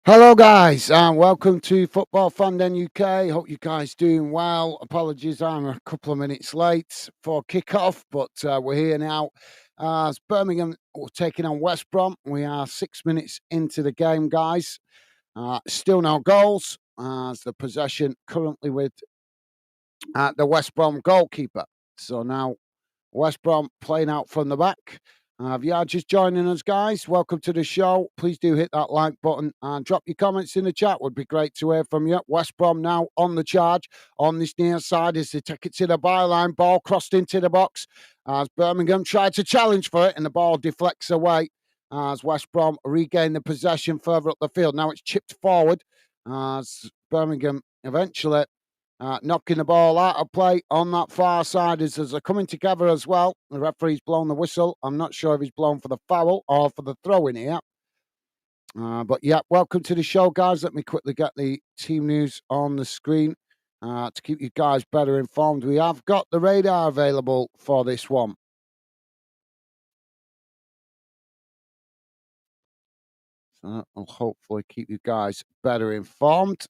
Hello, guys, and welcome to Football Fandom UK. Hope you guys doing well. Apologies, I'm a couple of minutes late for kickoff, but we're here now. As Birmingham are taking on West Brom, we are 6 minutes into the game, guys. Still no goals. As the possession currently with the West Brom goalkeeper. So now West Brom playing out from the back. If you are just joining us, guys, welcome to the show. Please do hit that like button and drop your comments in the chat. Would be great to hear from you. West Brom now on the charge on this near side as they take it to the byline. Ball crossed into the box as Birmingham tried to challenge for it and the ball deflects away as West Brom regain the possession further up the field. Now it's chipped forward as Birmingham eventually knocking the ball out of play on that far side as they're coming together as well. The referee's blown the whistle. I'm not sure if he's blown for the foul or for the throw in here. But yeah, welcome to the show, guys. Let me quickly get the team news on the screen to keep you guys better informed. We have got the radar available for this one. So that will hopefully keep you guys better informed.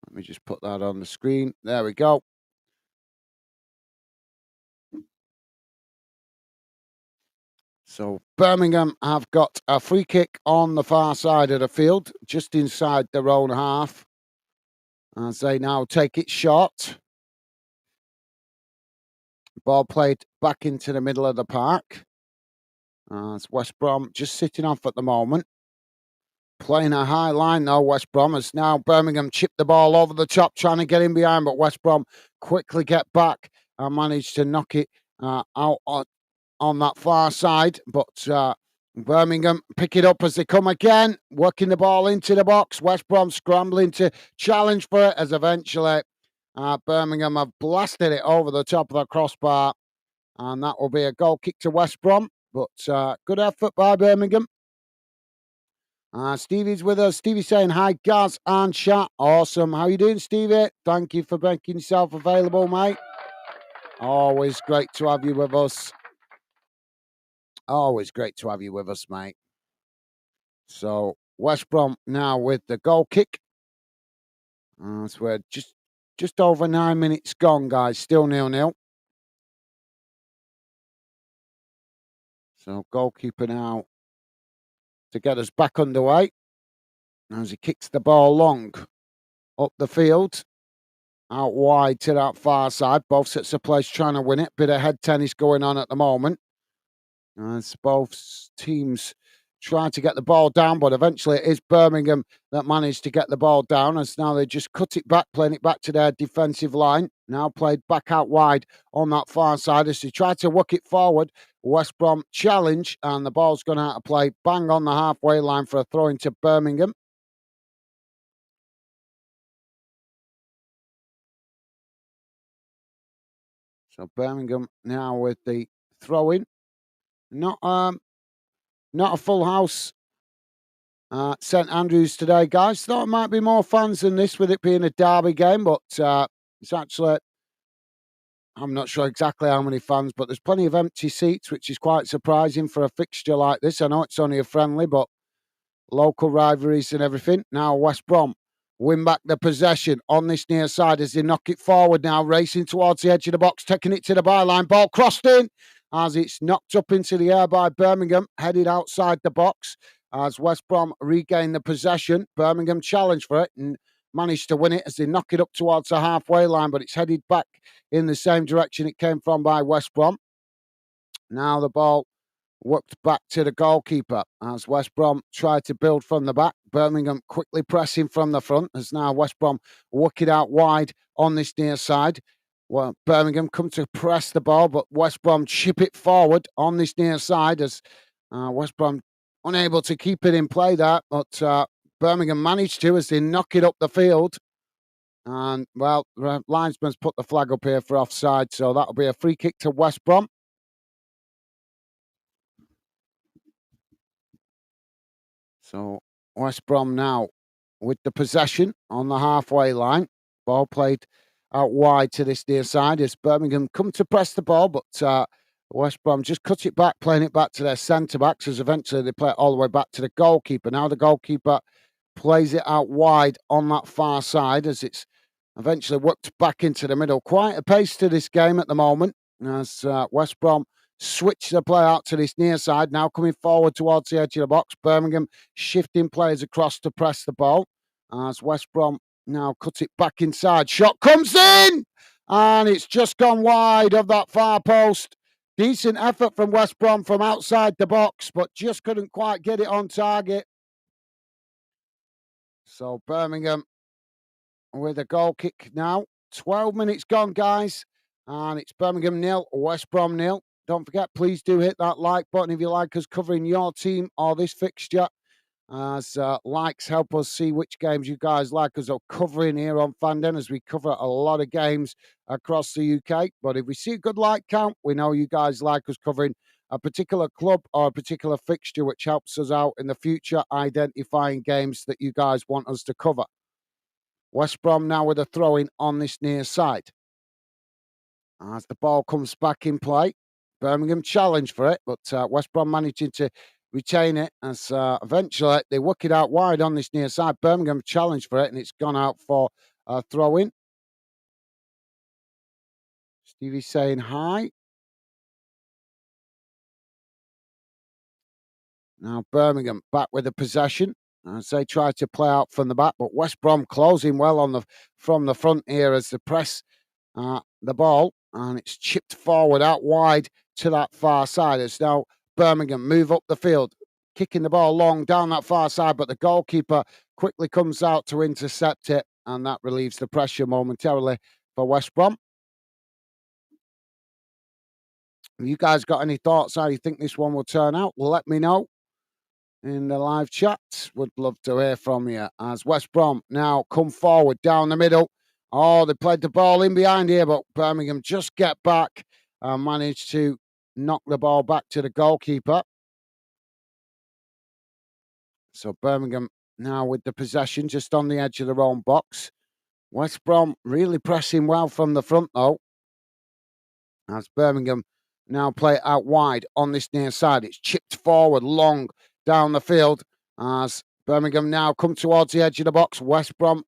Let me just put that on the screen. There we go. So Birmingham have got a free kick on the far side of the field, just inside their own half, as they now take it short. Ball played back into the middle of the park. As West Brom just sitting off at the moment. Playing a high line though, West Brom, as now Birmingham chipped the ball over the top, trying to get in behind, but West Brom quickly get back and manage to knock it out on that far side. But Birmingham pick it up as they come again, working the ball into the box. West Brom scrambling to challenge for it as eventually Birmingham have blasted it over the top of the crossbar. And that will be a goal kick to West Brom. But good effort by Birmingham. Stevie's with us. Stevie saying hi, Gaz and chat. Awesome. How you doing, Stevie? Thank you for making yourself available, mate. Always great to have you with us. Always great to have you with us, mate. So West Brom now with the goal kick. So we're just over 9 minutes gone, guys. Still 0-0. So goalkeeper now to get us back underway as he kicks the ball long up the field, out wide to that far side. Both sets of players trying to win it. Bit of head tennis going on at the moment as both teams trying to get the ball down, but eventually it is Birmingham that managed to get the ball down as now they just cut it back, playing it back to their defensive line. Now played back out wide on that far side as they try to work it forward. West Brom challenge and the ball's gone out of play, bang on the halfway line for a throw into Birmingham. So Birmingham now with the throw in. Not a full house St Andrews today, guys. Thought it might be more fans than this with it being a derby game, but it's actually, I'm not sure exactly how many fans, but there's plenty of empty seats, which is quite surprising for a fixture like this. I know it's only a friendly, but local rivalries and everything. Now West Brom win back the possession on this near side as they knock it forward now, racing towards the edge of the box, taking it to the byline. Ball crossed in as it's knocked up into the air by Birmingham, headed outside the box as West Brom regain the possession. Birmingham challenged for it and managed to win it as they knock it up towards the halfway line, but it's headed back in the same direction it came from by West Brom. Now the ball worked back to the goalkeeper as West Brom tried to build from the back. Birmingham quickly pressing from the front as now West Brom work it out wide on this near side. Well, Birmingham come to press the ball, but West Brom chip it forward on this near side as West Brom unable to keep it in play there, but Birmingham managed to as they knock it up the field. And, well, the linesman's put the flag up here for offside, so that'll be a free kick to West Brom. So West Brom now with the possession on the halfway line. Ball played out wide to this near side as Birmingham come to press the ball, but West Brom just cut it back, playing it back to their centre backs as eventually they play it all the way back to the goalkeeper. Now the goalkeeper plays it out wide on that far side as it's eventually whipped back into the middle. Quite a pace to this game at the moment as West Brom switch the play out to this near side. Now coming forward towards the edge of the box. Birmingham shifting players across to press the ball as West Brom now cut it back inside. Shot comes in and it's just gone wide of that far post. Decent effort from West Brom from outside the box, but just couldn't quite get it on target. So Birmingham with a goal kick now. 12 minutes gone, guys. And it's Birmingham 0, West Brom 0. Don't forget, please do hit that like button if you like us covering your team or this fixture. As likes help us see which games you guys like us are covering here on Fandom, as we cover a lot of games across the UK. But if we see a good like count, we know you guys like us covering a particular club or a particular fixture, which helps us out in the future identifying games that you guys want us to cover. West Brom now with a throw-in on this near side. As the ball comes back in play, Birmingham challenge for it, but West Brom managing to retain it as eventually they work it out wide on this near side. Birmingham challenge for it, and it's gone out for a throw-in. Stevie saying hi. Now Birmingham back with the possession as they try to play out from the back, but West Brom closing well on from the front here as they press the ball, and it's chipped forward out wide to that far side. It's now Birmingham move up the field, kicking the ball long down that far side, but the goalkeeper quickly comes out to intercept it, and that relieves the pressure momentarily for West Brom. Have you guys got any thoughts how you think this one will turn out? Let me know in the live chat. Would love to hear from you as West Brom now come forward down the middle. Oh, they played the ball in behind here, but Birmingham just get back and managed to knock the ball back to the goalkeeper. So Birmingham now with the possession just on the edge of their own box. West Brom really pressing well from the front, though. As Birmingham now play it out wide on this near side. It's chipped forward long down the field as Birmingham now come towards the edge of the box. West Brom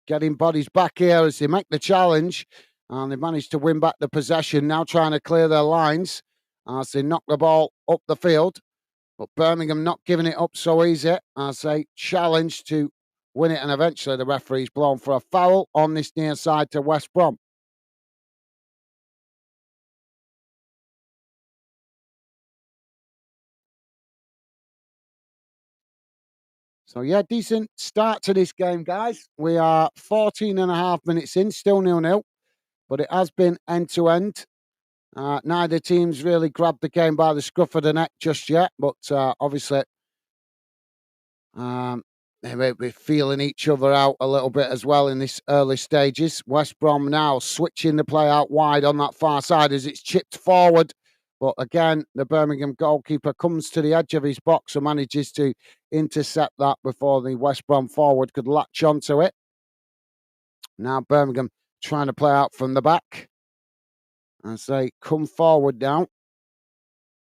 getting bodies back here as they make the challenge, and they managed to win back the possession. Now trying to clear their lines as they knock the ball up the field. But Birmingham not giving it up so easy as they challenge to win it, and eventually the referee's blown for a foul on this near side to West Brom. So, yeah, decent start to this game, guys. We are 14 and a half minutes in, still 0-0, but it has been end-to-end. Neither team's really grabbed the game by the scruff of the neck just yet, but obviously they may be feeling each other out a little bit as well in this early stages. West Brom now switching the play out wide on that far side as it's chipped forward. But again, the Birmingham goalkeeper comes to the edge of his box and manages to intercept that before the West Brom forward could latch onto it. Now Birmingham trying to play out from the back as they come forward now.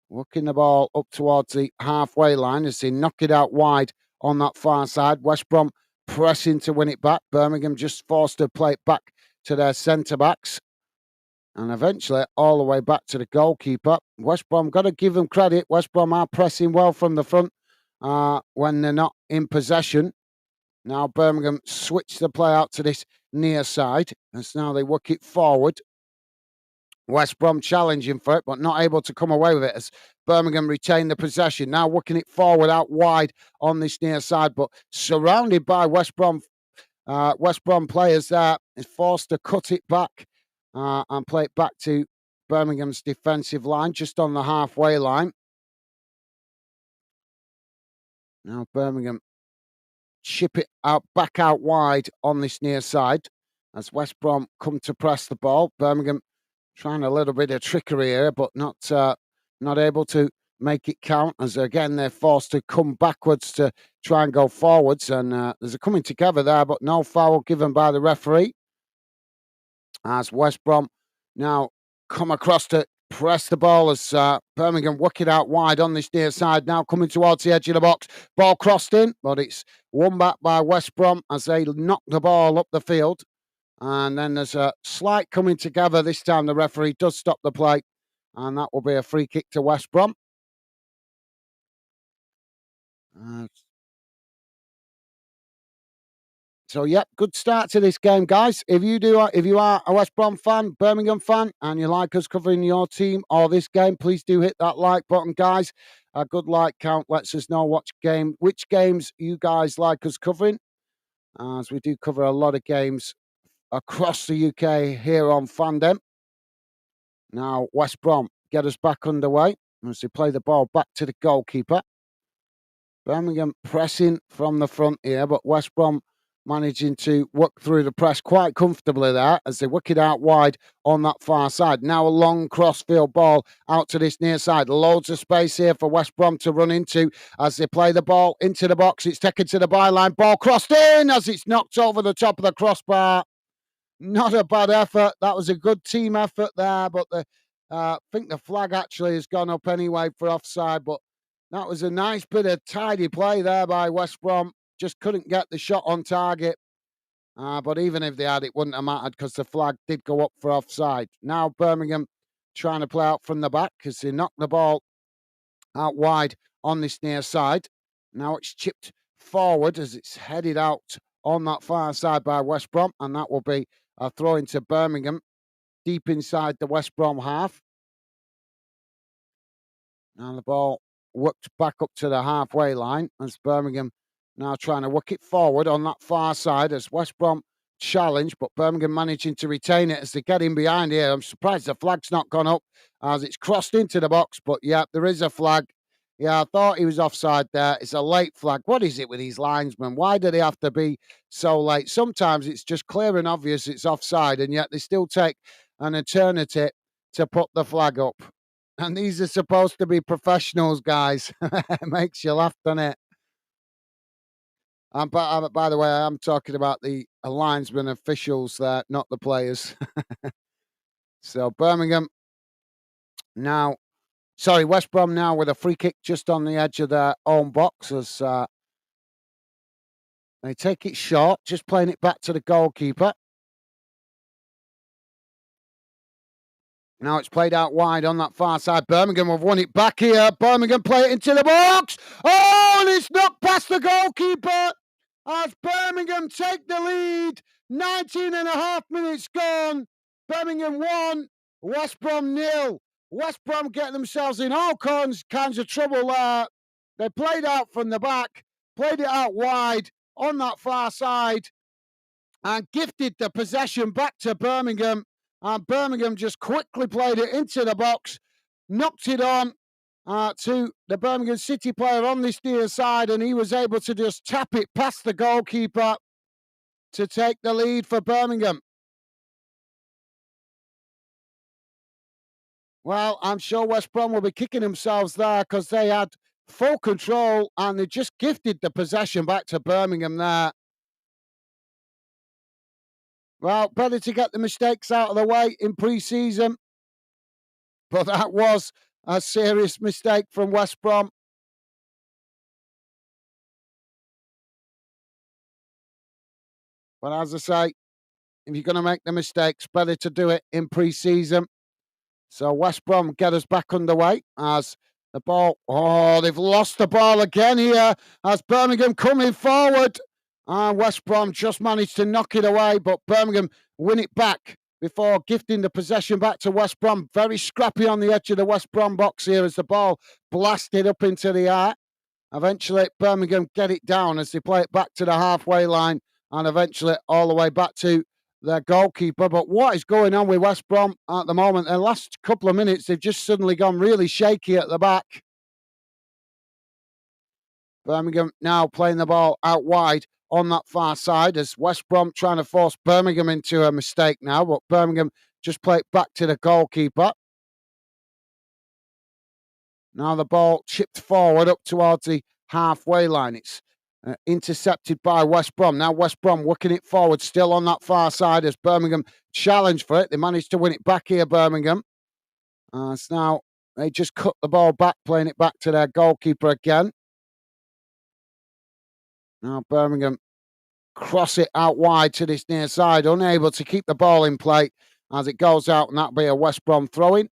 Working the ball up towards the halfway line as they knock it out wide on that far side. West Brom pressing to win it back. Birmingham just forced to play it back to their centre-backs. And eventually all the way back to the goalkeeper. West Brom, got to give them credit. West Brom are pressing well from the front when they're not in possession. Now Birmingham switch the play out to this near side. As now they work it forward. West Brom challenging for it, but not able to come away with it as Birmingham retain the possession. Now working it forward out wide on this near side, but surrounded by West Brom players there, is forced to cut it back and play it back to Birmingham's defensive line, just on the halfway line. Now Birmingham chip it out back out wide on this near side as West Brom come to press the ball. Birmingham trying a little bit of trickery here, but not able to make it count. As again, they're forced to come backwards to try and go forwards. And there's a coming together there, but no foul given by the referee. As West Brom now come across to press the ball as Birmingham work it out wide on this near side. Now coming towards the edge of the box. Ball crossed in, but it's won back by West Brom as they knock the ball up the field. And then there's a slight coming together. This time the referee does stop the play. And that will be a free kick to West Brom. So, yep, good start to this game, guys. If you are a West Brom fan, Birmingham fan, and you like us covering your team or this game, please do hit that like button, guys. A good like count lets us know which games you guys like us covering, as we do cover a lot of games across the UK here on Fandom. Now, West Brom get us back underway as they play the ball back to the goalkeeper. Birmingham pressing from the front here, but West Brom managing to work through the press quite comfortably there as they work it out wide on that far side. Now a long crossfield ball out to this near side. Loads of space here for West Brom to run into as they play the ball into the box. It's taken to the byline. Ball crossed in as it's knocked over the top of the crossbar. Not a bad effort. That was a good team effort there, but I think the flag actually has gone up anyway for offside, but that was a nice bit of tidy play there by West Brom. Just couldn't get the shot on target. But even if they had, it wouldn't have mattered because the flag did go up for offside. Now Birmingham trying to play out from the back because they knocked the ball out wide on this near side. Now it's chipped forward as it's headed out on that far side by West Brom. And that will be a throw into Birmingham deep inside the West Brom half. Now the ball worked back up to the halfway line as Birmingham now trying to work it forward on that far side as West Brom challenge, but Birmingham managing to retain it as they get in behind here. I'm surprised the flag's not gone up as it's crossed into the box, but yeah, there is a flag. Yeah, I thought he was offside there. It's a late flag. What is it with these linesmen? Why do they have to be so late? Sometimes it's just clear and obvious it's offside, and yet they still take an eternity to put the flag up. And these are supposed to be professionals, guys. It makes you laugh, doesn't it? By the way, I am talking about the linesman officials there, not the players. So Birmingham now, West Brom now with a free kick just on the edge of their own box as they take it short, just playing it back to the goalkeeper. Now it's played out wide on that far side. Birmingham have won it back here. Birmingham play it into the box. Oh, and it's knocked past the goalkeeper as Birmingham take the lead. 19 and a half minutes gone. Birmingham 1, West Brom 0. West Brom get themselves in all kinds of trouble there. They played out from the back, played it out wide on that far side and gifted the possession back to Birmingham. And Birmingham just quickly played it into the box, knocked it on to the Birmingham City player on this near side, and he was able to just tap it past the goalkeeper to take the lead for Birmingham. Well, I'm sure West Brom will be kicking themselves there because they had full control and they just gifted the possession back to Birmingham there. Well, better to get the mistakes out of the way in pre-season. But that was a serious mistake from West Brom. But as I say, if you're going to make the mistakes, better to do it in pre-season. So West Brom get us back underway as the ball... Oh, they've lost the ball again here as Birmingham coming forward. And West Brom just managed to knock it away, but Birmingham win it back before gifting the possession back to West Brom. Very scrappy on the edge of the West Brom box here as the ball blasted up into the air. Eventually, Birmingham get it down as they play it back to the halfway line and eventually all the way back to their goalkeeper. But what is going on with West Brom at the moment? The last couple of minutes, they've just suddenly gone really shaky at the back. Birmingham now playing the ball out wide on that far side as West Brom trying to force Birmingham into a mistake now, but Birmingham just play it back to the goalkeeper. Now the ball chipped forward up towards the halfway line. It's intercepted by West Brom. Now West Brom working it forward still on that far side as Birmingham challenge for it. They managed to win it back here, Birmingham. So now they just cut the ball back, playing it back to their goalkeeper again. Now Birmingham cross it out wide to this near side, unable to keep the ball in play as it goes out, and that'll be a West Brom throw-in.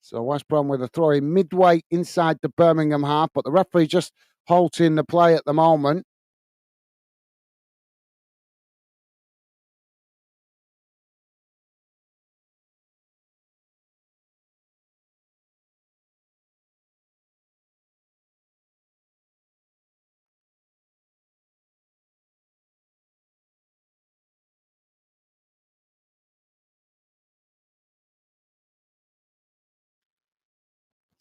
So West Brom with a throw-in midway inside the Birmingham half, but the referee just halting the play at the moment.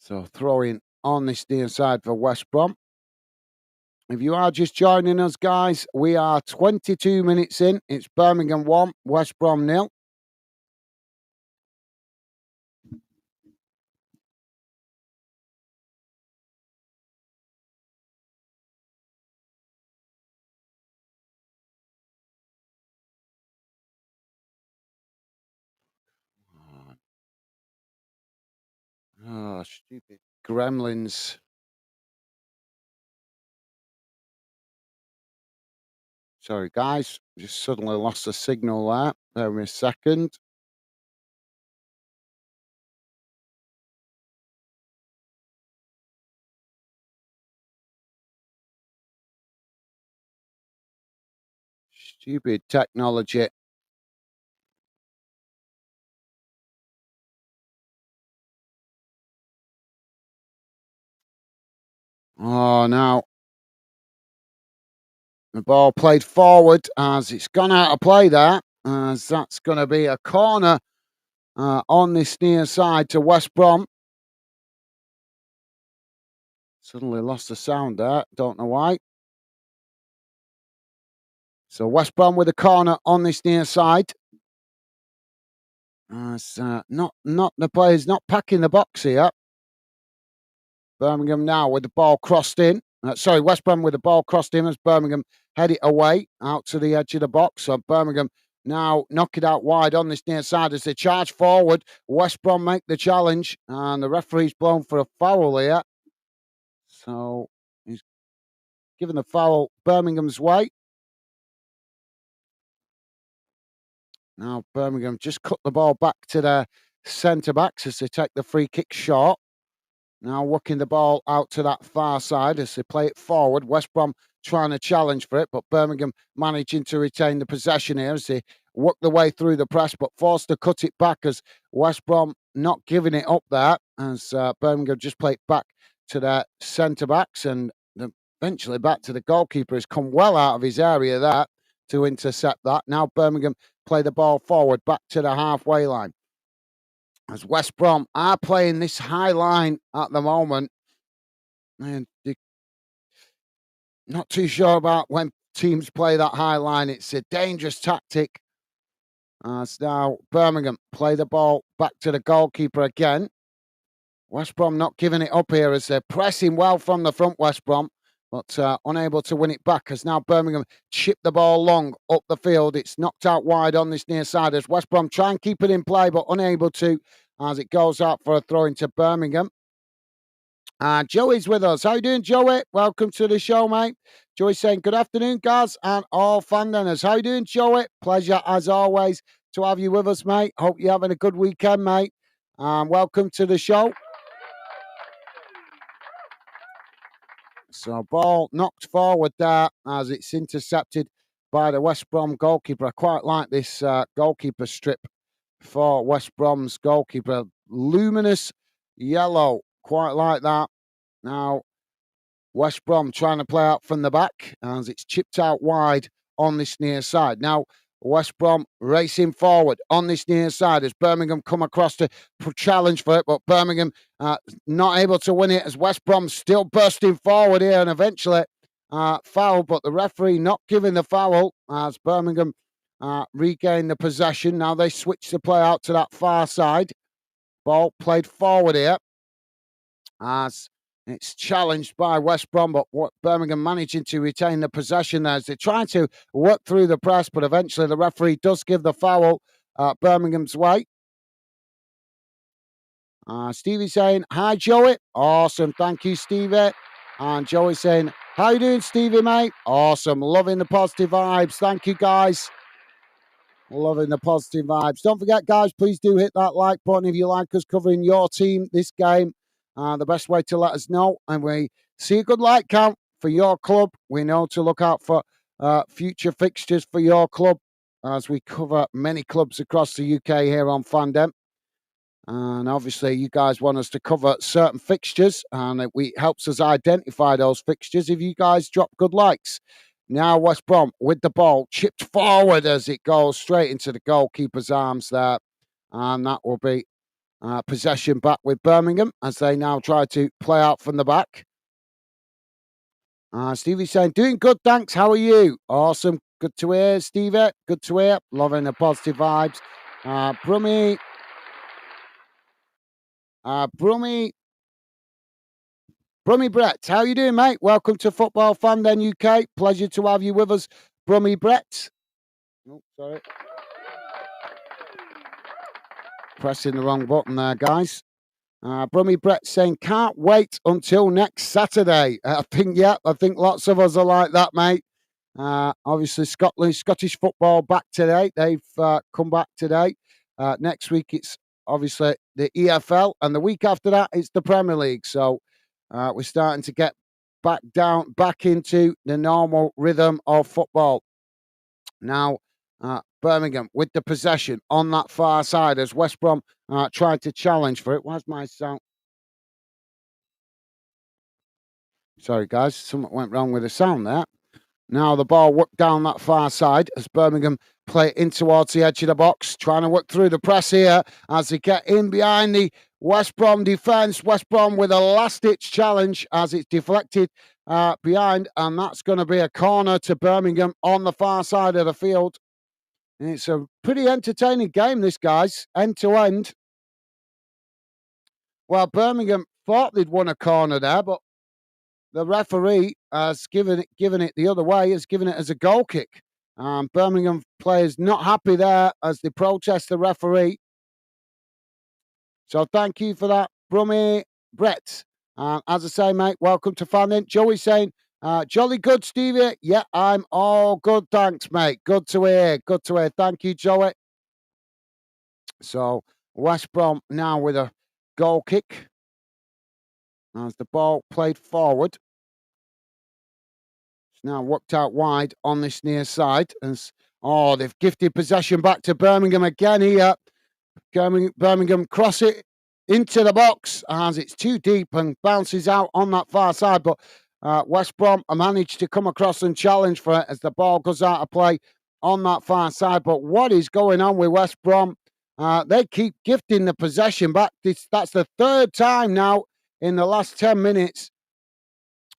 So throwing on this near side for West Brom. If you are just joining us, guys, we are 22 minutes in. It's Birmingham 1, West Brom 0. Oh, stupid gremlins. Sorry, guys. Just suddenly lost the signal there. Bear with me a second. Stupid technology. Oh, now the ball played forward as it's gone out of play there. As that's going to be a corner on this near side to West Brom. Suddenly lost the sound there. Don't know why. So West Brom with a corner on this near side. Not the players not packing the box here. Birmingham now with the ball crossed in. West Brom with the ball crossed in as Birmingham head it away out to the edge of the box. So Birmingham now knock it out wide on this near side as they charge forward. West Brom make the challenge, and the referee's blown for a foul here. So he's given the foul Birmingham's way. Now Birmingham just cut the ball back to their centre backs as they take the free kick shot. Now working the ball out to that far side as they play it forward. West Brom trying to challenge for it, but Birmingham managing to retain the possession here as they work the way through the press, but forced to cut it back as West Brom not giving it up there as Birmingham just play it back to their centre backs and eventually back to the goalkeeper. Has come well out of his area there to intercept that. Now Birmingham play the ball forward back to the halfway line. As West Brom are playing this high line at the moment, and not too sure about when teams play that high line. It's a dangerous tactic. As now Birmingham play the ball back to the goalkeeper again. West Brom not giving it up here as they're pressing well from the front, West Brom, but unable to win it back as now Birmingham chip the ball long up the field. It's knocked out wide on this near side as West Brom try and keep it in play, but unable to as it goes out for a throw into Birmingham. Joey's with us. How you doing, Joey? Welcome to the show, mate. Joey saying, good afternoon, guys, and all fandaners. How you doing, Joey? Pleasure, as always, to have you with us, mate. Hope you're having a good weekend, mate. Welcome to the show. So ball knocked forward there as it's intercepted by the West Brom goalkeeper. I quite like this goalkeeper strip for West Brom's goalkeeper. Luminous yellow. Quite like that. Now, West Brom trying to play out from the back as it's chipped out wide on this near side. Now, West Brom racing forward on this near side as Birmingham come across to challenge for it, but Birmingham not able to win it as West Brom still bursting forward here and eventually foul, but the referee not giving the foul as Birmingham regain the possession. Now they switch the play out to that far side. Ball played forward here as it's challenged by West Brom, but Birmingham managing to retain the possession there as they're trying to work through the press, but eventually the referee does give the foul Birmingham's way. Stevie saying, hi, Joey. Awesome. Thank you, Stevie. And Joey saying, how you doing, Stevie, mate? Awesome. Loving the positive vibes. Thank you, guys. Loving the positive vibes. Don't forget, guys, please do hit that like button if you like us covering your team this game. The best way to let us know. And we see a good like count for your club. We know to look out for future fixtures for your club as we cover many clubs across the UK here on Fandom. And obviously, you guys want us to cover certain fixtures, and it helps us identify those fixtures if you guys drop good likes. Now, West Brom with the ball chipped forward as it goes straight into the goalkeeper's arms there. And that will be possession back with Birmingham as they now try to play out from the back. Stevie's saying, doing good, thanks. How are you? Awesome. Good to hear, Stevie. Good to hear. Loving the positive vibes. Brummy Brummy Brett, how you doing, mate? Welcome to Football Fan Den UK. Pleasure to have you with us, Brummy Brett. Oh, sorry. Pressing the wrong button there, guys. Brummy Brett saying, can't wait until next Saturday. I think lots of us are like that, mate. Obviously, Scottish football back today. They've come back today. Next week, it's obviously the EFL, and the week after that, it's the Premier League. So we're starting to get back into the normal rhythm of football. Now, Birmingham with the possession on that far side as West Brom tried to challenge for it. Where's my sound? Sorry, guys, something went wrong with the sound there. Now the ball worked down that far side as Birmingham play in towards the edge of the box, trying to work through the press here as they get in behind the West Brom defence. West Brom with a last-ditch challenge as it's deflected behind, and that's going to be a corner to Birmingham on the far side of the field. And it's a pretty entertaining game, this, guys, end to end. Well, Birmingham thought they'd won a corner there, but the referee has given it the other way, has given it as a goal kick. Birmingham players not happy there as they protest the referee. So thank you for that, Brummy Brett. As I say, mate, welcome to Fanning. Joey saying, jolly good, Stevie. Yeah, I'm all good, thanks, mate. Good to hear. Good to hear. Thank you, Joey. So West Brom now with a goal kick as the ball played forward. It's now worked out wide on this near side. They've gifted possession back to Birmingham again here. Birmingham cross it into the box as it's too deep and bounces out on that far side. But West Brom managed to come across and challenge for it as the ball goes out of play on that far side. But what is going on with West Brom? They keep gifting the possession back. That's the third time now in the last 10 minutes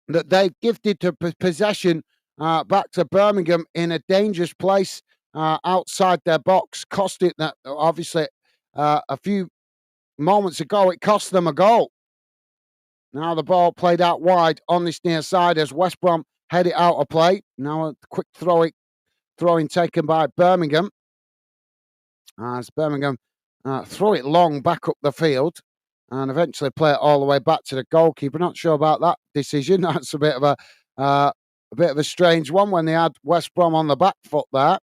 that they've gifted the possession back to Birmingham in a dangerous place outside their box, costing that obviously a few moments ago it cost them a goal. Now the ball played out wide on this near side as West Brom head it out of play. Now a quick throw-in taken by Birmingham as Birmingham throw it long back up the field and eventually play it all the way back to the goalkeeper. Not sure about that decision. That's a bit of a strange one when they had West Brom on the back foot there.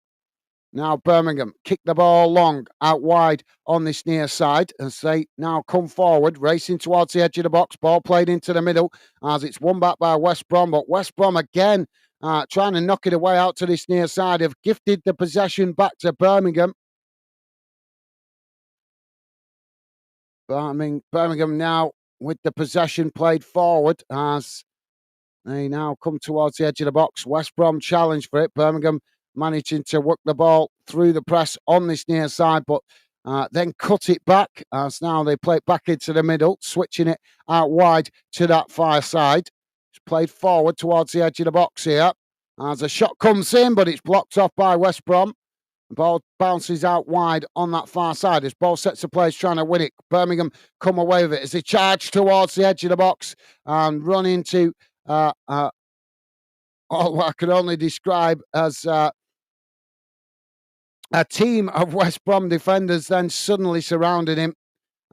Now Birmingham kick the ball long out wide on this near side as they now come forward, racing towards the edge of the box. Ball played into the middle as it's won back by West Brom. But West Brom again trying to knock it away out to this near side. Have gifted the possession back to Birmingham. Birmingham now with the possession played forward as they now come towards the edge of the box. West Brom challenge for it. Birmingham managing to work the ball through the press on this near side, but then cut it back as now they play it back into the middle, switching it out wide to that far side. It's played forward towards the edge of the box here as a shot comes in, but it's blocked off by West Brom. The ball bounces out wide on that far side as ball sets the players trying to win it. Birmingham come away with it as they charge towards the edge of the box and run into what I could only describe as a team of West Brom defenders then suddenly surrounded him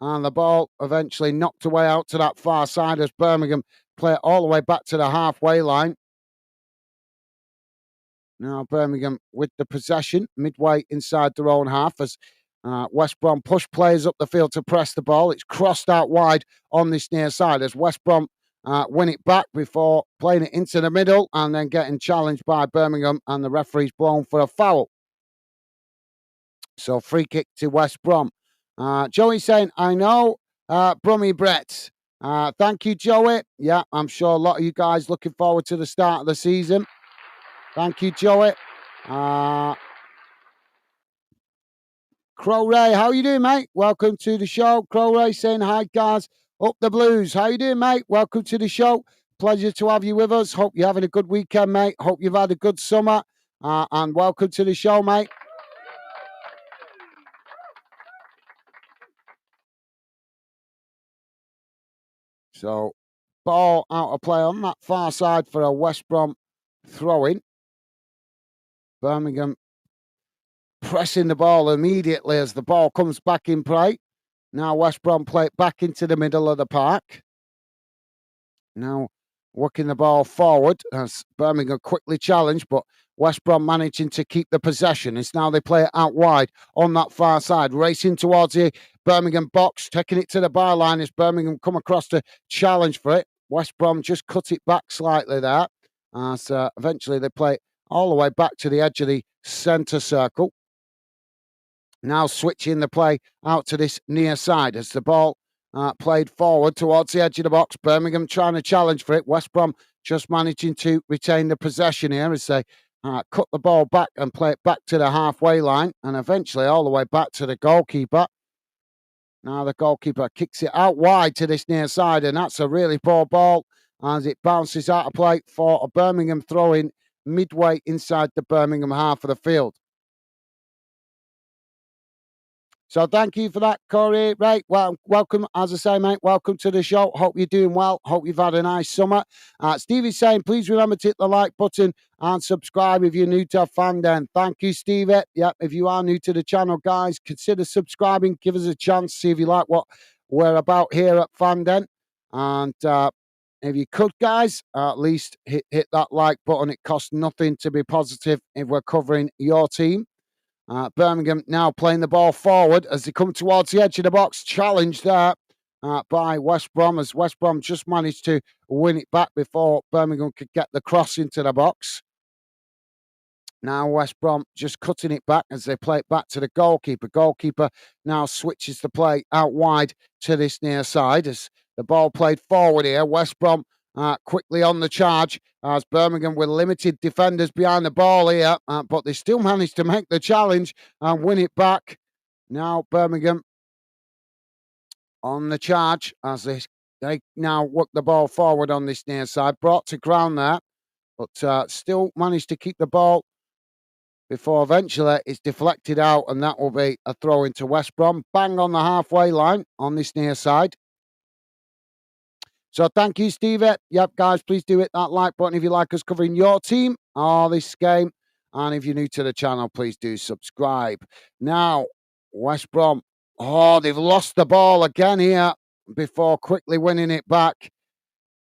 And the ball eventually knocked away out to that far side as Birmingham play it all the way back to the halfway line. Now Birmingham with the possession midway inside their own half as West Brom push players up the field to press the ball. It's crossed out wide on this near side as West Brom win it back before playing it into the middle and then getting challenged by Birmingham, and the referee's blown for a foul. So free kick to West Brom. Joey saying, I know, Brummy Brett. Thank you, Joey. Yeah, I'm sure a lot of you guys looking forward to the start of the season. Thank you, Joey. Crow Ray, how you doing, mate? Welcome to the show. Crow Ray saying hi, guys. Up the Blues. How you doing, mate? Welcome to the show. Pleasure to have you with us. Hope you're having a good weekend, mate. Hope you've had a good summer. And welcome to the show, mate. So, ball out of play on that far side for a West Brom throw-in. Birmingham pressing the ball immediately as the ball comes back in play. Now West Brom play it back into the middle of the park. Now working the ball forward as Birmingham quickly challenged, but West Brom managing to keep the possession. It's now they play it out wide on that far side, racing towards the Birmingham box, taking it to the byline as Birmingham come across to challenge for it. West Brom just cut it back slightly there. So eventually they play it all the way back to the edge of the centre circle. Now switching the play out to this near side as the ball played forward towards the edge of the box. Birmingham trying to challenge for it. West Brom just managing to retain the possession here as they cut the ball back and play it back to the halfway line and eventually all the way back to the goalkeeper. Now the goalkeeper kicks it out wide to this near side, and that's a really poor ball as it bounces out of play for a Birmingham throw-in midway inside the Birmingham half of the field. So thank you for that, Corey. Right, well, welcome, as I say, mate, welcome to the show. Hope you're doing well. Hope you've had a nice summer. Stevie's saying, please remember to hit the like button and subscribe if you're new to Fanden. Thank you, Stevie. Yep, if you are new to the channel, guys, consider subscribing. Give us a chance, see if you like what we're about here at Fanden. And if you could, guys, at least hit that like button. It costs nothing to be positive if we're covering your team. Birmingham now playing the ball forward as they come towards the edge of the box. Challenged there by West Brom as West Brom just managed to win it back before Birmingham could get the cross into the box. Now West Brom just cutting it back as they play it back to the goalkeeper. Goalkeeper now switches the play out wide to this near side as the ball played forward here. West Brom quickly on the charge as Birmingham with limited defenders behind the ball here, but they still managed to make the challenge and win it back. Now Birmingham on the charge as they now work the ball forward on this near side, brought to ground there, but still managed to keep the ball before eventually it's deflected out, and that will be a throw into West Brom, bang on the halfway line on this near side. So thank you, Steve. Yep, guys, please do hit that like button if you like us covering your team or this game. And if you're new to the channel, please do subscribe. Now, West Brom. Oh, they've lost the ball again here before quickly winning it back.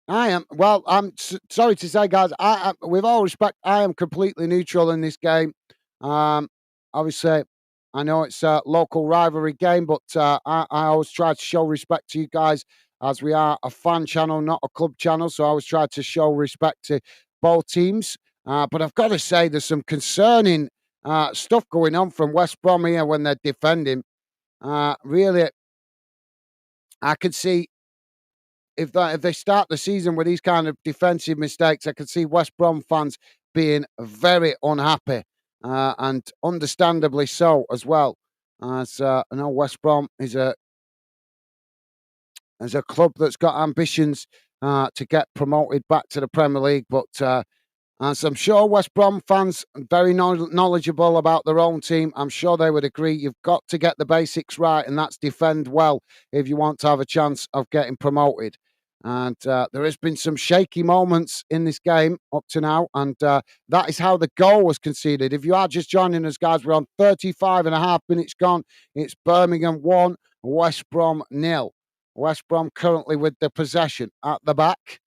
I'm sorry to say, guys, with all respect, I am completely neutral in this game. Obviously, I know it's a local rivalry game, but I always try to show respect to you guys, as we are a fan channel, not a club channel. So I always try to show respect to both teams. But I've got to say, there's some concerning stuff going on from West Brom here when they're defending. Really, I could see if they start the season with these kind of defensive mistakes, I could see West Brom fans being very unhappy, and understandably so as well. As I know West Brom is a club that's got ambitions to get promoted back to the Premier League. But as I'm sure West Brom fans are very knowledgeable about their own team, I'm sure they would agree you've got to get the basics right, and that's defend well if you want to have a chance of getting promoted. And there has been some shaky moments in this game up to now, and that is how the goal was conceded. If you are just joining us, guys, we're on 35 and a half minutes gone. It's Birmingham 1, West Brom 0. West Brom currently with the possession at the back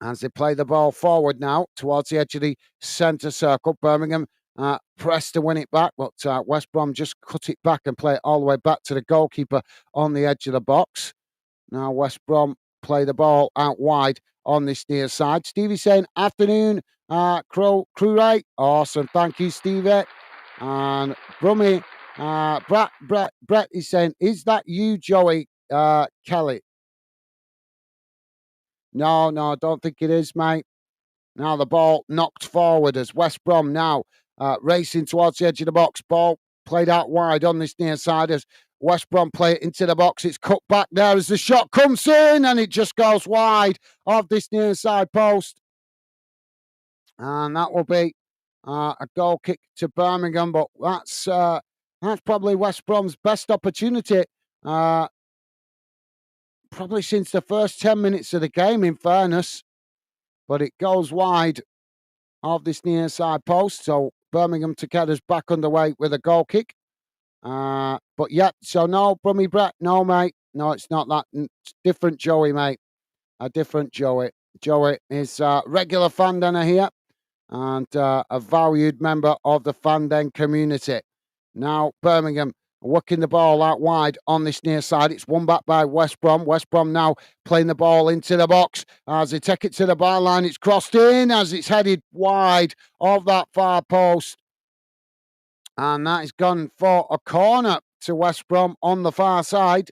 as they play the ball forward now towards the edge of the centre circle. Birmingham pressed to win it back, but West Brom just cut it back and play it all the way back to the goalkeeper on the edge of the box. Now West Brom play the ball out wide on this near side. Stevie saying, afternoon, crew right. Awesome. Thank you, Stevie. And Brummy, Brett is saying, is that you, Joey Kelly? No, I don't think it is, mate. Now the ball knocked forward as West Brom now racing towards the edge of the box. Ball played out wide on this near side as West Brom play it into the box. It's cut back there as the shot comes in and it just goes wide of this near side post. And that will be a goal kick to Birmingham, but that's probably West Brom's best opportunity probably since the first 10 minutes of the game, in fairness. But it goes wide of this near side post. So Birmingham to get us back underway with a goal kick. But yeah, so no, Brummy Brett, no, mate. No, it's not that. It's different Joey, mate. A different Joey. Joey is a regular fan den here and a valued member of the fan den community. Now, Birmingham working the ball out wide on this near side. It's won back by West Brom. West Brom now playing the ball into the box. As they take it to the byline, it's crossed in as it's headed wide of that far post. And that is gone for a corner to West Brom on the far side.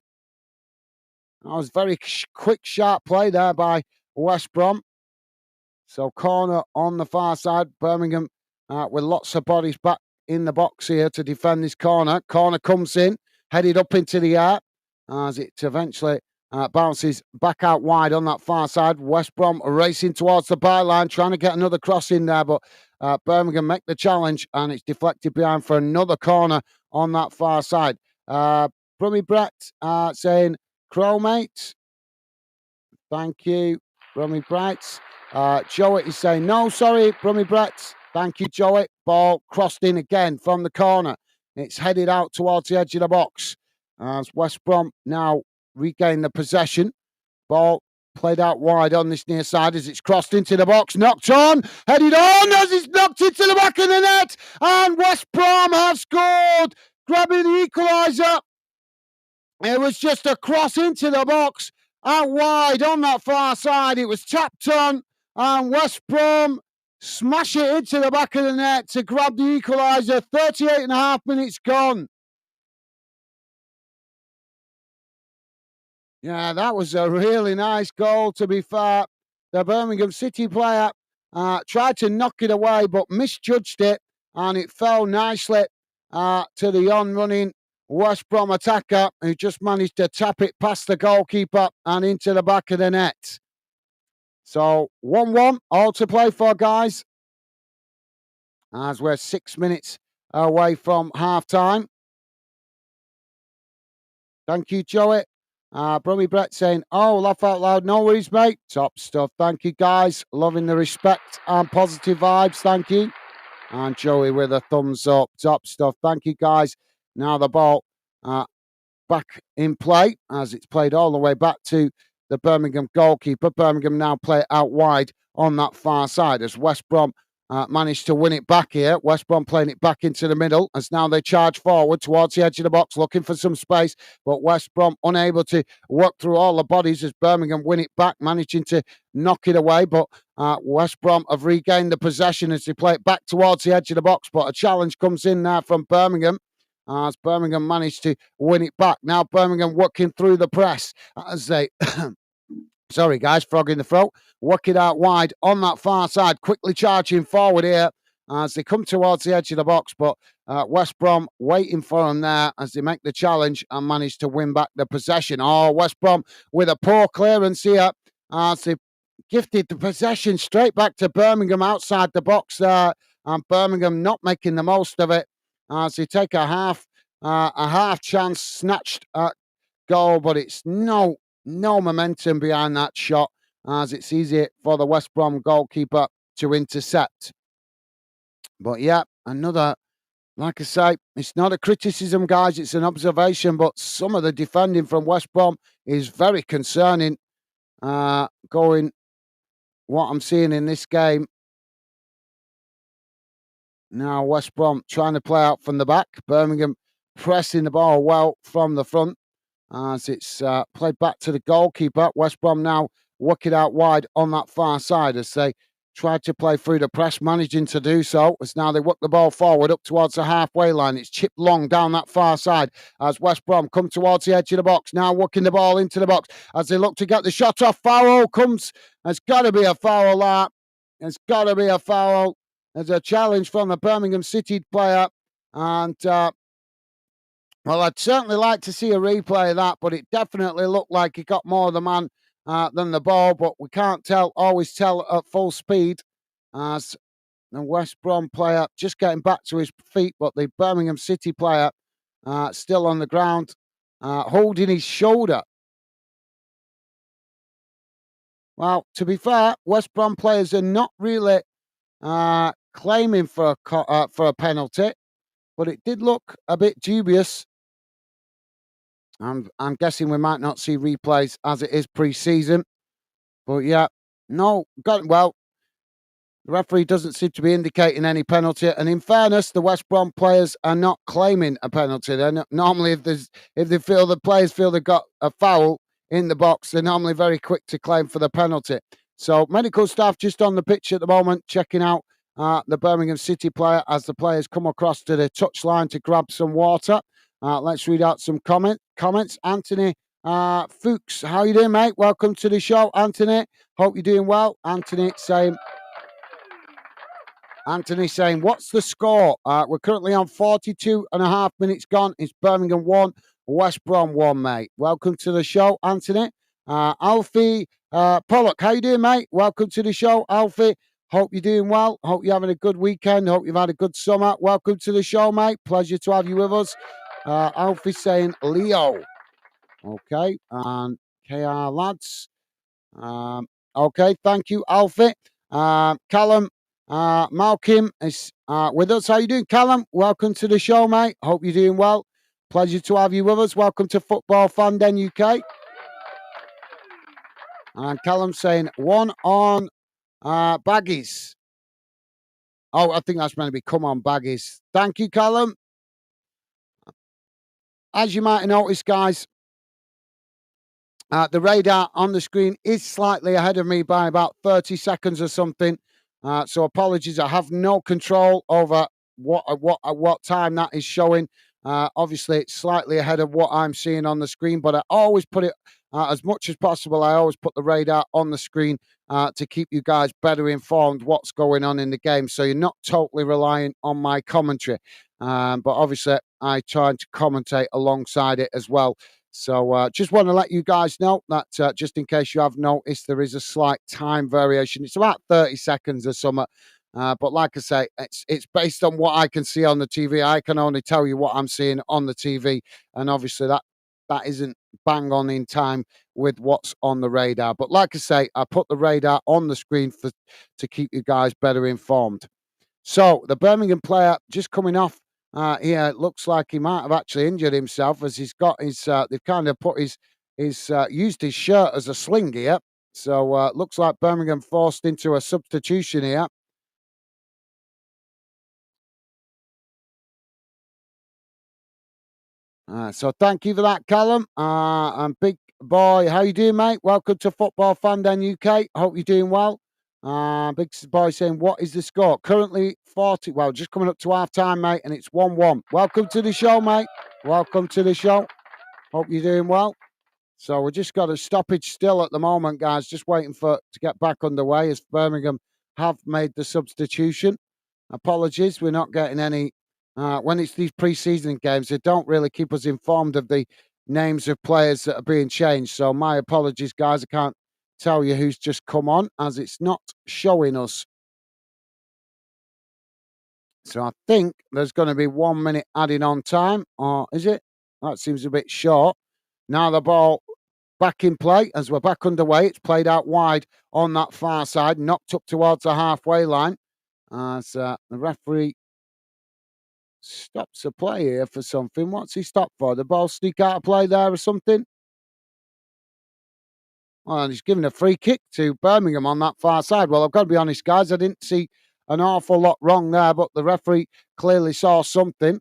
That was very quick, sharp play there by West Brom. So corner on the far side. Birmingham with lots of bodies back in the box here to defend this corner. Corner comes in, headed up into the air as it eventually bounces back out wide on that far side. West Brom racing towards the byline, trying to get another cross in there, but Birmingham make the challenge and it's deflected behind for another corner on that far side. Brummy Brett saying, Crow mates. Thank you, Brummy Brett. Joey is saying, no, sorry, Brummy Brett. Thank you, Joey. Ball crossed in again from the corner. It's headed out towards the edge of the box. As West Brom now regain the possession. Ball played out wide on this near side as it's crossed into the box. Knocked on, headed on as it's knocked into the back of the net. And West Brom have scored, grabbing the equaliser. It was just a cross into the box, out wide on that far side. It was tapped on, and West Brom smash it into the back of the net to grab the equaliser. 38.5 minutes gone. Yeah, that was a really nice goal, to be fair. The Birmingham City player tried to knock it away, but misjudged it, and it fell nicely to the on-running West Brom attacker, who just managed to tap it past the goalkeeper and into the back of the net. So 1-1, all to play for, guys, as we're 6 minutes away from half-time. Thank you, Joey. Brummy Brett saying, oh, laugh out loud, no worries, mate. Top stuff. Thank you, guys. Loving the respect and positive vibes. Thank you. And Joey with a thumbs up. Top stuff. Thank you, guys. Now the ball back in play as it's played all the way back to the Birmingham goalkeeper. Birmingham now play it out wide on that far side as West Brom managed to win it back here. West Brom playing it back into the middle as now they charge forward towards the edge of the box, looking for some space, but West Brom unable to work through all the bodies as Birmingham win it back, managing to knock it away, but West Brom have regained the possession as they play it back towards the edge of the box, but a challenge comes in there from Birmingham as Birmingham managed to win it back. Now Birmingham working through the press as they... Sorry, guys, frog in the throat. Work it out wide on that far side. Quickly charging forward here as they come towards the edge of the box. But West Brom waiting for them there as they make the challenge and manage to win back the possession. Oh, West Brom with a poor clearance here as they gifted the possession straight back to Birmingham outside the box there. And Birmingham not making the most of it as they take a half chance snatched goal, but it's no momentum behind that shot as it's easy for the West Brom goalkeeper to intercept. But yeah, another Like I say, it's not a criticism, guys, it's an observation, but some of the defending from West Brom is very concerning. Going what I'm seeing in this game. Now West Brom trying to play out from the back. Birmingham pressing the ball well from the front as it's played back to the goalkeeper. West Brom now working out wide on that far side as they tried to play through the press, managing to do so. As now they work the ball forward up towards the halfway line. It's chipped long down that far side as West Brom come towards the edge of the box. Now working the ball into the box as they look to get the shot off. Foul comes. There's got to be a foul there. There's got to be a foul. There's a challenge from the Birmingham City player. And well, I'd certainly like to see a replay of that, but it definitely looked like he got more of the man than the ball, but we can't always tell at full speed as the West Brom player just getting back to his feet, but the Birmingham City player still on the ground, holding his shoulder. Well, to be fair, West Brom players are not really claiming for a penalty, but it did look a bit dubious. I'm guessing we might not see replays as it is pre-season. But yeah, no, well, the referee doesn't seem to be indicating any penalty. And in fairness, the West Brom players are not claiming a penalty. They're not, normally, if the players feel they've got a foul in the box, they're normally very quick to claim for the penalty. So medical staff just on the pitch at the moment, checking out the Birmingham City player as the players come across to the touchline to grab some water. Let's read out some comments. Anthony Fuchs, how you doing, mate? Welcome to the show, Anthony. Hope you're doing well. Anthony saying, what's the score? We're currently on 42 and a half minutes gone. It's Birmingham 1, West Brom 1, mate. Welcome to the show, Anthony. Alfie Pollock, how you doing, mate? Welcome to the show, Alfie. Hope you're doing well. Hope you're having a good weekend. Hope you've had a good summer. Welcome to the show, mate. Pleasure to have you with us. Alfie saying Leo. Okay. And KR lads. Okay. Thank you, Alfie. Callum Malcolm is with us. How you doing, Callum? Welcome to the show, mate. Hope you're doing well. Pleasure to have you with us. Welcome to Football Fan Den UK. And Callum saying 1 on Baggies. Oh, I think that's meant to be come on, Baggies. Thank you, Callum. As you might have noticed, guys, the radar on the screen is slightly ahead of me by about 30 seconds or something. So apologies. I have no control over what time that is showing. Obviously, it's slightly ahead of what I'm seeing on the screen, but I always put it as much as possible. I always put the radar on the screen to keep you guys better informed what's going on in the game. So you're not totally relying on my commentary. But obviously, I try to commentate alongside it as well. So just want to let you guys know that just in case you have noticed, there is a slight time variation. It's about 30 seconds or something. But like I say, it's based on what I can see on the TV. I can only tell you what I'm seeing on the TV. And obviously that isn't bang on in time with what's on the radar. But like I say, I put the radar on the screen to keep you guys better informed. So the Birmingham player just coming off here, it looks like he might have actually injured himself as he's got his, they've kind of put his used his shirt as a sling here. So looks like Birmingham forced into a substitution here. So thank you for that, Callum. And Big Boy, how you doing, mate? Welcome to Football Fan Den UK. Hope you're doing well. Big Boy saying, what is the score? Currently 40. Well, just coming up to half time, mate, and it's 1-1. Welcome to the show, mate. Welcome to the show. Hope you're doing well. So we just got a stoppage still at the moment, guys. Just waiting to get back underway as Birmingham have made the substitution. Apologies, we're not getting any. When it's these pre-season games, they don't really keep us informed of the names of players that are being changed. So my apologies, guys. I can't tell you who's just come on as it's not showing us. So I think there's going to be 1 minute adding on time, or is it? That seems a bit short. Now the ball back in play as we're back underway. It's played out wide on that far side, knocked up towards the halfway line. As the referee stops the play here for something. What's he stopped for? The ball sneak out of play there or something? Well, and he's given a free kick to Birmingham on that far side. Well, I've got to be honest, guys, I didn't see an awful lot wrong there, but the referee clearly saw something.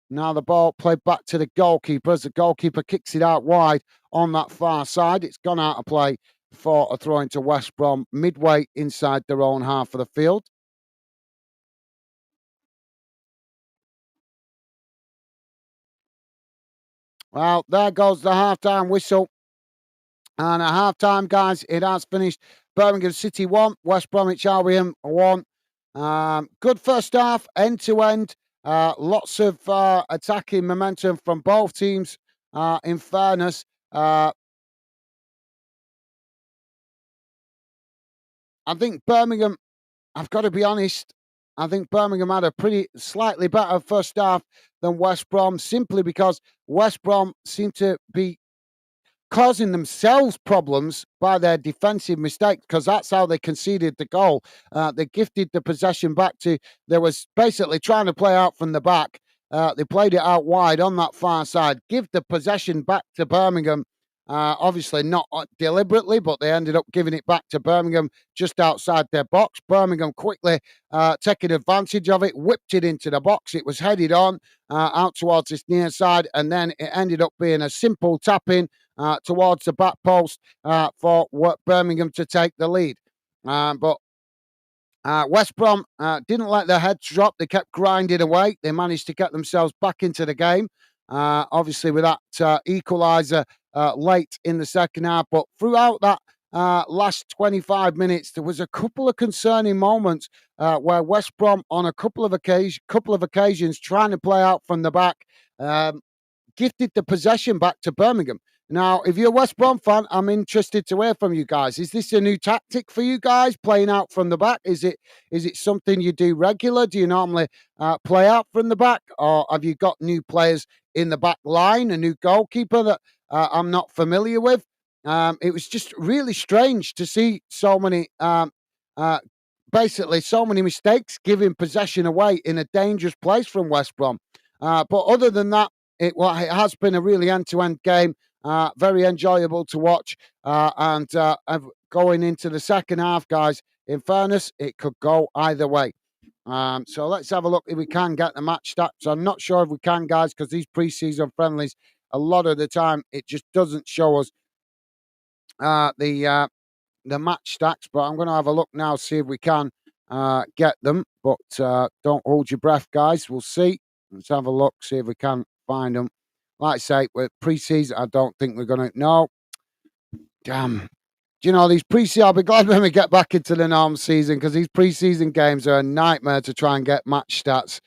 Now the ball played back to the goalkeeper as the goalkeeper kicks it out wide on that far side. It's gone out of play for a throw into West Brom midway inside their own half of the field. Well, there goes the half-time whistle. And at half-time, guys, it has finished. Birmingham City 1, West Bromwich Albion 1. Good first half, end-to-end. Lots of attacking momentum from both teams, in fairness. I think Birmingham, I've got to be honest, I think Birmingham had a pretty slightly better first half than West Brom, simply because West Brom seemed to be causing themselves problems by their defensive mistakes, because that's how they conceded the goal. They gifted the possession back to, they was basically trying to play out from the back. They played it out wide on that far side, give the possession back to Birmingham. Obviously not deliberately, but they ended up giving it back to Birmingham just outside their box. Birmingham quickly taking advantage of it, whipped it into the box. It was headed on out towards this near side, and then it ended up being a simple tap in towards the back post for Birmingham to take the lead. But West Brom didn't let their heads drop. They kept grinding away. They managed to get themselves back into the game, obviously with that equaliser late in the second half. But throughout that last 25 minutes, there was a couple of concerning moments where West Brom, on a couple of occasions, trying to play out from the back, gifted the possession back to Birmingham. Now, if you're a West Brom fan, I'm interested to hear from you guys. Is this a new tactic for you guys, playing out from the back? Is it something you do regular? Do you normally play out from the back, or have you got new players in the back line, a new goalkeeper that I'm not familiar with? It was just really strange to see so many, basically, so many mistakes, giving possession away in a dangerous place from West Brom. But other than that, it has been a really end-to-end game. Very enjoyable to watch. And going into the second half, guys, in fairness, it could go either way. So let's have a look if we can get the match stats. I'm not sure if we can, guys, because these pre-season friendlies, a lot of the time, it just doesn't show us the match stats. But I'm going to have a look now, see if we can get them. But don't hold your breath, guys. We'll see. Let's have a look, see if we can find them. Like I say, with pre-season, I don't think we're going to. No. Damn. Do you know, these pre-season, I'll be glad when we get back into the normal season, because these pre-season games are a nightmare to try and get match stats.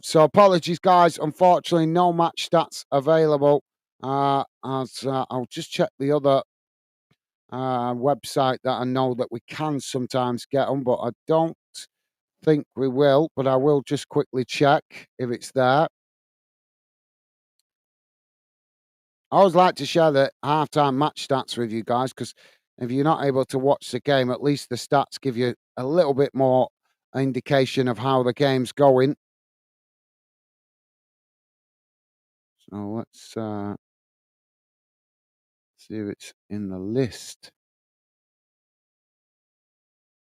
So apologies, guys. Unfortunately, no match stats available. I'll just check the other website that I know that we can sometimes get them, but I don't think we will. But I will just quickly check if it's there. I always like to share the halftime match stats with you guys, because if you're not able to watch the game, at least the stats give you a little bit more indication of how the game's going. So let's see if it's in the list.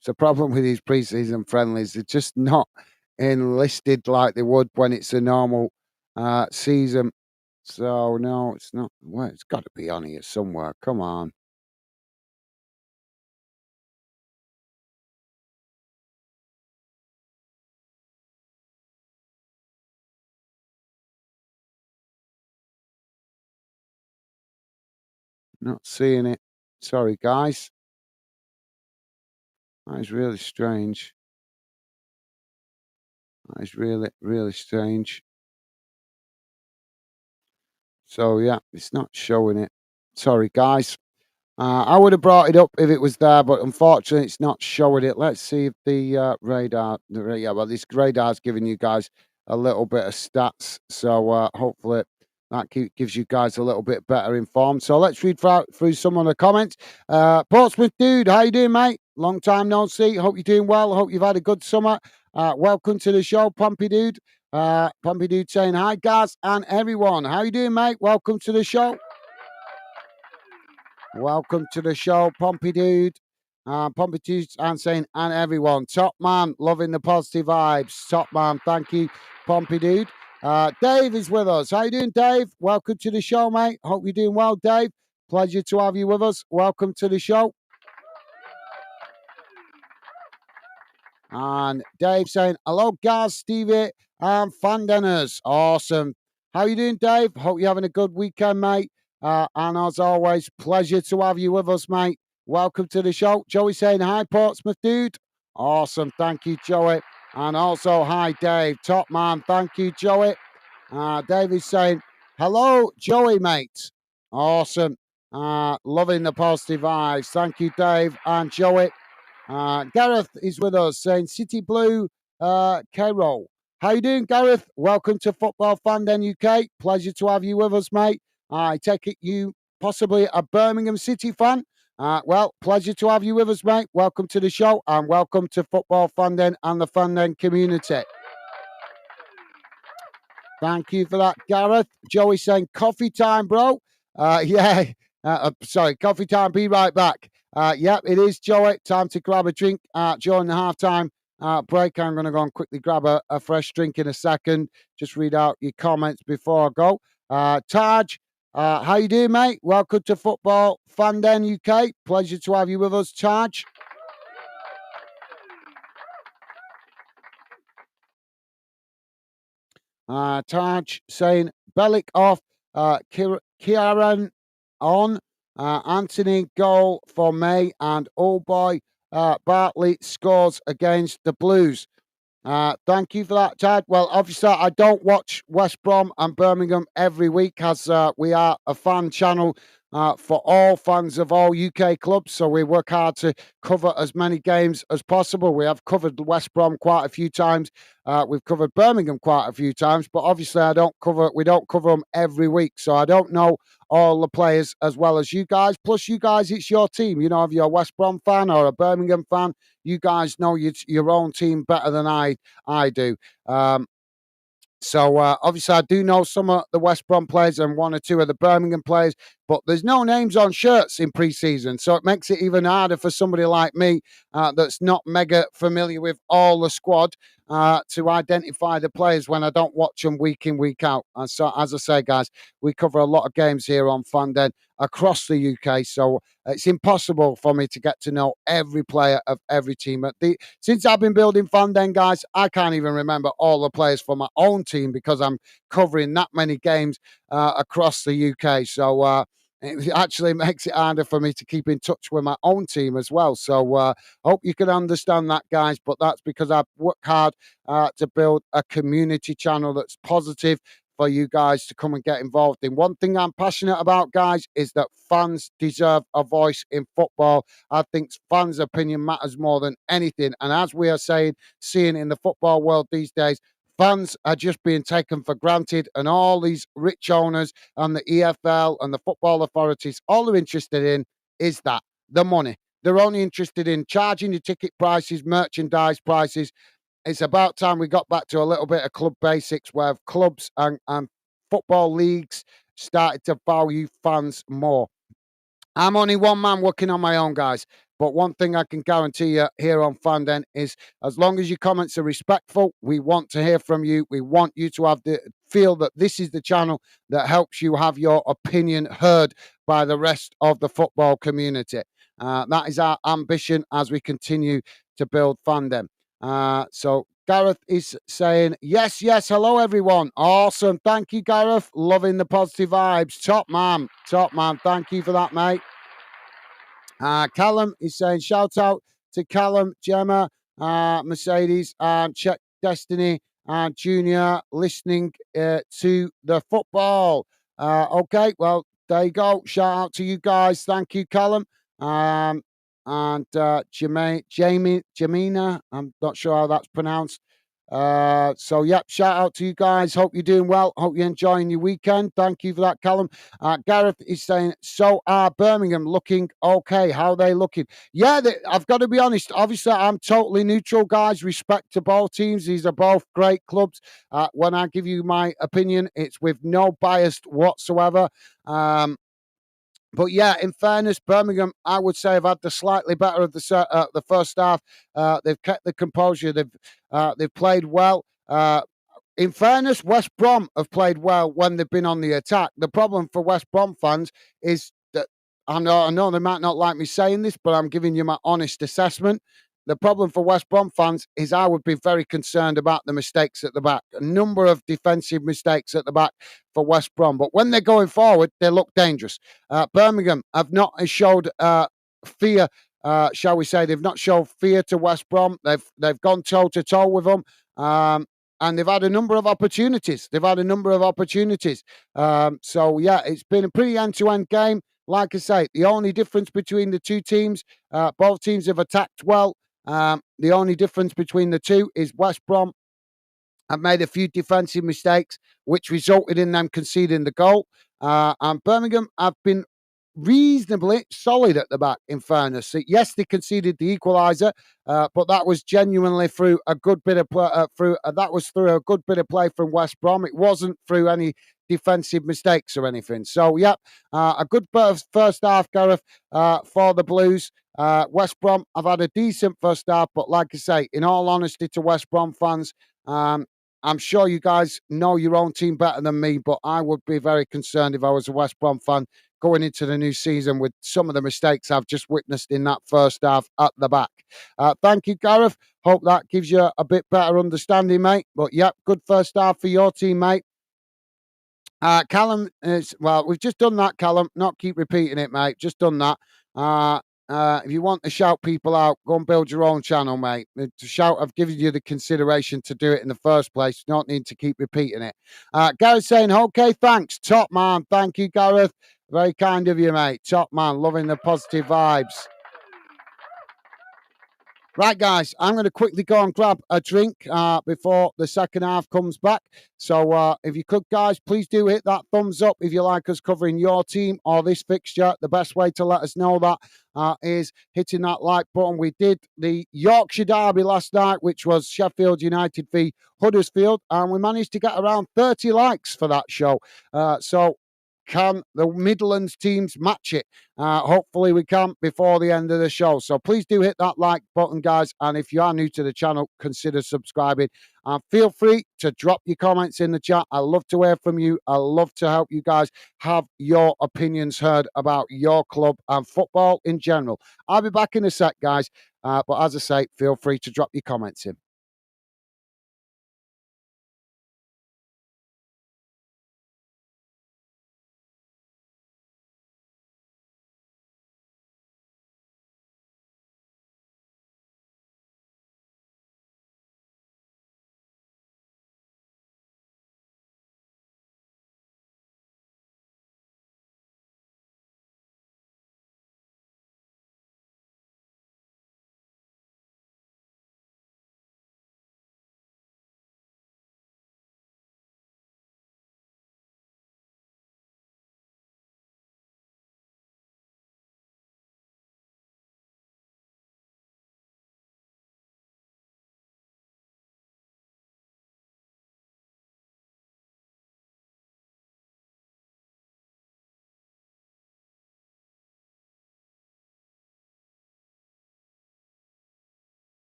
It's a problem with these preseason friendlies. They're just not enlisted like they would when it's a normal season. So no, it's not. Well, it's got to be on here somewhere. Come on. Not seeing it. Sorry, guys. That is really strange. That is really, really strange. So yeah, it's not showing it. Sorry, guys. I would have brought it up if it was there, but unfortunately, it's not showing it. Let's see if the radar. Yeah, well, this radar's giving you guys a little bit of stats, so hopefully that gives you guys a little bit better informed. So let's read through some of the comments. Portsmouth dude, how you doing, mate? Long time no see. Hope you're doing well. Hope you've had a good summer. Welcome to the show, Pompey dude. Pompey Dude saying, hi, guys, and everyone. How you doing, mate? Welcome to the show. Welcome to the show, Pompey Dude. Pompey Dude and saying, and everyone. Top man, loving the positive vibes. Top man, thank you, Pompey Dude. Dave is with us. How you doing, Dave? Welcome to the show, mate. Hope you're doing well, Dave. Pleasure to have you with us. Welcome to the show. And Dave saying, hello, guys, Stevie and Fandeners. Awesome. How you doing, Dave? Hope you're having a good weekend, mate. And as always, pleasure to have you with us, mate. Welcome to the show. Joey saying, hi, Portsmouth, dude. Awesome. Thank you, Joey. And also, hi, Dave. Top man. Thank you, Joey. Dave is saying, hello, Joey, mate. Awesome. Loving the positive vibes. Thank you, Dave and Joey. Gareth is with us saying City Blue K-Roll. How you doing, Gareth? Welcome to Football Fan Den UK. Pleasure to have you with us, mate. I take it you possibly a Birmingham City fan. Well, pleasure to have you with us, mate. Welcome to the show and welcome to Football Fan Den and the Fan Den community. Thank you for that, Gareth. Joey saying coffee time, bro. Yeah. Sorry, coffee time. Be right back. Yep, it is, Joey. Time to grab a drink during the halftime break. I'm going to go and quickly grab a fresh drink in a second. Just read out your comments before I go. Taj, how you doing, mate? Welcome to Football Fan Den UK. Pleasure to have you with us, Taj. Taj saying Bellick off, Kieran on, Anthony goal for May, and oh boy, Bartley scores against the Blues. Thank you for that, Tad. Well, obviously, I don't watch West Brom and Birmingham every week as we are a fan channel for all fans of all UK clubs. So we work hard to cover as many games as possible. We have covered West Brom quite a few times. We've covered Birmingham quite a few times, but obviously we don't cover them every week. So I don't know all the players as well as you guys. Plus, you guys, it's your team. You know, if you're a West Brom fan or a Birmingham fan, you guys know your own team better than I do. So obviously, I do know some of the West Brom players and one or two of the Birmingham players, but there's no names on shirts in pre-season, so it makes it even harder for somebody like me that's not mega familiar with all the squad to identify the players when I don't watch them week in, week out. And so, as I say, guys, we cover a lot of games here on Fanden across the UK, so it's impossible for me to get to know every player of every team. Since I've been building Fanden, guys, I can't even remember all the players for my own team because I'm covering that many games across the UK. So it actually makes it harder for me to keep in touch with my own team as well. So hope you can understand that, guys. But that's because I've worked hard to build a community channel that's positive for you guys to come and get involved in. One thing I'm passionate about, guys, is that fans deserve a voice in football. I think fans' opinion matters more than anything. And as we are seeing in the football world these days, fans are just being taken for granted, and all these rich owners and the EFL and the football authorities, all they're interested in is that the money. They're only interested in charging your ticket prices, merchandise prices. It's about time we got back to a little bit of club basics where clubs and football leagues started to value fans more. I'm only one man working on my own, guys. But one thing I can guarantee you here on Fanden is as long as your comments are respectful, we want to hear from you. We want you to feel that this is the channel that helps you have your opinion heard by the rest of the football community. That is our ambition as we continue to build Fanden. So Gareth is saying, yes, hello, everyone. Awesome. Thank you, Gareth. Loving the positive vibes. Top man. Thank you for that, mate. Callum is saying, shout out to Callum, Gemma, Mercedes, and Czech Destiny, and Junior listening to the football. Okay, well, there you go. Shout out to you guys. Thank you, Callum. And Jamina, I'm not sure how that's pronounced. So, yep, shout out to you guys. Hope you're doing well. Hope you're enjoying your weekend. Thank you for that, Callum. Gareth is saying, so are Birmingham looking okay? How are they looking? Yeah, I've got to be honest. Obviously, I'm totally neutral, guys. Respect to both teams. These are both great clubs. When I give you my opinion, it's with no bias whatsoever. But yeah, in fairness, Birmingham, I would say, have had the slightly better of the first half. They've kept the composure. They've played well. In fairness, West Brom have played well when they've been on the attack. The problem for West Brom fans is that I know they might not like me saying this, but I'm giving you my honest assessment. The problem for West Brom fans is I would be very concerned about the mistakes at the back. A number of defensive mistakes at the back for West Brom. But when they're going forward, they look dangerous. Birmingham have not showed fear, shall we say. They've not shown fear to West Brom. They've gone toe-to-toe with them. And they've had a number of opportunities. So, yeah, it's been a pretty end-to-end game. Like I say, the only difference between the two teams, both teams have attacked well. The only difference between the two is West Brom have made a few defensive mistakes, which resulted in them conceding the goal. And Birmingham have been reasonably solid at the back, in fairness. Yes, they conceded the equaliser, but that was genuinely through a good bit of play, through a good bit of play from West Brom. It wasn't through any defensive mistakes or anything. So, yep, a good first half, Gareth, for the Blues. West Brom have had a decent first half, but like I say, in all honesty to West Brom fans, I'm sure you guys know your own team better than me, but I would be very concerned if I was a West Brom fan going into the new season with some of the mistakes I've just witnessed in that first half at the back. Thank you, Gareth. Hope that gives you a bit better understanding, mate. But, yep, good first half for your team, mate. Callum is, well, we've just done that, Callum. Not keep repeating it, mate. Just done that. If you want to shout people out, go and build your own channel, mate. To shout, I've given you the consideration to do it in the first place. You don't need to keep repeating it. Gareth saying, okay, thanks. Top man. Thank you, Gareth. Very kind of you, mate. Top man. Loving the positive vibes. Right, guys, I'm going to quickly go and grab a drink before the second half comes back. So if you could, guys, please do hit that thumbs up if you like us covering your team or this fixture. The best way to let us know that is hitting that like button. We did the Yorkshire Derby last night, which was Sheffield United v Huddersfield, and we managed to get around 30 likes for that show. So can the Midlands teams match it? Hopefully we can before the end of the show. So please do hit that like button, guys. And if you are new to the channel, consider subscribing. And feel free to drop your comments in the chat. I love to hear from you. I love to help you guys have your opinions heard about your club and football in general. I'll be back in a sec, guys. But as I say, feel free to drop your comments in.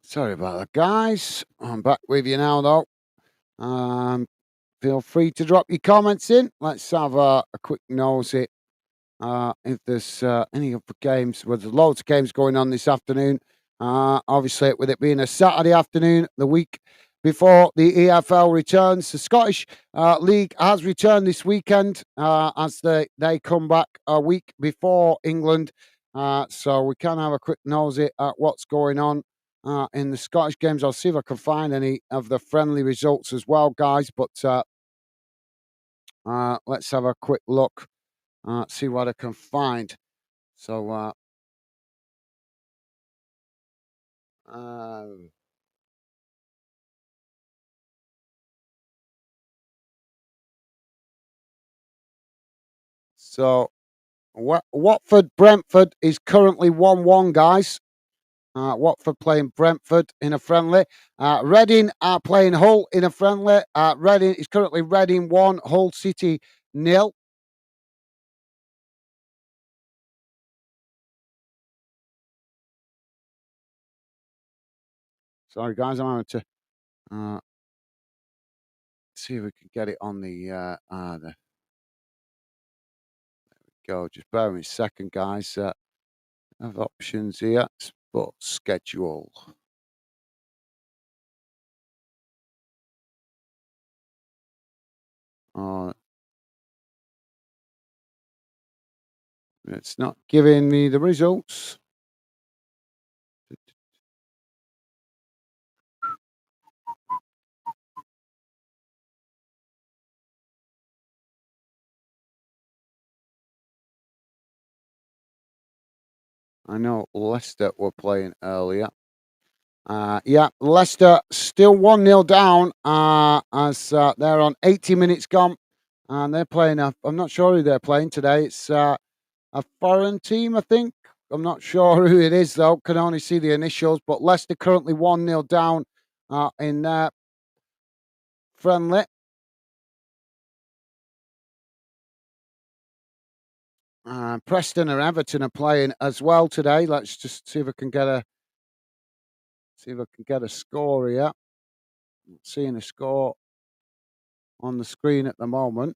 Sorry about that, guys. I'm back with you now, though. Feel free to drop your comments in. Let's have a quick nosy if there's any other games. Well, there's loads of games going on this afternoon. Obviously, with it being a Saturday afternoon, the week before the EFL returns, the Scottish League has returned this weekend as they come back a week before England. So we can have a quick nosy at what's going on in the Scottish games. I'll see if I can find any of the friendly results as well, guys. But let's have a quick look, see what I can find. So, so Watford Brentford is currently 1-1, guys. Watford playing Brentford in a friendly. Reading are playing Hull in a friendly. Reading is currently Reading 1, Hull City 0. Sorry, guys, I'm having to see if we can get it on the go. Just bear with me a second, guys. I have options here. Sports schedule. Oh, it's not giving me the results. I know Leicester were playing earlier. Yeah, Leicester still 1-0 down as they're on 80 minutes gone. And they're playing, I'm not sure who they're playing today. It's a foreign team, I think. I'm not sure who it is, though. Can only see the initials. But Leicester currently 1-0 down in their friendly. Preston or Everton are playing as well today. Let's just see if I can get a score here. Not seeing a score on the screen at the moment.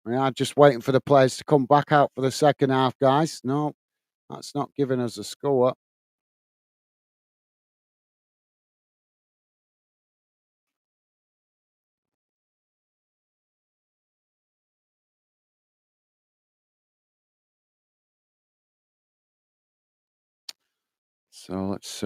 We are just waiting for the players to come back out for the second half, guys. No, that's not giving us a score. So let's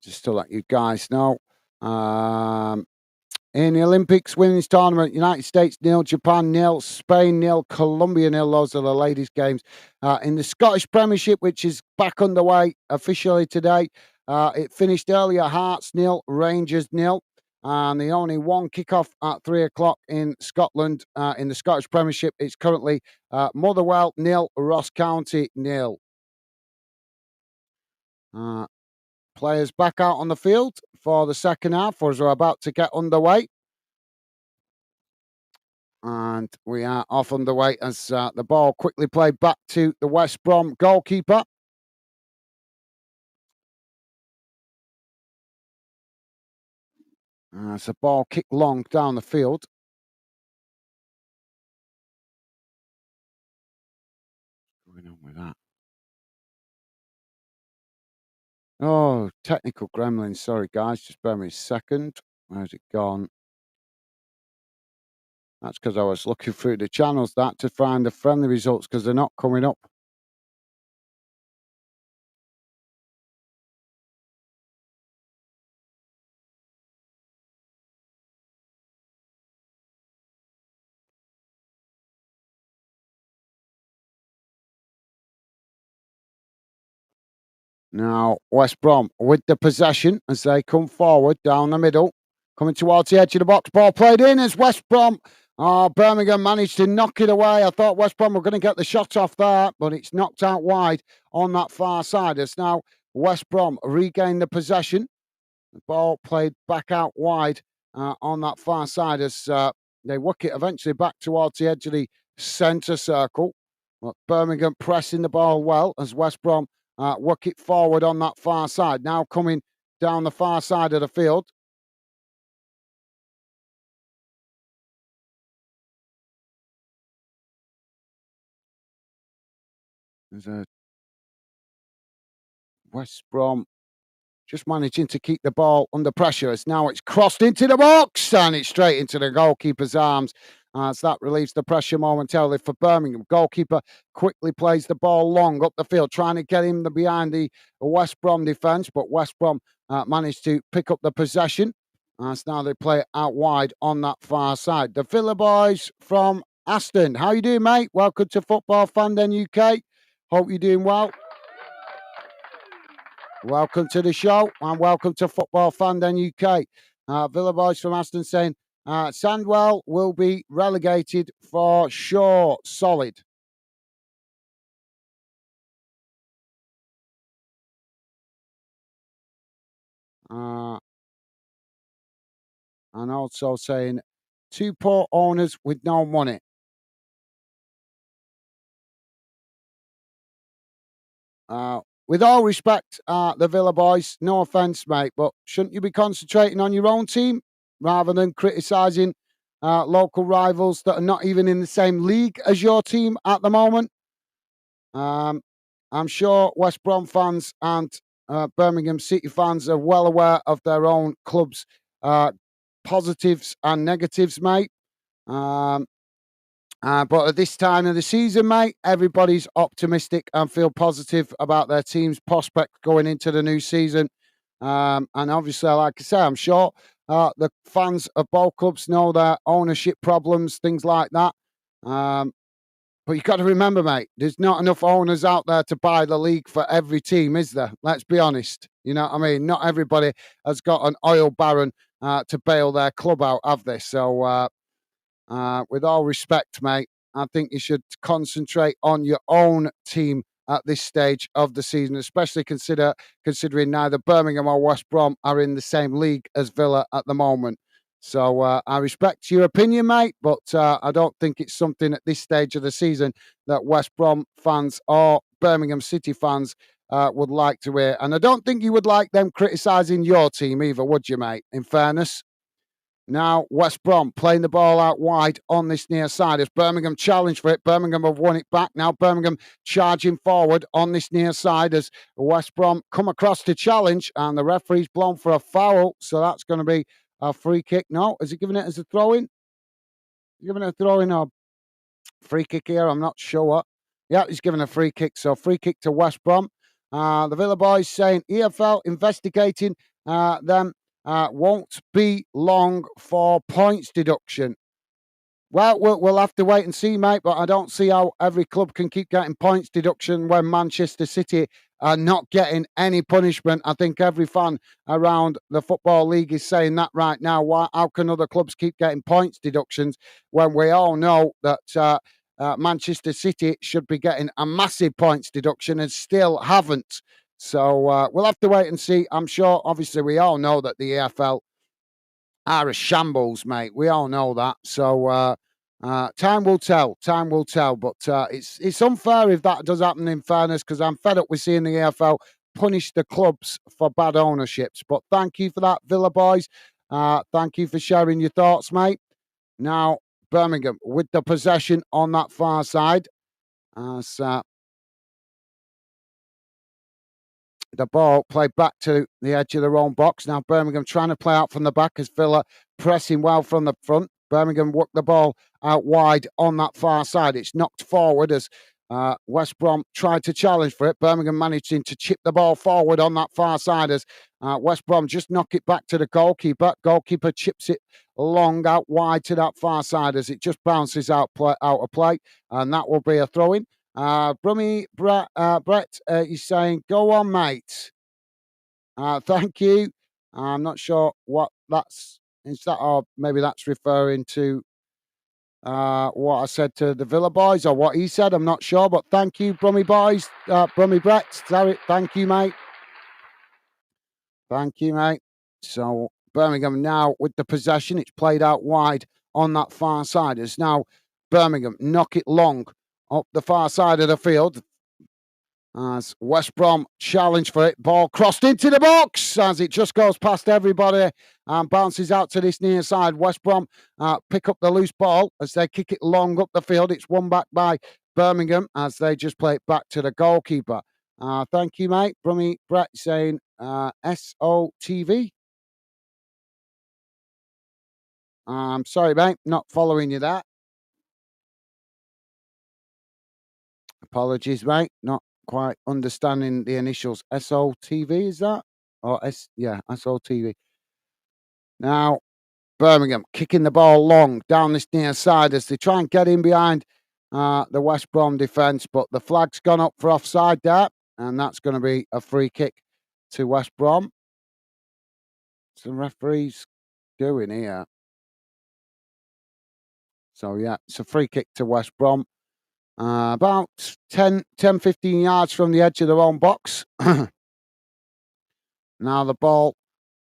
just to let you guys know, in the Olympics women's tournament, United States 0, Japan 0, Spain 0, Colombia 0. Those are the ladies' games. In the Scottish Premiership, which is back underway officially today, it finished earlier. Hearts 0, Rangers 0. And the only one kickoff at 3 o'clock in Scotland in the Scottish Premiership. It's currently Motherwell 0, Ross County 0. Players back out on the field for the second half as we're about to get underway. And we are off underway as the ball quickly played back to the West Brom goalkeeper. As the ball kicked long down the field. What's going on with that? Oh, technical gremlin. Sorry, guys. Just bear me a second. Where's it gone? That's because I was looking through the channels to find the friendly results because they're not coming up. Now, West Brom with the possession as they come forward down the middle, coming towards the edge of the box. Ball played in as West Brom. Oh, Birmingham managed to knock it away. I thought West Brom were going to get the shot off there, but it's knocked out wide on that far side. As now West Brom regain the possession. The ball played back out wide on that far side as they work it eventually back towards the edge of the centre circle. But Birmingham pressing the ball well as West Brom work it forward on that far side. Now coming down the far side of the field. There's a West Brom just managing to keep the ball under pressure as now it's crossed into the box and it's straight into the goalkeeper's arms as that relieves the pressure momentarily for Birmingham. Goalkeeper quickly plays the ball long up the field, trying to get him behind the West Brom defence, but West Brom managed to pick up the possession as now they play it out wide on that far side. The Villa boys from Aston. How you doing, mate? Welcome to Football Fandom UK. Hope you're doing well. Welcome to the show and welcome to Football Fandom UK. Villa boys from Aston saying Sandwell will be relegated for sure. Solid. And also saying two poor owners with no money. With all respect, the Villa boys, no offence, mate, but shouldn't you be concentrating on your own team rather than criticising local rivals that are not even in the same league as your team at the moment? I'm sure West Brom fans and Birmingham City fans are well aware of their own club's positives and negatives, mate. But at this time of the season, mate, everybody's optimistic and feel positive about their team's prospect going into the new season. And obviously, like I say, I'm sure the fans of both clubs know their ownership problems, things like that. But you've got to remember, mate, there's not enough owners out there to buy the league for every team, is there? Let's be honest. You know what I mean? Not everybody has got an oil baron to bail their club out, have they? So, with all respect, mate, I think you should concentrate on your own team at this stage of the season, especially considering neither Birmingham or West Brom are in the same league as Villa at the moment. So I respect your opinion, mate, but I don't think it's something at this stage of the season that West Brom fans or Birmingham City fans would like to hear. And I don't think you would like them criticising your team either, would you, mate? In fairness. Now, West Brom playing the ball out wide on this near side as Birmingham challenge for it. Birmingham have won it back. Now, Birmingham charging forward on this near side as West Brom come across to challenge, and the referee's blown for a foul. So that's going to be a free kick. No, is he giving it as a throw in? Giving it a throw in or free kick here? I'm not sure. Yeah, he's giving a free kick. So, free kick to West Brom. The Villa boys saying EFL investigating them. Won't be long for points deduction. Well, we'll have to wait and see, mate. But I don't see how every club can keep getting points deduction when Manchester City are not getting any punishment. I think every fan around the Football League is saying that right now. How can other clubs keep getting points deductions when we all know that Manchester City should be getting a massive points deduction and still haven't? So we'll have to wait and see. I'm sure, obviously, we all know that the EFL are a shambles, mate. We all know that. So time will tell. Time will tell. But it's unfair if that does happen, in fairness, because I'm fed up with seeing the EFL punish the clubs for bad ownerships. But thank you for that, Villa boys. Thank you for sharing your thoughts, mate. Now, Birmingham with the possession on that far side. As the ball played back to the edge of their own box. Now Birmingham trying to play out from the back as Villa pressing well from the front. Birmingham work the ball out wide on that far side. It's knocked forward as West Brom tried to challenge for it. Birmingham managing to chip the ball forward on that far side as West Brom just knock it back to the goalkeeper. Goalkeeper chips it long out wide to that far side as it just bounces out of play. And that will be a throw-in. Brett, he's saying, go on, mate. Thank you. I'm not sure what that's, is that, or maybe that's referring to what I said to the Villa boys or what he said. I'm not sure, but thank you, Brummy boys. Brummy Brett, sorry, thank you, mate. Thank you, mate. So Birmingham now with the possession. It's played out wide on that far side. As now Birmingham knock it long up the far side of the field. As West Brom challenge for it. Ball crossed into the box as it just goes past everybody and bounces out to this near side. West Brom pick up the loose ball as they kick it long up the field. It's won back by Birmingham as they just play it back to the goalkeeper. Thank you, mate. Brummy Brett saying SOTV. Sorry, mate. Not following you there. Apologies, mate. Not quite understanding the initials. SOTV, is that? Or SOTV. Now, Birmingham kicking the ball long down this near side as they try and get in behind the West Brom defence, but the flag's gone up for offside there, and that's going to be a free kick to West Brom. So the referee's doing here. So, yeah, it's a free kick to West Brom. About 10, 15 yards from the edge of their own box. Now the ball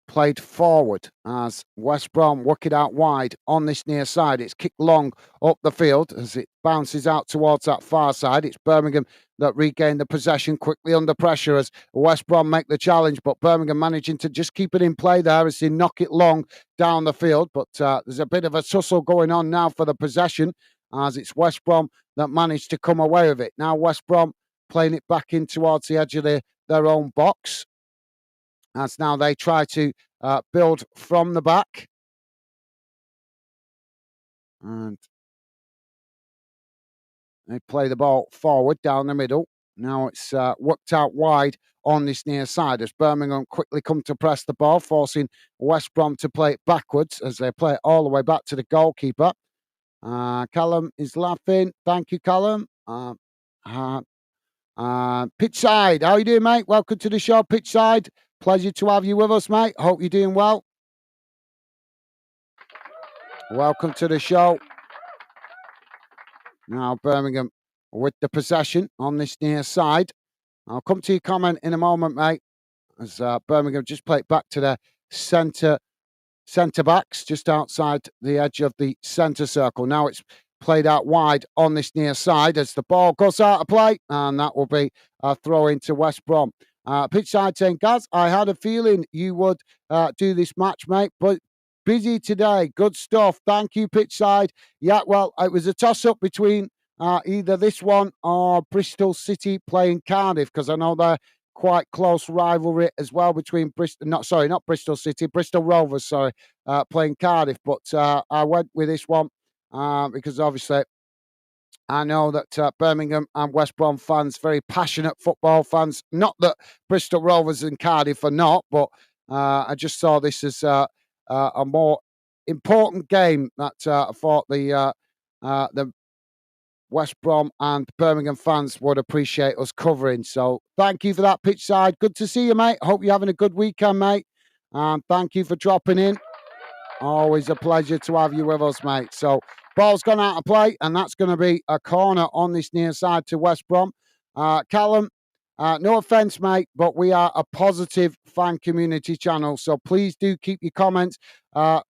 played forward as West Brom work it out wide on this near side. It's kicked long up the field as it bounces out towards that far side. It's Birmingham that regain the possession quickly under pressure as West Brom make the challenge, but Birmingham managing to just keep it in play there as they knock it long down the field. But there's a bit of a tussle going on now for the possession as it's West Brom that managed to come away with it. Now West Brom playing it back in towards the edge of their own box. As now they try to build from the back. And they play the ball forward down the middle. Now it's worked out wide on this near side as Birmingham quickly come to press the ball, forcing West Brom to play it backwards as they play it all the way back to the goalkeeper. Callum is laughing. Thank you, Callum. Pitchside, how you doing, mate? Welcome to the show, Pitchside. Pleasure to have you with us, mate. Hope you're doing well. Welcome to the show. Now Birmingham with the possession on this near side. I'll come to your comment in a moment, mate. As Birmingham just play it back to their centre backs, just outside the edge of the centre circle. Now it's played out wide on this near side as the ball goes out of play, and that will be a throw into West Brom. Pitchside saying, Gaz, I had a feeling you would do this match, mate, but busy today. Good stuff. Thank you, Pitchside. Yeah, well, it was a toss-up between either this one or Bristol City playing Cardiff, because I know they're quite close rivalry as well between not Bristol City, Bristol Rovers, playing Cardiff. But I went with this one because obviously I know that Birmingham and West Brom fans, very passionate football fans. Not that Bristol Rovers and Cardiff are not, but I just saw this as a more important game that I thought the West Brom and Birmingham fans would appreciate us covering. So thank you for that, Pitchside. Good to see you, mate. Hope you're having a good weekend, mate. And thank you for dropping in. Always a pleasure to have you with us, mate. So ball's gone out of play, and that's going to be a corner on this near side to West Brom. Callum, no offence, mate, but we are a positive fan community channel, so please do keep your comments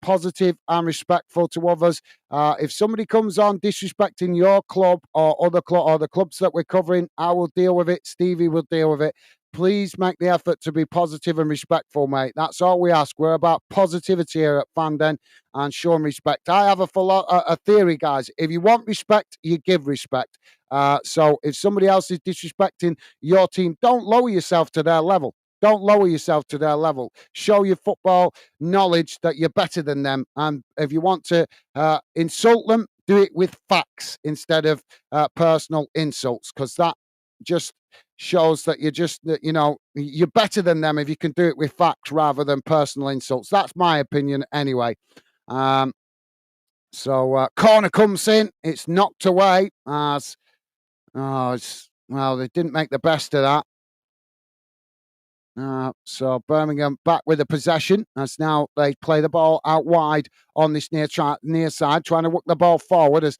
positive and respectful to others. If somebody comes on disrespecting your club or other club or the clubs that we're covering, I will deal with it. Stevie will deal with it. Please make the effort to be positive and respectful, mate. That's all we ask. We're about positivity here at Fanden and showing respect. I have a theory, guys. If you want respect, you give respect. So if somebody else is disrespecting your team, don't lower yourself to their level. Don't lower yourself to their level. Show your football knowledge that you're better than them. And if you want to insult them, do it with facts instead of personal insults, because that just shows that you're better than them if you can do it with facts rather than personal insults. That's my opinion anyway. So corner comes in. It's knocked away as they didn't make the best of that. So Birmingham back with the possession as now they play the ball out wide on this near side, trying to work the ball forward as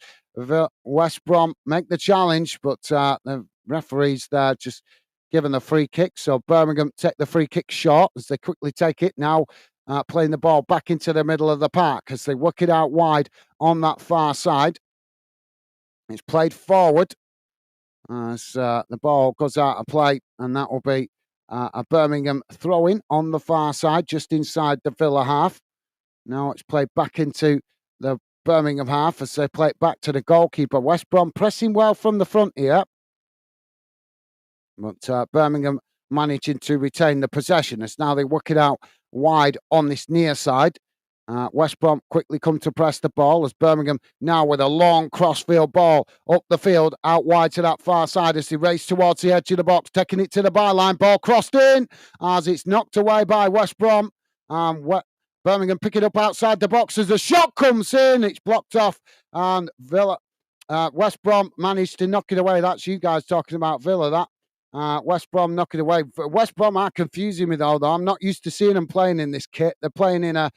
West Brom make the challenge, but the referees there just given the free kick. So Birmingham take the free kick short as they quickly take it. Now playing the ball back into the middle of the park as they work it out wide on that far side. It's played forward as the ball goes out of play, and that will be a Birmingham throw-in on the far side, just inside the Villa half. Now it's played back into the Birmingham half as they play it back to the goalkeeper. West Brom pressing well from the front here, but Birmingham managing to retain the possession as now they work it out wide on this near side. West Brom quickly come to press the ball as Birmingham now with a long crossfield ball up the field, out wide to that far side as they race towards the edge of the box, taking it to the byline. Ball crossed in as it's knocked away by West Brom. Birmingham pick it up outside the box as the shot comes in. It's blocked off, and West Brom managed to knock it away. That's you guys talking about Villa, that. West Brom knock it away. West Brom are confusing me though. I'm not used to seeing them playing in this kit. They're playing in a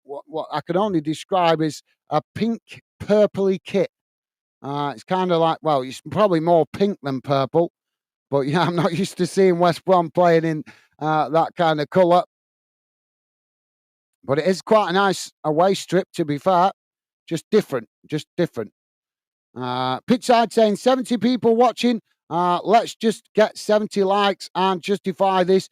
what I can only describe as a pink purpley kit. It's kind of like, well, it's probably more pink than purple, but yeah, I'm not used to seeing West Brom playing in that kind of colour. But it is quite a nice away strip, to be fair. Just different. Pitch side saying 70 people watching. Let's just get 70 likes and justify this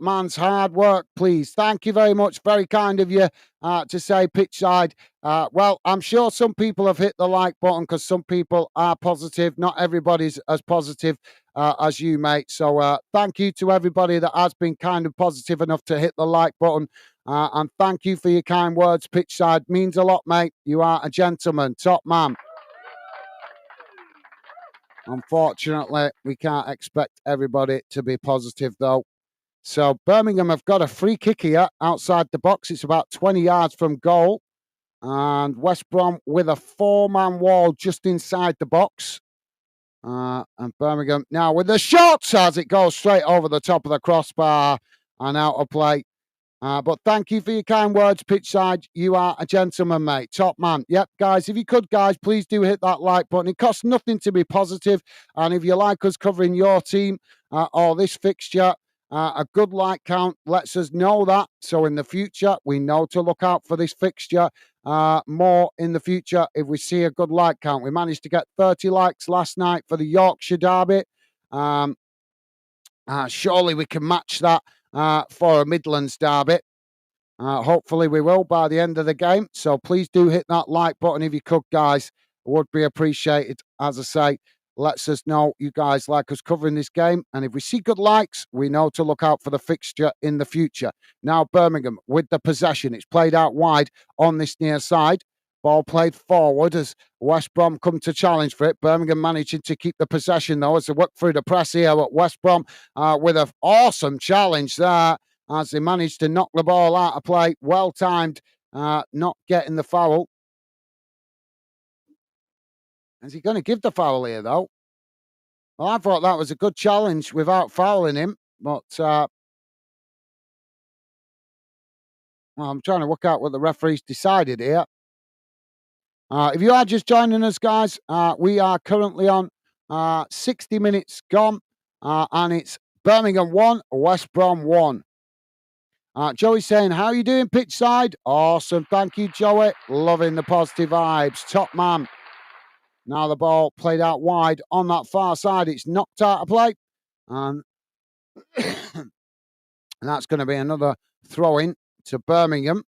man's hard work, please. Thank you very much. Very kind of you to say pitch side. Well, I'm sure some people have hit the like button because some people are positive. Not everybody's as positive as you, mate. So thank you to everybody that has been kind of positive enough to hit the like button. And thank you for your kind words, pitch side. Means a lot, mate. You are a gentleman. Top man. Unfortunately, we can't expect everybody to be positive, though. So Birmingham have got a free kick here outside the box. It's about 20 yards from goal. And West Brom with a 4-man wall just inside the box. And Birmingham now with the shot as it goes straight over the top of the crossbar and out of play. But thank you for your kind words, pitch side. You are a gentleman, mate. Top man. Yep, guys, if you could, guys, please do hit that like button. It costs nothing to be positive. And if you like us covering your team or this fixture, a good like count lets us know that. So in the future, we know to look out for this fixture more in the future if we see a good like count. We managed to get 30 likes last night for the Yorkshire derby. Surely we can match that for a Midlands derby. Hopefully we will by the end of the game. So please do hit that like button if you could, guys. It would be appreciated. As I say, lets us know you guys like us covering this game. And if we see good likes, we know to look out for the fixture in the future. Now Birmingham with the possession. It's played out wide on this near side. Ball played forward as West Brom come to challenge for it. Birmingham managing to keep the possession, though, as they work through the press here. But West Brom with an awesome challenge there as they managed to knock the ball out of play. Well timed, not getting the foul. Is he going to give the foul here, though? Well, I thought that was a good challenge without fouling him. But well, I'm trying to work out what the referee's decided here. If you are just joining us, guys, we are currently on 60 minutes gone, and it's Birmingham 1, West Brom 1. Joey's saying, how are you doing, pitch side? Awesome. Thank you, Joey. Loving the positive vibes. Top man. Now the ball played out wide on that far side. It's knocked out of play. And that's going to be another throw-in to Birmingham.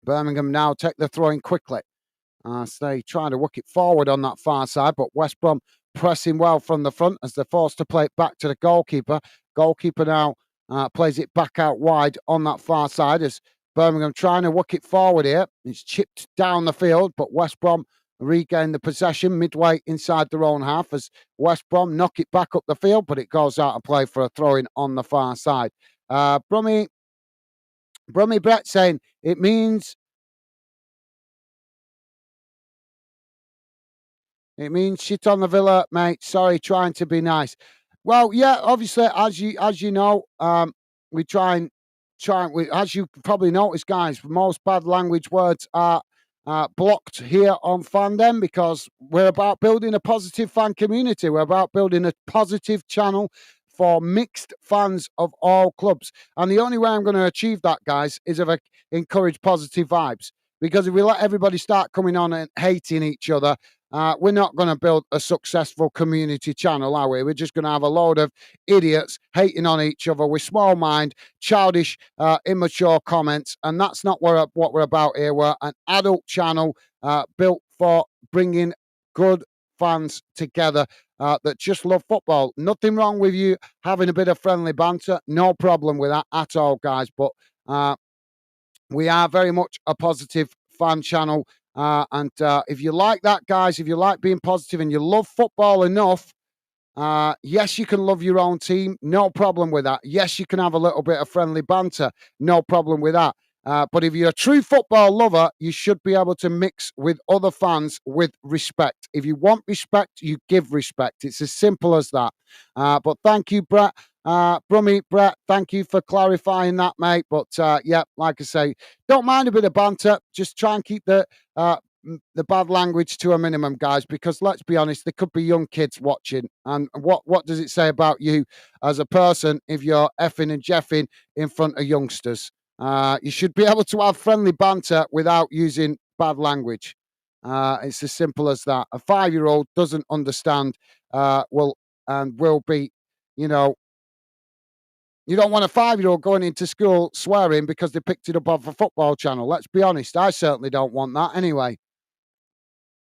Birmingham now take the throw-in quickly. So they try to work it forward on that far side, but West Brom pressing well from the front as they're forced to play it back to the goalkeeper. Goalkeeper now plays it back out wide on that far side as Birmingham trying to work it forward here. It's chipped down the field, but West Brom regain the possession midway inside their own half as West Brom knock it back up the field, but it goes out of play for a throw-in on the far side. Brummy Brett saying, it means shit on the Villa, mate. Sorry, trying to be nice. Well, yeah, obviously, as you know, we try. As you probably noticed, guys, most bad language words are blocked here on Fandom because we're about building a positive fan community. We're about building a positive channel for mixed fans of all clubs. And the only way I'm going to achieve that, guys, is if I encourage positive vibes. Because if we let everybody start coming on and hating each other, we're not going to build a successful community channel, are we? We're just going to have a load of idiots hating on each other with small mind, childish, immature comments. And that's not what we're about here. We're an adult channel built for bringing good fans together that just love football. Nothing wrong with you having a bit of friendly banter. No problem with that at all, guys. But we are very much a positive fan channel. And if you like that, guys, if you like being positive and you love football enough, yes, you can love your own team. No problem with that. Yes, you can have a little bit of friendly banter. No problem with that. But if you're a true football lover, you should be able to mix with other fans with respect. If you want respect, you give respect. It's as simple as that. But thank you, Brett. Brummy, Brett, thank you for clarifying that, mate. But yeah, like I say, don't mind a bit of banter. Just try and keep the bad language to a minimum, guys, because let's be honest, there could be young kids watching. And what does it say about you as a person if you're effing and jeffing in front of youngsters? You should be able to have friendly banter without using bad language. It's as simple as that. A 5-year-old doesn't understand, will be, you know, you don't want a 5-year-old going into school swearing because they picked it up off a football channel. Let's be honest. I certainly don't want that anyway.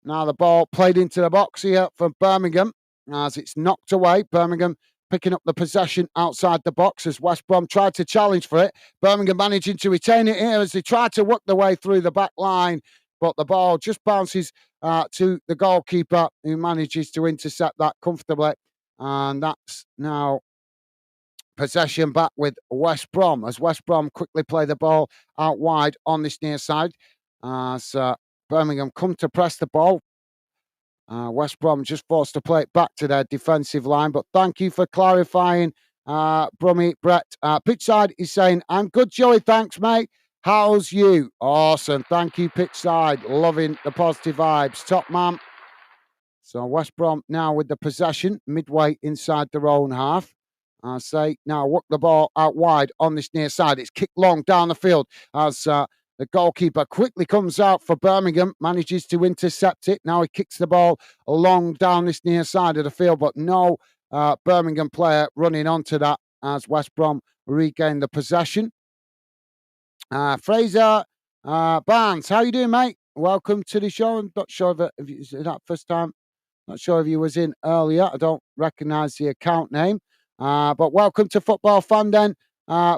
Now the ball played into the box here for Birmingham as it's knocked away. Birmingham picking up the possession outside the box as West Brom tried to challenge for it. Birmingham managing to retain it here as they try to work their way through the back line. But the ball just bounces to the goalkeeper who manages to intercept that comfortably. And that's now possession back with West Brom as West Brom quickly play the ball out wide on this near side. As Birmingham come to press the ball. West Brom just forced to play it back to their defensive line. But thank you for clarifying, Brummy. Brett. Pitchside is saying, I'm good, Joey. Thanks, mate. How's you? Awesome. Thank you, Pitchside. Loving the positive vibes. Top man. So West Brom now with the possession midway inside their own half. I say now work the ball out wide on this near side. It's kicked long down the field as the goalkeeper quickly comes out for Birmingham, manages to intercept it. Now he kicks the ball long down this near side of the field, but no Birmingham player running onto that as West Brom regain the possession. Fraser Barnes, how you doing, mate? Welcome to the show. I'm not sure if it's that first time. Not sure if you was in earlier. I don't recognise the account name. But welcome to Football Fan Den.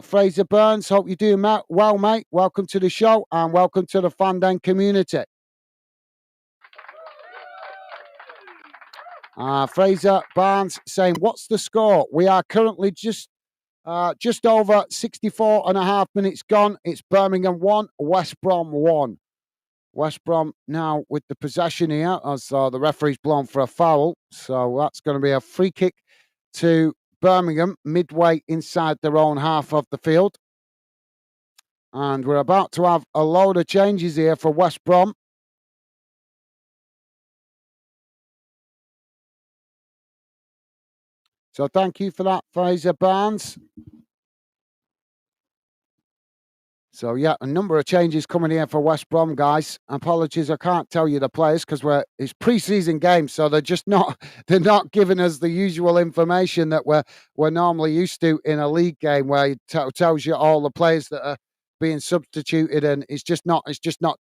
Fraser Burns, hope you're doing well, mate. Welcome to the show and welcome to the Fan Den community. Fraser Barnes saying, what's the score? We are currently just over 64 and a half minutes gone. It's Birmingham 1, West Brom 1. West Brom now with the possession here as the referee's blown for a foul. So that's going to be a free kick to Birmingham midway inside their own half of the field. And we're about to have a load of changes here for West Brom. So thank you for that, Fraser Barnes. So, yeah, a number of changes coming here for West Brom, guys. Apologies, I can't tell you the players because it's pre-season games, so they're not giving us the usual information that we're normally used to in a league game where it tells you all the players that are being substituted, and it's just not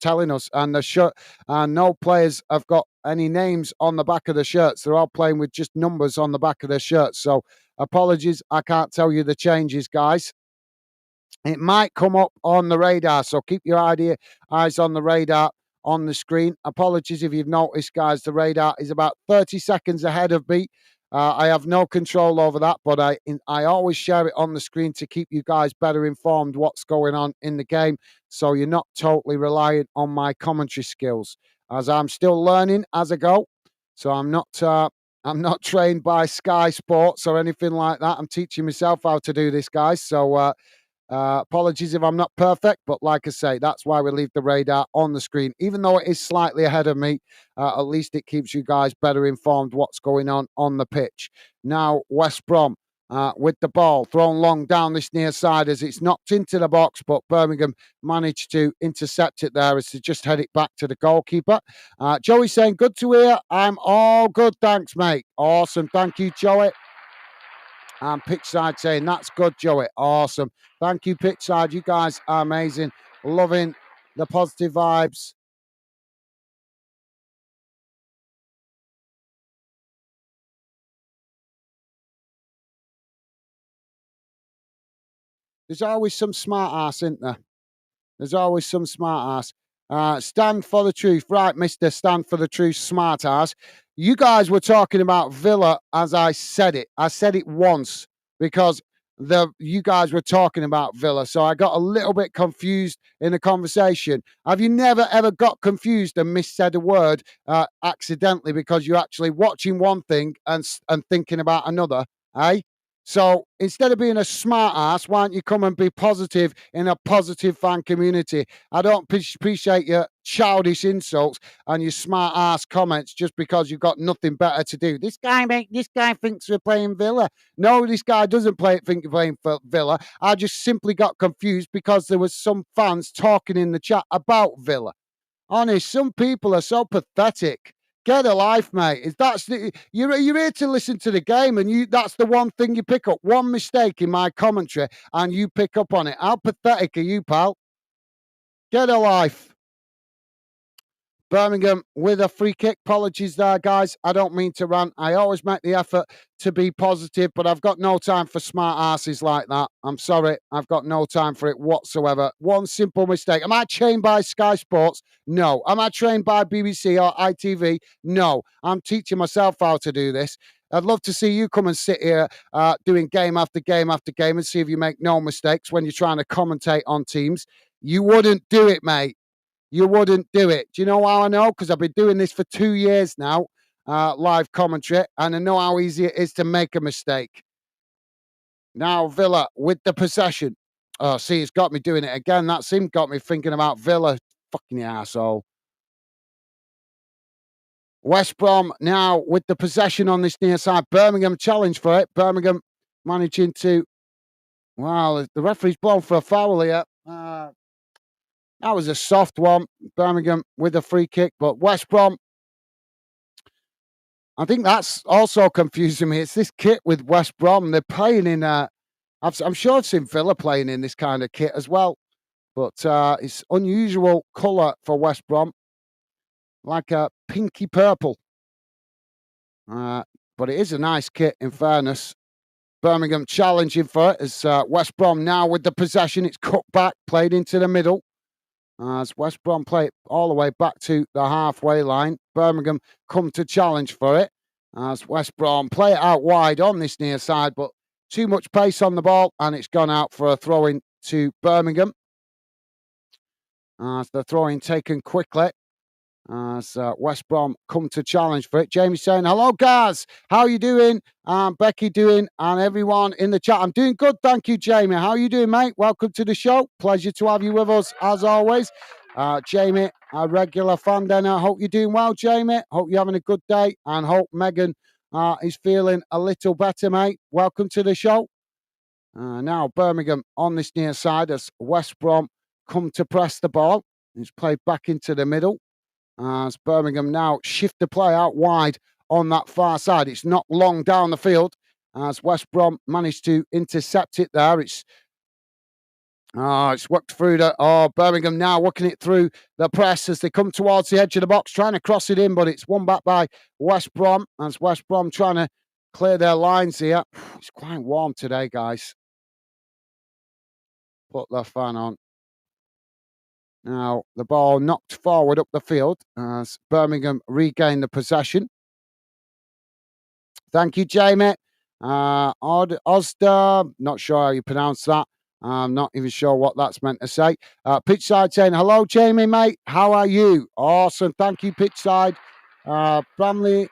telling us. And the shirt, and no players have got any names on the back of the shirts. They're all playing with just numbers on the back of their shirts. So, apologies, I can't tell you the changes, guys. It might come up on the radar, so keep your eyes on the radar on the screen. Apologies if you've noticed, guys, the radar is about 30 seconds ahead of me. I have no control over that, but I always share it on the screen to keep you guys better informed what's going on in the game, so you're not totally reliant on my commentary skills, as I'm still learning as I go. So I'm not trained by Sky Sports or anything like that. I'm teaching myself how to do this, guys. So apologies if I'm not perfect, but like I say, that's why we leave the radar on the screen. Even though it is slightly ahead of me, at least it keeps you guys better informed what's going on the pitch. Now, West Brom with the ball thrown long down this near side as it's knocked into the box, but Birmingham managed to intercept it there as to just head it back to the goalkeeper. Joey saying, good to hear. I'm all good, thanks, mate. Awesome. Thank you, Joey. And Pitchside saying, that's good, Joey. Awesome. Thank you, Pitchside. You guys are amazing. Loving the positive vibes. There's always some smart ass, isn't there? There's always some smart ass. Stand for the truth. Right, Mr. Stand for the Truth, smart ass. You guys were talking about Villa as I said it. I said it once because you guys were talking about Villa. So I got a little bit confused in the conversation. Have you never ever got confused and missaid a word accidentally because you're actually watching one thing and thinking about another? Eh? So instead of being a smart ass, why don't you come and be positive in a positive fan community? I don't appreciate your childish insults and your smart ass comments just because you've got nothing better to do. This guy thinks we're playing Villa. No, this guy doesn't think we're playing for Villa. I just simply got confused because there was some fans talking in the chat about Villa. Honest, some people are so pathetic. Get a life, mate. You're here to listen to the game, and that's the one thing you pick up. One mistake in my commentary, and you pick up on it. How pathetic are you, pal? Get a life. Birmingham with a free kick. Apologies there, guys. I don't mean to rant. I always make the effort to be positive, but I've got no time for smart asses like that. I'm sorry. I've got no time for it whatsoever. One simple mistake. Am I trained by Sky Sports? No. Am I trained by BBC or ITV? No. I'm teaching myself how to do this. I'd love to see you come and sit here doing game after game after game and see if you make no mistakes when you're trying to commentate on teams. You wouldn't do it, mate. You wouldn't do it. Do you know how I know? Because I've been doing this for 2 years now, live commentary, and I know how easy it is to make a mistake. Now Villa with the possession. Oh, see, it's got me doing it again. That's him got me thinking about Villa. Fucking asshole. West Brom now with the possession on this near side. Birmingham challenge for it. Birmingham managing to. Wow, the referee's blown for a foul here. That was a soft one. Birmingham with a free kick, but West Brom. I think that's also confusing me. It's this kit with West Brom. They're playing in. I'm sure I've seen Villa playing in this kind of kit as well, but it's unusual colour for West Brom, like a pinky purple. But it is a nice kit, in fairness. Birmingham challenging for it as West Brom now with the possession. It's cut back, played into the middle. As West Brom play it all the way back to the halfway line. Birmingham come to challenge for it. As West Brom play it out wide on this near side, but too much pace on the ball, and it's gone out for a throw-in to Birmingham. As the throw-in taken quickly. As West Brom come to challenge for it. Jamie saying, hello, guys. How you doing? Becky doing, and everyone in the chat. I'm doing good, thank you, Jamie. How you doing, mate? Welcome to the show. Pleasure to have you with us, as always. Jamie, a regular fan then. I hope you're doing well, Jamie. Hope you're having a good day, and hope Megan is feeling a little better, mate. Welcome to the show. Now, Birmingham on this near side as West Brom come to press the ball. It's played back into the middle. As Birmingham now shift the play out wide on that far side. It's not long down the field as West Brom managed to intercept it there. It's worked through Birmingham now working it through the press as they come towards the edge of the box, trying to cross it in, but it's won back by West Brom as West Brom trying to clear their lines here. It's quite warm today, guys. Put the fan on. Now, the ball knocked forward up the field as Birmingham regained the possession. Thank you, Jamie. Ozda, not sure how you pronounce that. I'm not even sure what that's meant to say. Pitchside saying, hello, Jamie, mate. How are you? Awesome. Thank you, Pitchside. Bramley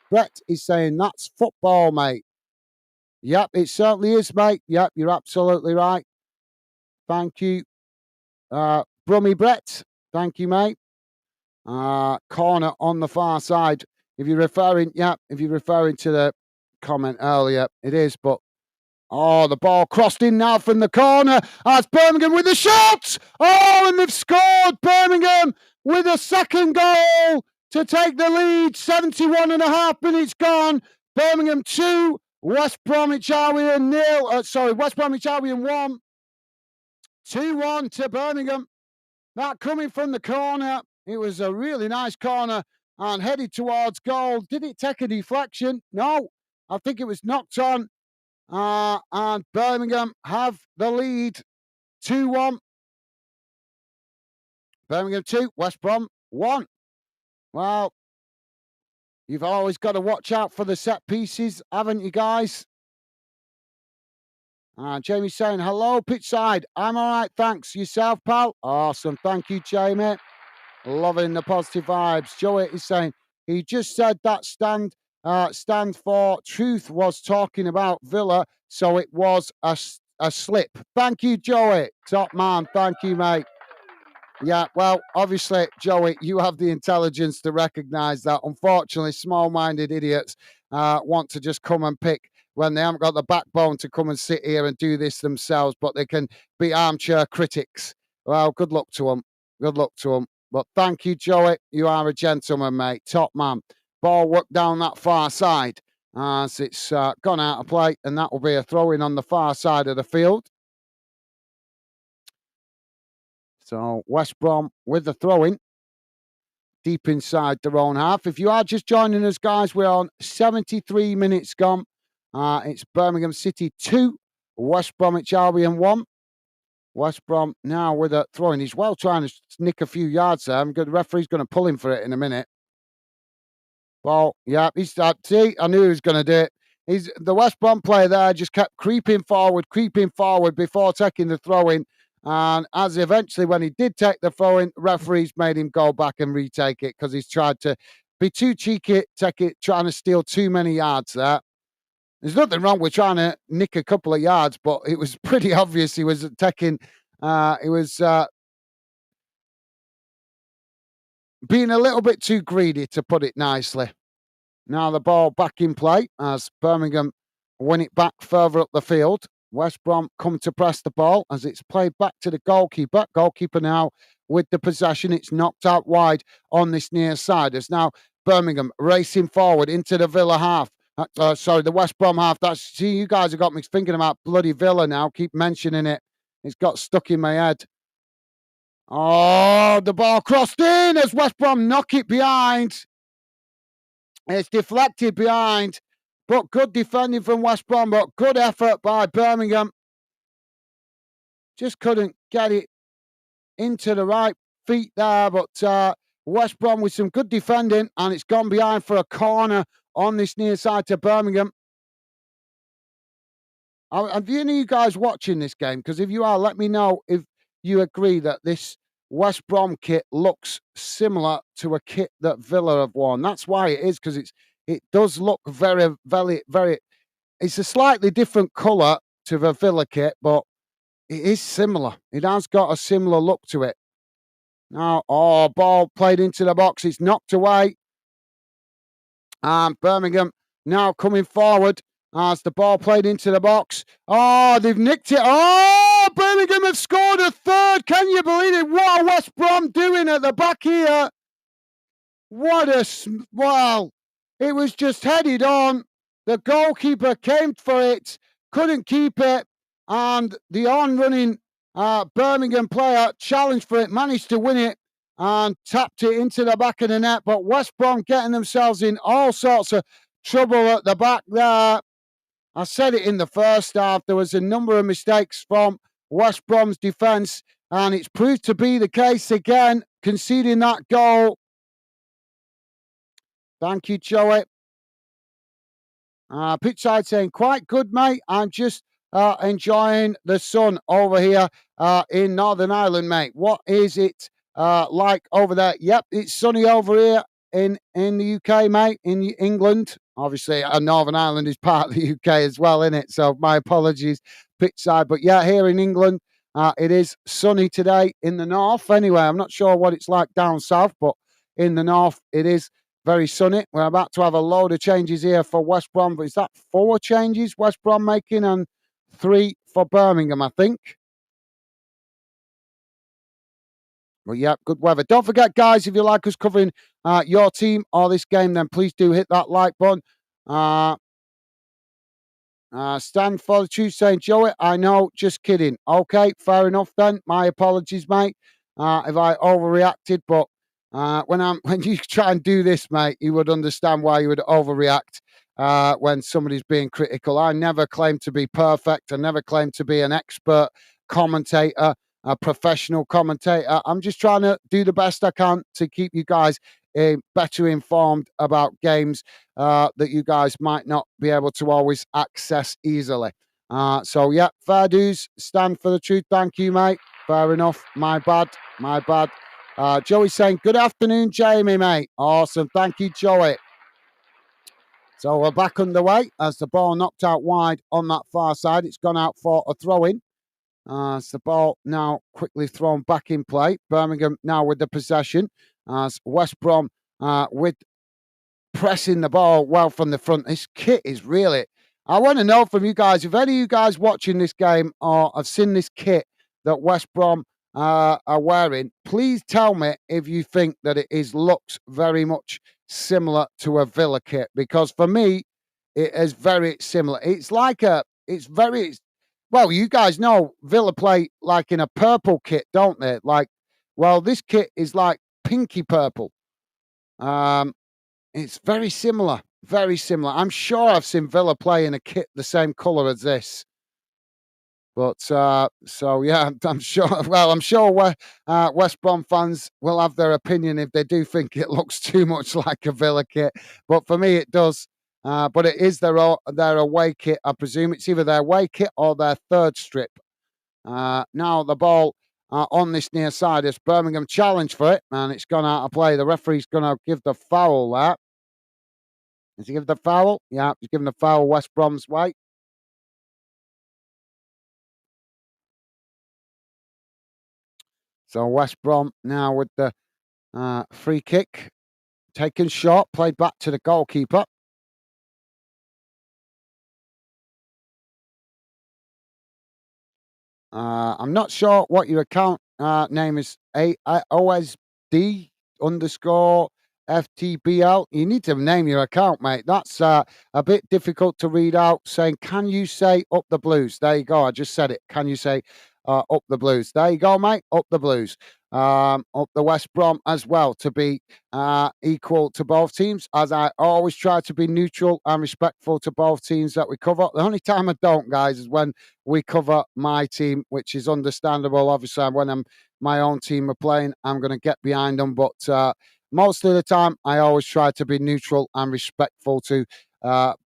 Brett is saying, that's football, mate. Yep, it certainly is, mate. Yep, you're absolutely right. Thank you. Brummy Brett, thank you, mate. Corner on the far side. If you're referring to comment earlier. It is, but oh, the ball crossed in now from the corner. That's Birmingham with the shot. Oh, and they've scored. Birmingham with a second goal to take the lead. 71.5 minutes gone. Birmingham 2, West Bromwich Albion 0. West Bromwich Albion 1. 2-1 to Birmingham. That coming from the corner. It was a really nice corner and headed towards goal. Did it take a deflection? No. I think it was knocked on. And Birmingham have the lead 2-1. Birmingham 2, West Brom 1. Well, you've always got to watch out for the set pieces, haven't you guys? Jamie's saying, hello, pitchside. I'm all right, thanks. Yourself, pal? Awesome. Thank you, Jamie. Loving the positive vibes. Joey is saying, he just said that stand for truth was talking about Villa, so it was a slip. Thank you, Joey. Top man. Thank you, mate. Yeah, well, obviously, Joey, you have the intelligence to recognise that. Unfortunately, small-minded idiots want to just come and pick when they haven't got the backbone to come and sit here and do this themselves, but they can be armchair critics. Well, good luck to them. Good luck to them. But thank you, Joey. You are a gentleman, mate. Top man. Ball worked down that far side as it's gone out of play, and that will be a throw-in on the far side of the field. So West Brom with the throw-in deep inside their own half. If you are just joining us, guys, we're on 73 minutes gone. It's Birmingham City 2, West Bromwich Albion 1. West Brom now with a throw-in. He's well trying to nick a few yards there. The referee's going to pull him for it in a minute. Well, yeah, see, I knew he was going to do it. The West Brom player there just kept creeping forward before taking the throw-in. And as eventually, when he did take the throw-in, referees made him go back and retake it because he's tried to be too cheeky, trying to steal too many yards there. There's nothing wrong with trying to nick a couple of yards, but it was pretty obvious he was taking, being a little bit too greedy, to put it nicely. Now the ball back in play as Birmingham win it back further up the field. West Brom come to press the ball as it's played back to the goalkeeper. Goalkeeper now with the possession. It's knocked out wide on this near side. As now Birmingham racing forward into the Villa half. The West Brom half. See, you guys have got me thinking about bloody Villa now. Keep mentioning it. It's got stuck in my head. Oh, the ball crossed in as West Brom knock it behind. It's deflected behind. But good defending from West Brom, but good effort by Birmingham. Just couldn't get it into the right feet there, but West Brom with some good defending, and it's gone behind for a corner on this near side to Birmingham. Have any of you guys watching this game? Because if you are, let me know if you agree that this West Brom kit looks similar to a kit that Villa have worn. That's why it is, because it does look very, very, very... It's a slightly different colour to the Villa kit, but it is similar. It has got a similar look to it. Now, ball played into the box. It's knocked away. And Birmingham now coming forward as the ball played into the box. Oh, they've nicked it. Oh, Birmingham have scored a third. Can you believe it? What are West Brom doing at the back here? Well, it was just headed on. The goalkeeper came for it, couldn't keep it, and the on-running Birmingham player challenged for it, managed to win it, and tapped it into the back of the net. But West Brom getting themselves in all sorts of trouble at the back there. I said it in the first half. There was a number of mistakes from West Brom's defence, and it's proved to be the case again, conceding that goal. Thank you, Joey. Pitchside saying, quite good, mate. I'm just enjoying the sun over here in Northern Ireland, mate. What is it like over there? Yep, it's sunny over here in the UK, mate, in England. Obviously, Northern Ireland is part of the UK as well, isn't it? So my apologies, pitchside. But yeah, here in England, it is sunny today in the north. Anyway, I'm not sure what it's like down south, but in the north, it is very sunny. We're about to have a load of changes here for West Brom. But is that 4 changes West Brom making and 3 for Birmingham, I think? Well, yeah, good weather. Don't forget, guys, if you like us covering your team or this game, then please do hit that like button. Stand for the truth saying, Joey, I know, just kidding. Okay, fair enough then. My apologies, mate, if I overreacted. But when you try and do this, mate, you would understand why you would overreact when somebody's being critical. I never claim to be perfect. I never claim to be an expert commentator, a professional commentator. I'm just trying to do the best I can to keep you guys better informed about games that you guys might not be able to always access easily. So, yeah, fair dues. Stand for the truth. Thank you, mate. Fair enough. My bad. My bad. Joey saying, good afternoon, Jamie, mate. Awesome. Thank you, Joey. So we're back underway as the ball knocked out wide on that far side. It's gone out for a throw-in. As the ball now quickly thrown back in play. Birmingham now with the possession as West Brom with pressing the ball well from the front. This kit is really... I want to know from you guys, if any of you guys watching this game or have seen this kit that West Brom are wearing, please tell me if you think that looks very much similar to a Villa kit, because for me, it is very similar. Well, you guys know Villa play like in a purple kit, don't they? This kit is like pinky purple. It's very similar, very similar. I'm sure I've seen Villa play in a kit the same colour as this. But, yeah, I'm sure, I'm sure West Brom fans will have their opinion if they do think it looks too much like a Villa kit. But for me, it does. But it is their away kit, I presume. It's either their away kit or their third strip. Now the ball on this near side is Birmingham challenge for it, and it's gone out of play. The referee's going to give the foul there. Does he give the foul? Yeah, he's giving the foul West Brom's way. So West Brom now with the free kick. Taken short, played back to the goalkeeper. I'm not sure what your account name is. OSD _ FTBL. You need to name your account, mate. That's a bit difficult to read out. Saying, can you say up the Blues? There you go. I just said it. Can you say up the Blues? There you go, mate. Up the Blues. Up the West Brom as well, to be equal to both teams, as I always try to be neutral and respectful to both teams that we cover. The only time I don't, guys, is when we cover my team, which is understandable. Obviously, when my own team are playing, I'm going to get behind them. But most of the time, I always try to be neutral and respectful to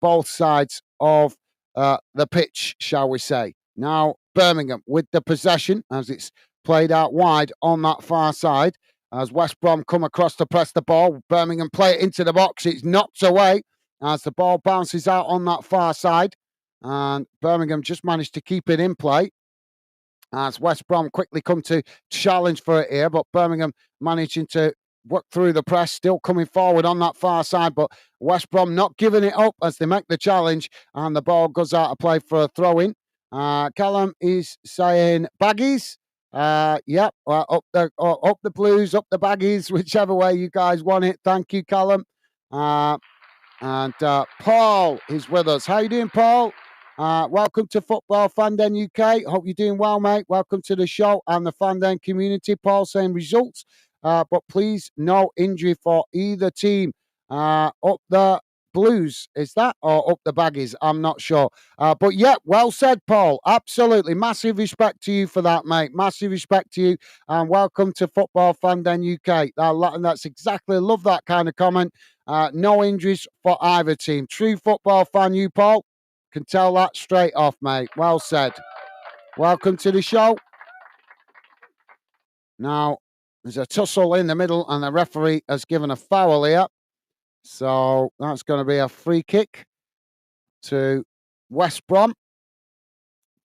both sides of the pitch, shall we say. Now, Birmingham with the possession as it's played out wide on that far side. As West Brom come across to press the ball, Birmingham play it into the box. It's knocked away as the ball bounces out on that far side. And Birmingham just managed to keep it in play as West Brom quickly come to challenge for it here. But Birmingham managing to work through the press, still coming forward on that far side. But West Brom not giving it up as they make the challenge. And the ball goes out of play for a throw-in. Callum is saying baggies. Yep, up the Blues, up the baggies, whichever way you guys want it. Thank you, Callum. And Paul is with us. How you doing, Paul? Welcome to Football Fan Den UK. Hope you're doing well, mate. Welcome to the show and the Fan Den community. Paul saying results, but please no injury for either team. Up the Blues, is that? Or up the baggies? I'm not sure. But yeah, well said, Paul. Absolutely. Massive respect to you for that, mate. Massive respect to you. And welcome to Football Fan Den UK. And that's exactly, love that kind of comment. No injuries for either team. True football fan, you, Paul. Can tell that straight off, mate. Well said. Welcome to the show. Now, there's a tussle in the middle, and the referee has given a foul here. So that's going to be a free kick to West Brom,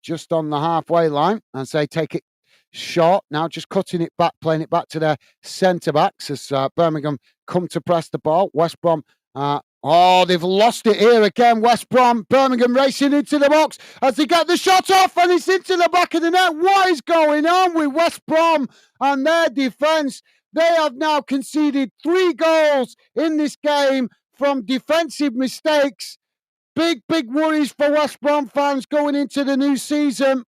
just on the halfway line, and say take it short. Now just cutting it back, playing it back to their centre backs as Birmingham come to press the ball. West Brom, they've lost it here again. West Brom, Birmingham racing into the box as they get the shot off, and it's into the back of the net. What is going on with West Brom and their defence? They have now conceded 3 goals in this game from defensive mistakes. Big worries for West Brom fans going into the new season.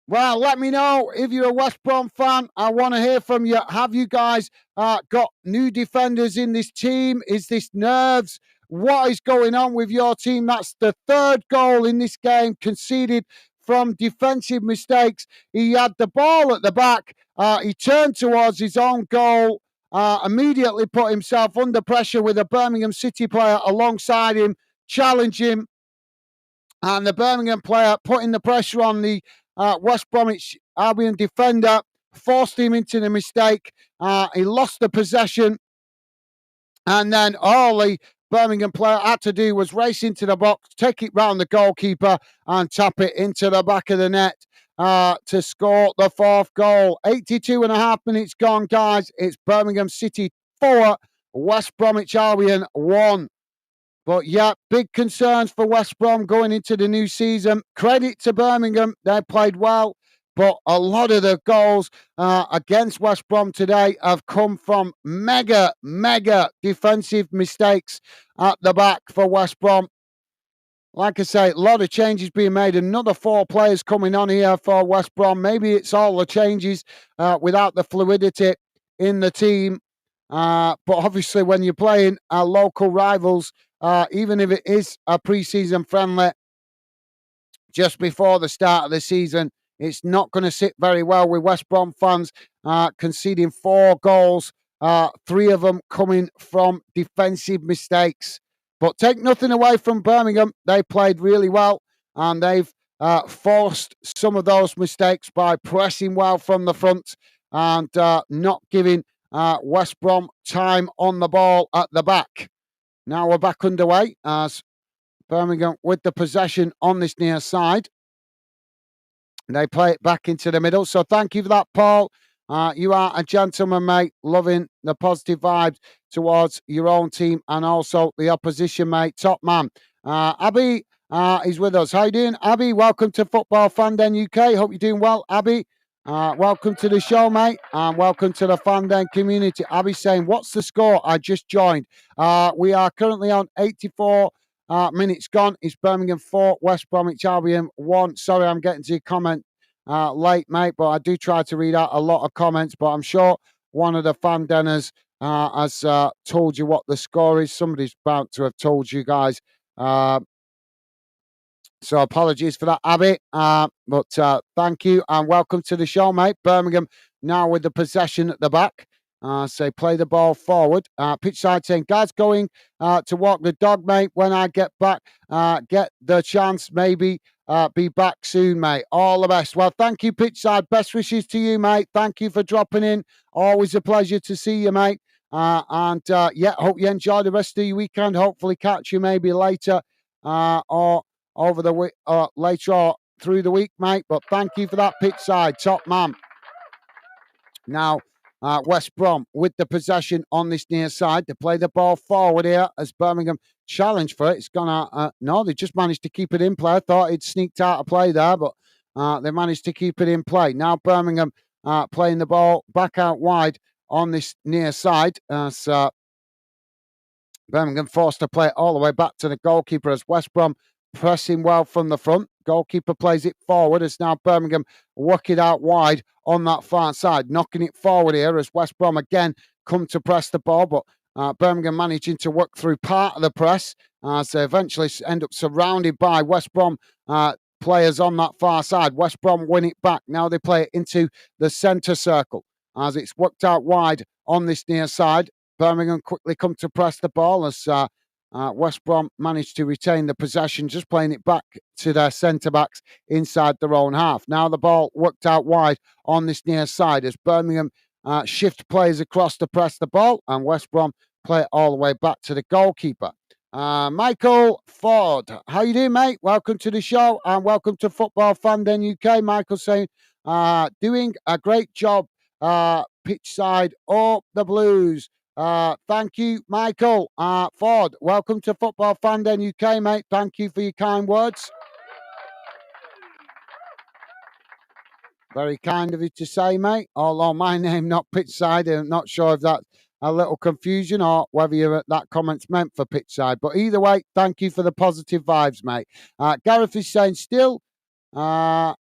Well, let me know if you're a West Brom fan. I want to hear from you. Have you guys got new defenders in this team? Is this nerves? What is going on with your team? That's the 3rd goal in this game conceded from defensive mistakes. He had the ball at the back. He turned towards his own goal, immediately put himself under pressure with a Birmingham City player alongside him, challenge him. And the Birmingham player putting the pressure on the West Bromwich Albion defender, forced him into the mistake. He lost the possession. And then all the Birmingham player had to do was race into the box, take it round the goalkeeper and tap it into the back of the net to score the 4th goal. 82.5 minutes gone, guys. It's Birmingham City 4, West Bromwich Albion 1. But yeah, big concerns for West Brom going into the new season. Credit to Birmingham, they played well, but a lot of the goals against West Brom today have come from mega defensive mistakes at the back for West Brom. Like I say, a lot of changes being made. Another 4 players coming on here for West Brom. Maybe it's all the changes without the fluidity in the team. But obviously, when you're playing local rivals, even if it is a pre-season friendly, just before the start of the season, it's not going to sit very well with West Brom fans conceding 4 goals, 3 of them coming from defensive mistakes. But take nothing away from Birmingham. They played really well, and they've forced some of those mistakes by pressing well from the front and not giving West Brom time on the ball at the back. Now we're back underway as Birmingham with the possession on this near side. They play it back into the middle. So thank you for that, Paul. You are a gentleman, mate. Loving the positive vibes towards your own team and also the opposition, mate. Top man. Abby is with us. How you doing, Abby? Welcome to Football Fan Den UK. Hope you're doing well, Abby. Welcome to the show, mate, and welcome to the Fan Den community. Abby saying, what's the score? I just joined. We are currently on 84 minutes gone. It's Birmingham 4, West Bromwich Albion 1. Sorry, I'm getting to your comment late, mate, but I do try to read out a lot of comments, but I'm sure one of the Fan Denners has told you what the score is. Somebody's about to have told you guys. So apologies for that, Abby. But thank you and welcome to the show, mate. Birmingham now with the possession at the back. So play the ball forward. Pitch side saying, guys, going to walk the dog, mate. When I get back, get the chance, maybe be back soon, mate. All the best. Well, thank you, pitch side. Best wishes to you, mate. Thank you for dropping in. Always a pleasure to see you, mate. Yeah, hope you enjoy the rest of your weekend. Hopefully catch you maybe later or over the week, later or through the week, mate. But thank you for that pitch side. Top man. Now, West Brom with the possession on this near side. They play the ball forward here as Birmingham challenge for it. It's gone no, they just managed to keep it in play. I thought he'd sneaked out of play there, but they managed to keep it in play. Now Birmingham playing the ball back out wide on this near side. So Birmingham forced to play it all the way back to the goalkeeper as West Brom pressing well from the front. Goalkeeper plays it forward as now Birmingham work it out wide on that far side, knocking it forward here as West Brom again come to press the ball, but Birmingham managing to work through part of the press as they eventually end up surrounded by West Brom players on that far side. West Brom win it back. Now they play it into the centre circle as it's worked out wide on this near side. Birmingham quickly come to press the ball as West Brom managed to retain the possession, just playing it back to their centre-backs inside their own half. Now the ball worked out wide on this near side as Birmingham shift players across to press the ball and West Brom play it all the way back to the goalkeeper. Michael Ford, how you doing, mate? Welcome to the show and welcome to Football Fan Den UK. Michael saying, doing a great job pitch side up the Blues. Thank you, Michael. Ford, welcome to Football Fan Den UK, mate. Thank you for your kind words. Very kind of you to say, mate. Although my name not pitch side, I'm not sure if that's a little confusion or whether that comment's meant for pitch side. But either way, thank you for the positive vibes, mate. Gareth is saying still, well,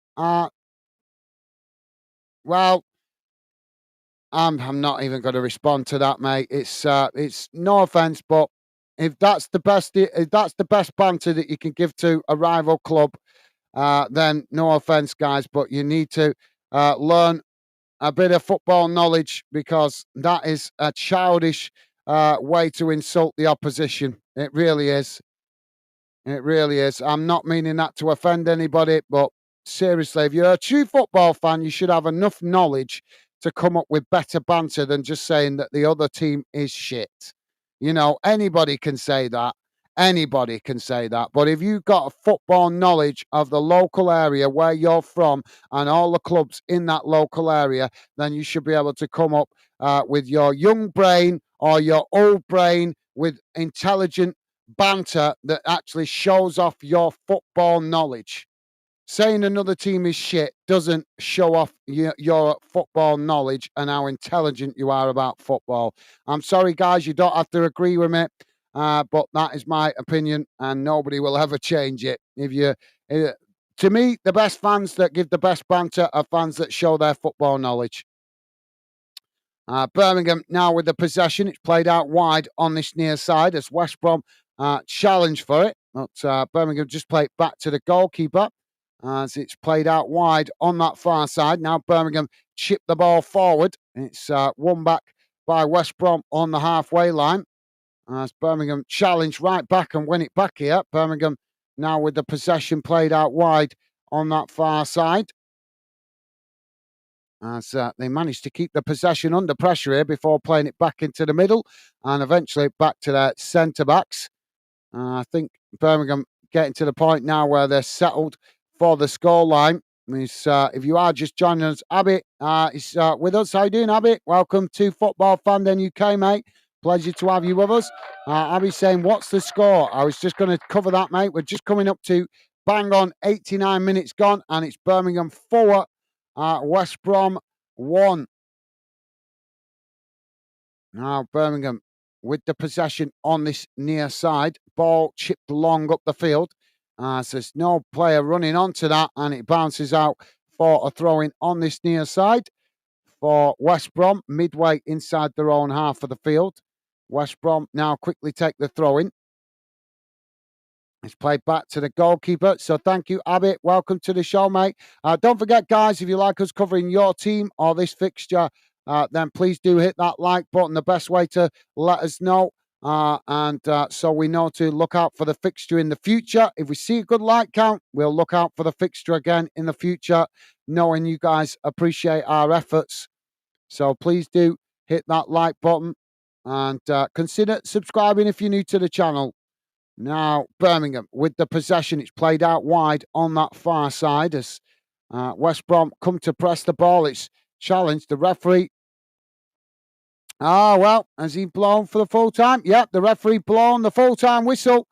I'm not even going to respond to that, mate. It's no offense, but if that's the best banter that you can give to a rival club, then no offense, guys, but you need to learn a bit of football knowledge, because that is a childish way to insult the opposition. It really is. It really is. I'm not meaning that to offend anybody, but seriously, if you're a true football fan, you should have enough knowledge to come up with better banter than just saying that the other team is shit. You know, anybody can say that. Anybody can say that. But if you've got a football knowledge of the local area where you're from and all the clubs in that local area, then you should be able to come up with your young brain or your old brain with intelligent banter that actually shows off your football knowledge. Saying another team is shit doesn't show off your football knowledge and how intelligent you are about football. I'm sorry, guys, you don't have to agree with me, but that is my opinion, and nobody will ever change it. To me, the best fans that give the best banter are fans that show their football knowledge. Birmingham now with the possession. It's played out wide on this near side as West Brom challenge for it. But Birmingham just played back to the goalkeeper as it's played out wide on that far side. Now Birmingham chip the ball forward. It's won back by West Brom on the halfway line. As Birmingham challenge right back and win it back here. Birmingham now with the possession played out wide on that far side. As they managed to keep the possession under pressure here before playing it back into the middle and eventually back to their centre-backs. I think Birmingham getting to the point now where they're settled for the scoreline. If you are just joining us, Abby is with us. How you doing, Abby? Welcome to Football Fan Den UK, mate. Pleasure to have you with us. Abby's saying, what's the score? I was just going to cover that, mate. We're just coming up to bang on 89 minutes gone, and it's Birmingham 4, West Brom 1. Now Birmingham with the possession on this near side. Ball chipped long up the field. So there's no player running onto that, and it bounces out for a throw-in on this near side for West Brom, midway inside their own half of the field. West Brom now quickly take the throw-in. It's played back to the goalkeeper. So thank you, Abby. Welcome to the show, mate. Don't forget, guys, if you like us covering your team or this fixture, then please do hit that like button. The best way to let us know. So we know to look out for the fixture in the future. If we see a good like count, we'll look out for the fixture again in the future, knowing you guys appreciate our efforts. So please do hit that like button and consider subscribing if you're new to the channel. Now, Birmingham with the possession. It's played out wide on that far side as West Brom come to press the ball. It's challenged. The referee. Has he blown for the full time? Yep, the referee blown the full time whistle.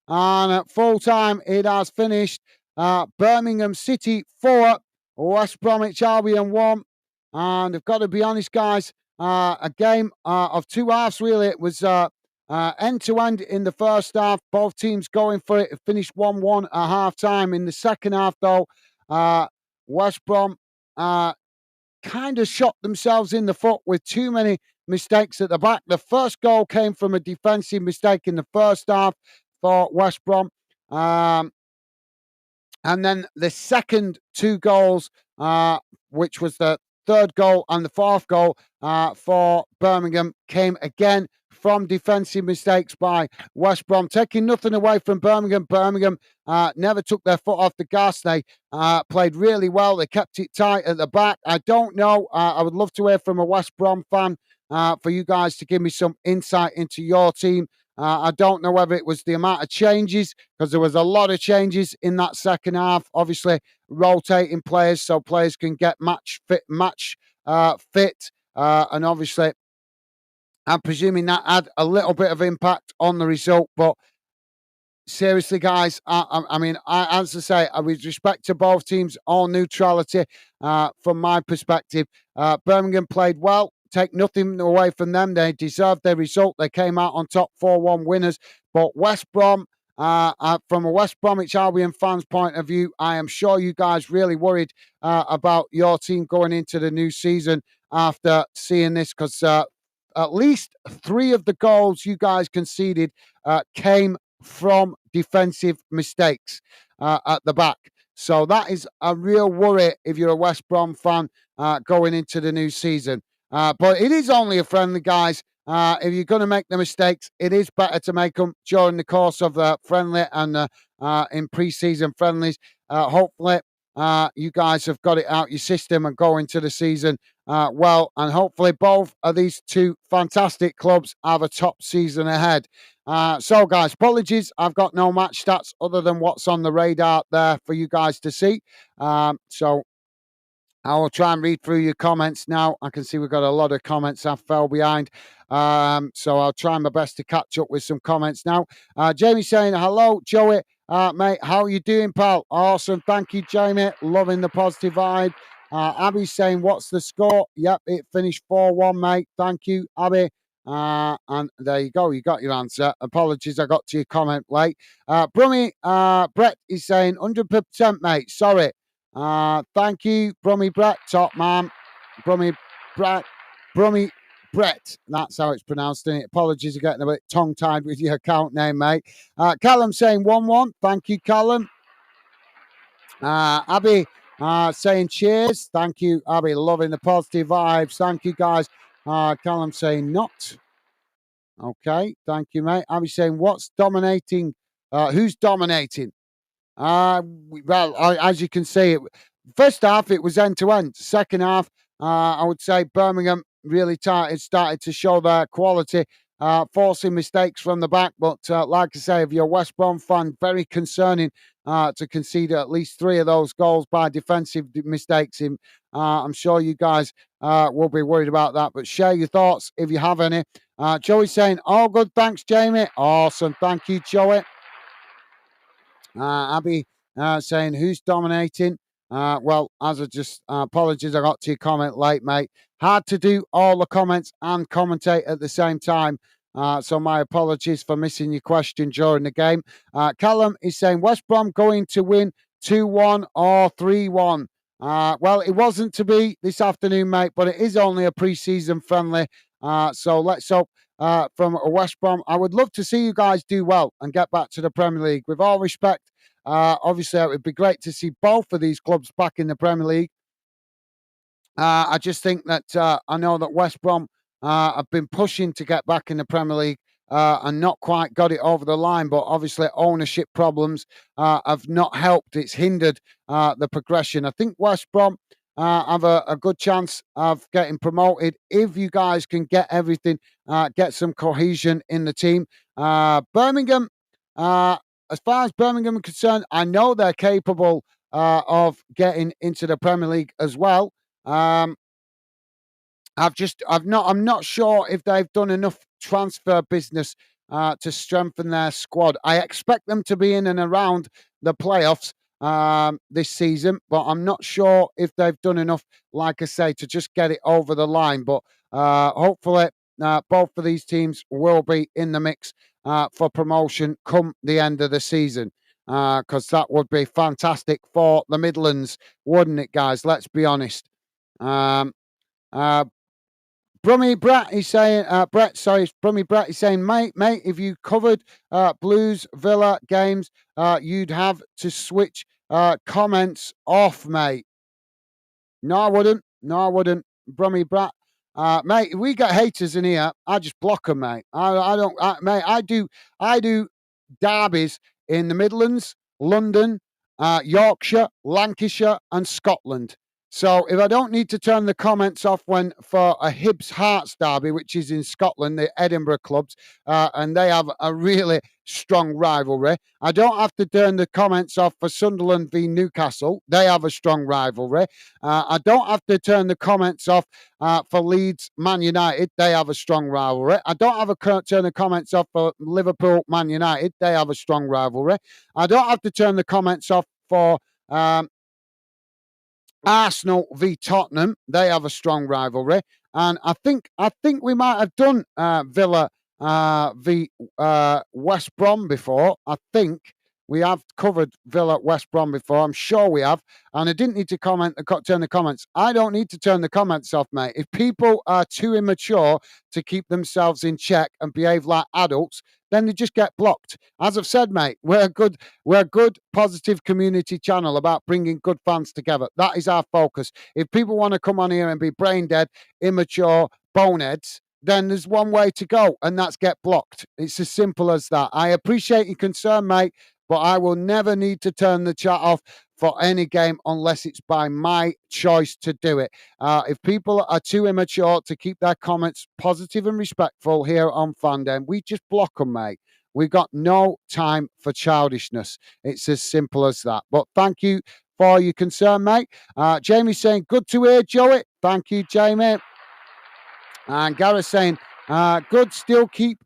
And at full time, it has finished. Birmingham City 4, West Bromwich Albion 1. And I've got to be honest, guys, a game of two halves, really. It was end-to-end in the first half. Both teams going for it. It finished 1-1 at half-time. In the second half, though, West Brom kind of shot themselves in the foot with too many mistakes at the back. The first goal came from a defensive mistake in the first half for West Brom. And then the second two goals, which was the third goal and the fourth goal for Birmingham, came again from defensive mistakes by West Brom, taking nothing away from Birmingham. Birmingham never took their foot off the gas. They played really well. They kept it tight at the back. I don't know. I would love to hear from a West Brom fan for you guys to give me some insight into your team. I don't know whether it was the amount of changes, because there was a lot of changes in that second half. Obviously, rotating players so players can get match fit. and obviously, I'm presuming that had a little bit of impact on the result, but seriously, guys, I mean, as I say, with respect to both teams, all neutrality from my perspective. Birmingham played well. Take nothing away from them. They deserved their result. They came out on top 4-1 winners. But West Brom, from a West Bromwich Albion fans' point of view, I am sure you guys really worried about your team going into the new season after seeing this, because at least 3 of the goals you guys conceded came from defensive mistakes at the back. So that is a real worry if you're a West Brom fan going into the new season. But it is only a friendly, guys. If you're going to make the mistakes, it is better to make them during the course of the friendly and in pre-season friendlies. Hopefully, you guys have got it out your system and go into the season well. And hopefully, both of these 2 fantastic clubs have a top season ahead. So, guys, apologies. I've got no match stats other than what's on the radar there for you guys to see. So I will try and read through your comments now. I can see we've got a lot of comments I fell behind. So I'll try my best to catch up with some comments now. Jamie saying, hello, Joey. Mate, how are you doing, pal? Awesome. Thank you, Jamie. Loving the positive vibe. Abby's saying, what's the score? Yep, it finished 4-1, mate. Thank you, Abby. And there you go. You got your answer. Apologies, I got to your comment late. Brummy, Brett is saying, 100%, mate. Sorry. Thank you, Brummy Brett, top man. Brummy Brett. That's how it's pronounced, isn't it? Apologies for getting a bit tongue-tied with your account name, mate. Callum saying 1-1. Thank you, Callum. Abby saying cheers. Thank you, Abby. Loving the positive vibes. Thank you, guys. Callum saying not. Okay, thank you, mate. Abby saying what's dominating? Who's dominating? Well, as you can see, first half it was end to end. Second half, I would say Birmingham really started to show their quality, forcing mistakes from the back. But like I say, if you're a West Brom fan, very concerning to concede at least 3 of those goals by defensive mistakes. I'm sure you guys will be worried about that. But share your thoughts if you have any. Joey saying, "All good, thanks, Jamie." Awesome, thank you, Joey. Abby saying, who's dominating? Well, as I just apologies, I got to your comment late, mate. Hard to do all the comments and commentate at the same time. So my apologies for missing your question during the game. Callum is saying, West Brom going to win 2-1 or 3-1. Well, it wasn't to be this afternoon, mate, but it is only a pre-season friendly. So let's hope from West Brom. I would love to see you guys do well and get back to the Premier League. With all respect, obviously, it would be great to see both of these clubs back in the Premier League. I just think that I know that West Brom have been pushing to get back in the Premier League and not quite got it over the line. But obviously, ownership problems have not helped. It's hindered the progression. I think West Brom have a good chance of getting promoted if you guys can get everything, get some cohesion in the team. Birmingham, as far as Birmingham are concerned, I know they're capable of getting into the Premier League as well. I'm not sure if they've done enough transfer business to strengthen their squad. I expect them to be in and around the playoffs this season, but I'm not sure if they've done enough, like I say, to just get it over the line. But hopefully, both of these teams will be in the mix for promotion come the end of the season, because that would be fantastic for the Midlands, wouldn't it, guys? Let's be honest. Brummy Brett is saying, Brummy Brett is saying, mate, if you covered Blues Villa games, you'd have to switch comments off, mate. No, I wouldn't. Brummy Brett. Mate, if we get haters in here, I just block them, mate. Mate, I do derbies in the Midlands, London, Yorkshire, Lancashire, and Scotland. So if I don't need to turn the comments off when for a Hibs Hearts derby, which is in Scotland, the Edinburgh clubs, and they have a really strong rivalry. I don't have to turn the comments off for Sunderland v Newcastle. They have a strong rivalry. I don't have to turn the comments off for Leeds Man United. They have a strong rivalry. I don't have to turn the comments off for Liverpool Man United. They have a strong rivalry. I don't have to turn the comments off for Arsenal v Tottenham. They have a strong rivalry, and I think we might have done Villa v West Brom before. I think we have covered Villa West Brom before. I'm sure we have, and I didn't need to turn the comments. I don't need to turn the comments off, mate. If people are too immature to keep themselves in check and behave like adults, then they just get blocked. As I've said, mate, we're a good, positive community channel about bringing good fans together. That is our focus. If people want to come on here and be brain dead, immature, boneheads, then there's one way to go, and that's get blocked. It's as simple as that. I appreciate your concern, mate, but I will never need to turn the chat off for any game unless it's by my choice to do it. If people are too immature to keep their comments positive and respectful here on Fandom, we just block them, mate. We've got no time for childishness. It's as simple as that. But thank you for your concern, mate. Jamie's saying, good to hear, Joey. Thank you, Jamie. And Gareth saying, good, still keep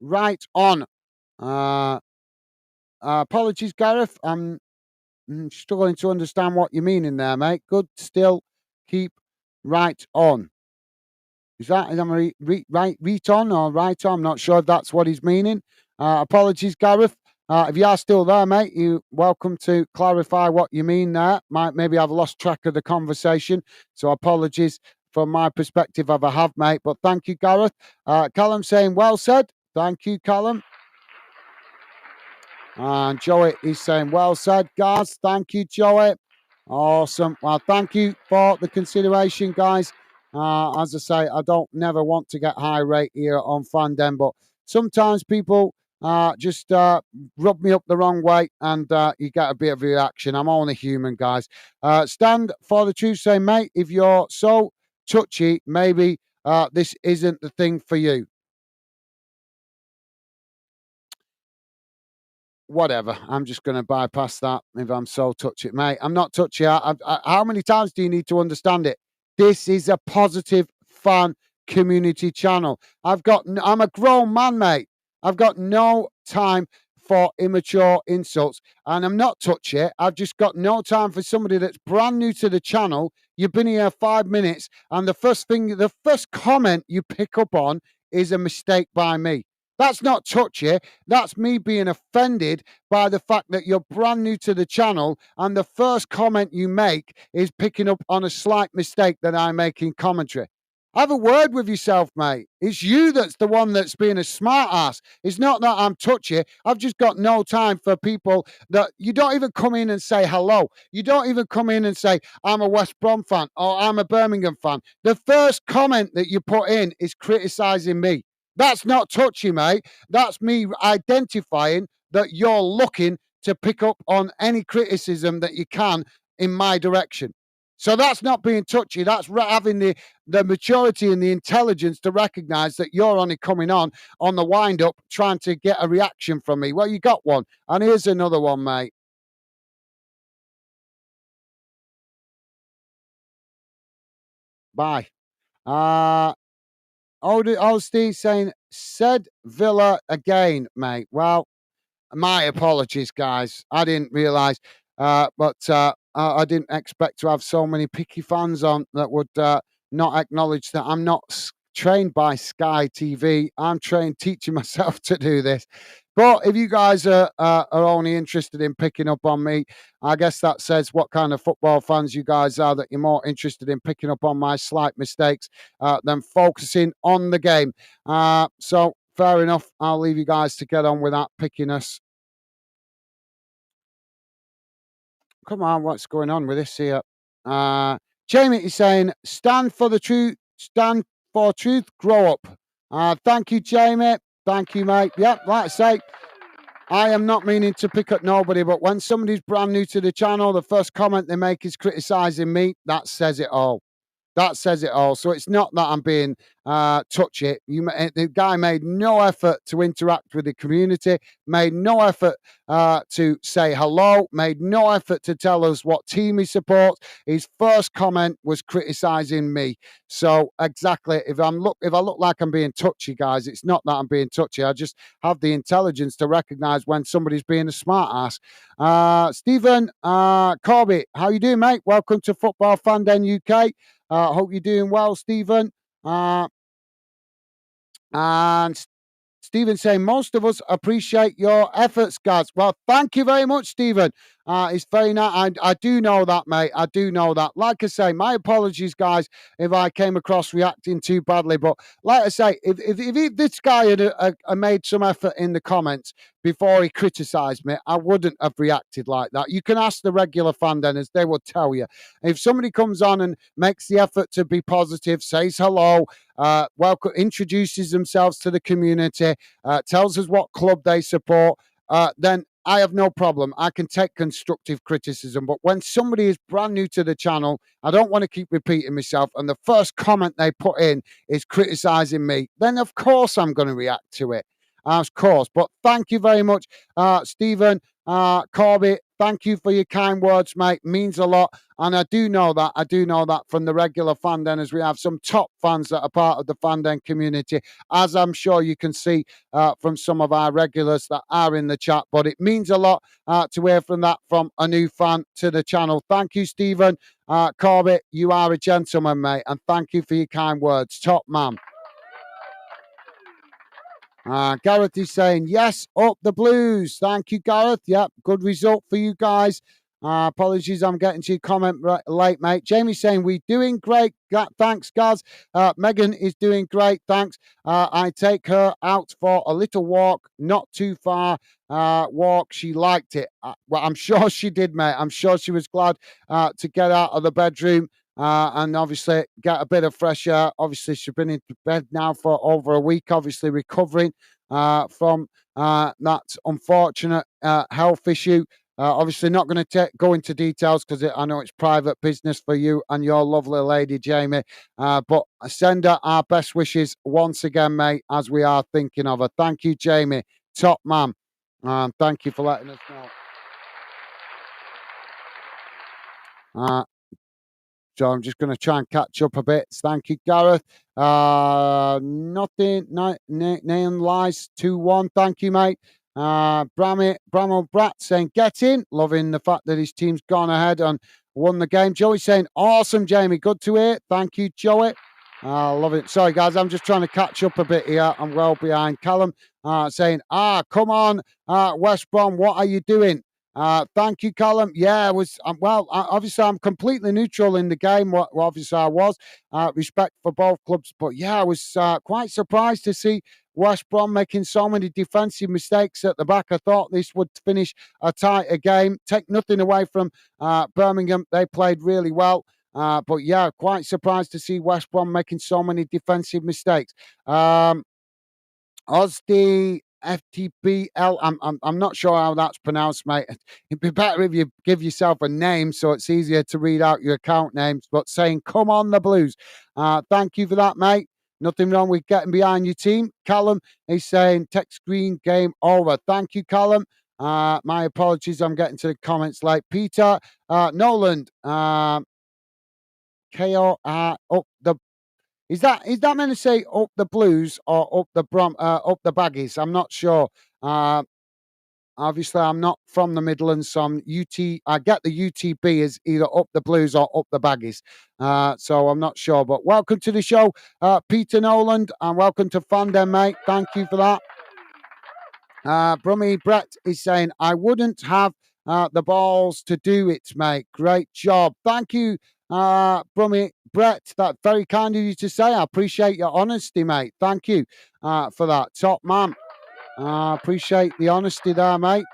right on. Apologies, Gareth. I'm struggling to understand what you mean in there, mate. Good, still keep right on. Is that right on or right on? I'm not sure if that's what he's meaning. Apologies, Gareth. If you are still there, mate, you're welcome to clarify what you mean there. Maybe I've lost track of the conversation, so apologies from my perspective if I have, mate. But thank you, Gareth. Callum saying, well said. Thank you, Callum. And Joey is saying, well said, guys. Thank you, Joey. Awesome. Well, thank you for the consideration, guys. As I say, I don't never want to get high rate here on Fandom, but sometimes people just rub me up the wrong way and you get a bit of reaction. I'm only human, guys. Stand for the truth, say, mate, if you're so touchy, maybe this isn't the thing for you. Whatever. I'm just going to bypass that if I'm so touchy. Mate, I'm not touchy. How many times do you need to understand it? This is a positive, fun community channel. I'm a grown man, mate. I've got no time for immature insults. And I'm not touchy. I've just got no time for somebody that's brand new to the channel. You've been here 5 minutes, and the first comment you pick up on is a mistake by me. That's not touchy. That's me being offended by the fact that you're brand new to the channel and the first comment you make is picking up on a slight mistake that I make in commentary. Have a word with yourself, mate. It's you that's the one that's being a smart ass. It's not that I'm touchy. I've just got no time for people that you don't even come in and say hello. You don't even come in and say, I'm a West Brom fan or I'm a Birmingham fan. The first comment that you put in is criticizing me. That's not touchy, mate. That's me identifying that you're looking to pick up on any criticism that you can in my direction. So that's not being touchy. That's having the maturity and the intelligence to recognize that you're only coming on the wind up trying to get a reaction from me. Well, you got one. And here's another one, mate. Bye. Old Steve saying, said Villa again, mate. Well, my apologies, guys. I didn't realise, but I didn't expect to have so many picky fans on that would not acknowledge that I'm not trained by Sky TV. I'm trained teaching myself to do this. But if you guys are only interested in picking up on me, I guess that says what kind of football fans you guys are, that you're more interested in picking up on my slight mistakes than focusing on the game. So fair enough. I'll leave you guys to get on with that pickiness. Come on, what's going on with this here? Jamie is saying, stand for truth, grow up. Thank you, Jamie. Thank you, mate. Yep, like I say, I am not meaning to pick at nobody, but when somebody's brand new to the channel, the first comment they make is criticising me. That says it all. That says it all. So it's not that I'm being touchy. The guy made no effort to interact with the community, made no effort to say hello, made no effort to tell us what team he supports. His first comment was criticising me. So exactly, if I look like I'm being touchy, guys, it's not that I'm being touchy. I just have the intelligence to recognise when somebody's being a smart ass. Stephen Corby, how you doing, mate? Welcome to Football Fan Den UK. Hope you're doing well, Stephen. And Stephen saying, most of us appreciate your efforts, guys. Well, thank you very much, Stephen. It's very nice. I do know that, mate. I do know that. Like I say, my apologies, guys, if I came across reacting too badly. But like I say, if this guy had made some effort in the comments before he criticised me, I wouldn't have reacted like that. You can ask the regular fan denners, they will tell you. If somebody comes on and makes the effort to be positive, says hello, welcome, introduces themselves to the community, tells us what club they support, then I have no problem. I can take constructive criticism. But when somebody is brand new to the channel, I don't want to keep repeating myself, and the first comment they put in is criticising me, then of course I'm going to react to it. Of course. But thank you very much, Stephen Corby. Thank you for your kind words, mate. Means a lot. And I do know that. I do know that from the regular fan den, as we have some top fans that are part of the fan den community, as I'm sure you can see from some of our regulars that are in the chat. But it means a lot to hear from that from a new fan to the channel. Thank you, Stephen Corby. You are a gentleman, mate. And thank you for your kind words. Top man. Gareth is saying, yes, up the Blues. Thank you, Gareth. Yep, good result for you guys. Apologies, I'm getting to your comment late, mate. Jamie's saying, we're doing great. Thanks, guys. Megan is doing great. Thanks. I take her out for a little walk, not too far walk. She liked it. Well, I'm sure she did, mate. I'm sure she was glad to get out of the bedroom. And obviously get a bit of fresh air. Obviously, she's been in bed now for over a week, obviously recovering from that unfortunate health issue. Obviously, not going to go into details because I know it's private business for you and your lovely lady, Jamie. But send her our best wishes once again, mate, as we are thinking of her. Thank you, Jamie. Top man. Thank you for letting us know. So I'm just going to try and catch up a bit. Thank you, Gareth. Nothing. Neon Lies 2-1. Thank you, mate. Bramwell Brat saying, get in. Loving the fact that his team's gone ahead and won the game. Joey saying, awesome, Jamie. Good to hear. Thank you, Joey. Love it. Sorry, guys. I'm just trying to catch up a bit here. I'm well behind. Callum saying, come on, West Brom. What are you doing? Thank you, Callum. Yeah, obviously I'm completely neutral in the game. Obviously I was. Respect for both clubs. But yeah, I was quite surprised to see West Brom making so many defensive mistakes at the back. I thought this would finish a tighter game. Take nothing away from Birmingham. They played really well. But yeah, quite surprised to see West Brom making so many defensive mistakes. Osdi FTBL. I'm not sure how that's pronounced, mate. It'd be better if you give yourself a name so it's easier to read out your account names. But saying, come on, the Blues. Thank you for that, mate. Nothing wrong with getting behind your team. Callum is saying, text screen game over. Thank you, Callum. My apologies. I'm getting to the comments late. Peter Noland. KO up the. Is that meant to say up the Blues or up the up the Baggies? I'm not sure. Obviously, I'm not from the Midlands, so I'm UT. I get the UTB as either up the Blues or up the Baggies. So I'm not sure. But welcome to the show, Peter Noland, and welcome to Fandom, mate. Thank you for that. Brummy Brett is saying, I wouldn't have the balls to do it, mate. Great job. Thank you, Brummy Brett. That's very kind of you to say. I appreciate your honesty, mate. Thank you for that. Top man. Appreciate the honesty there, mate.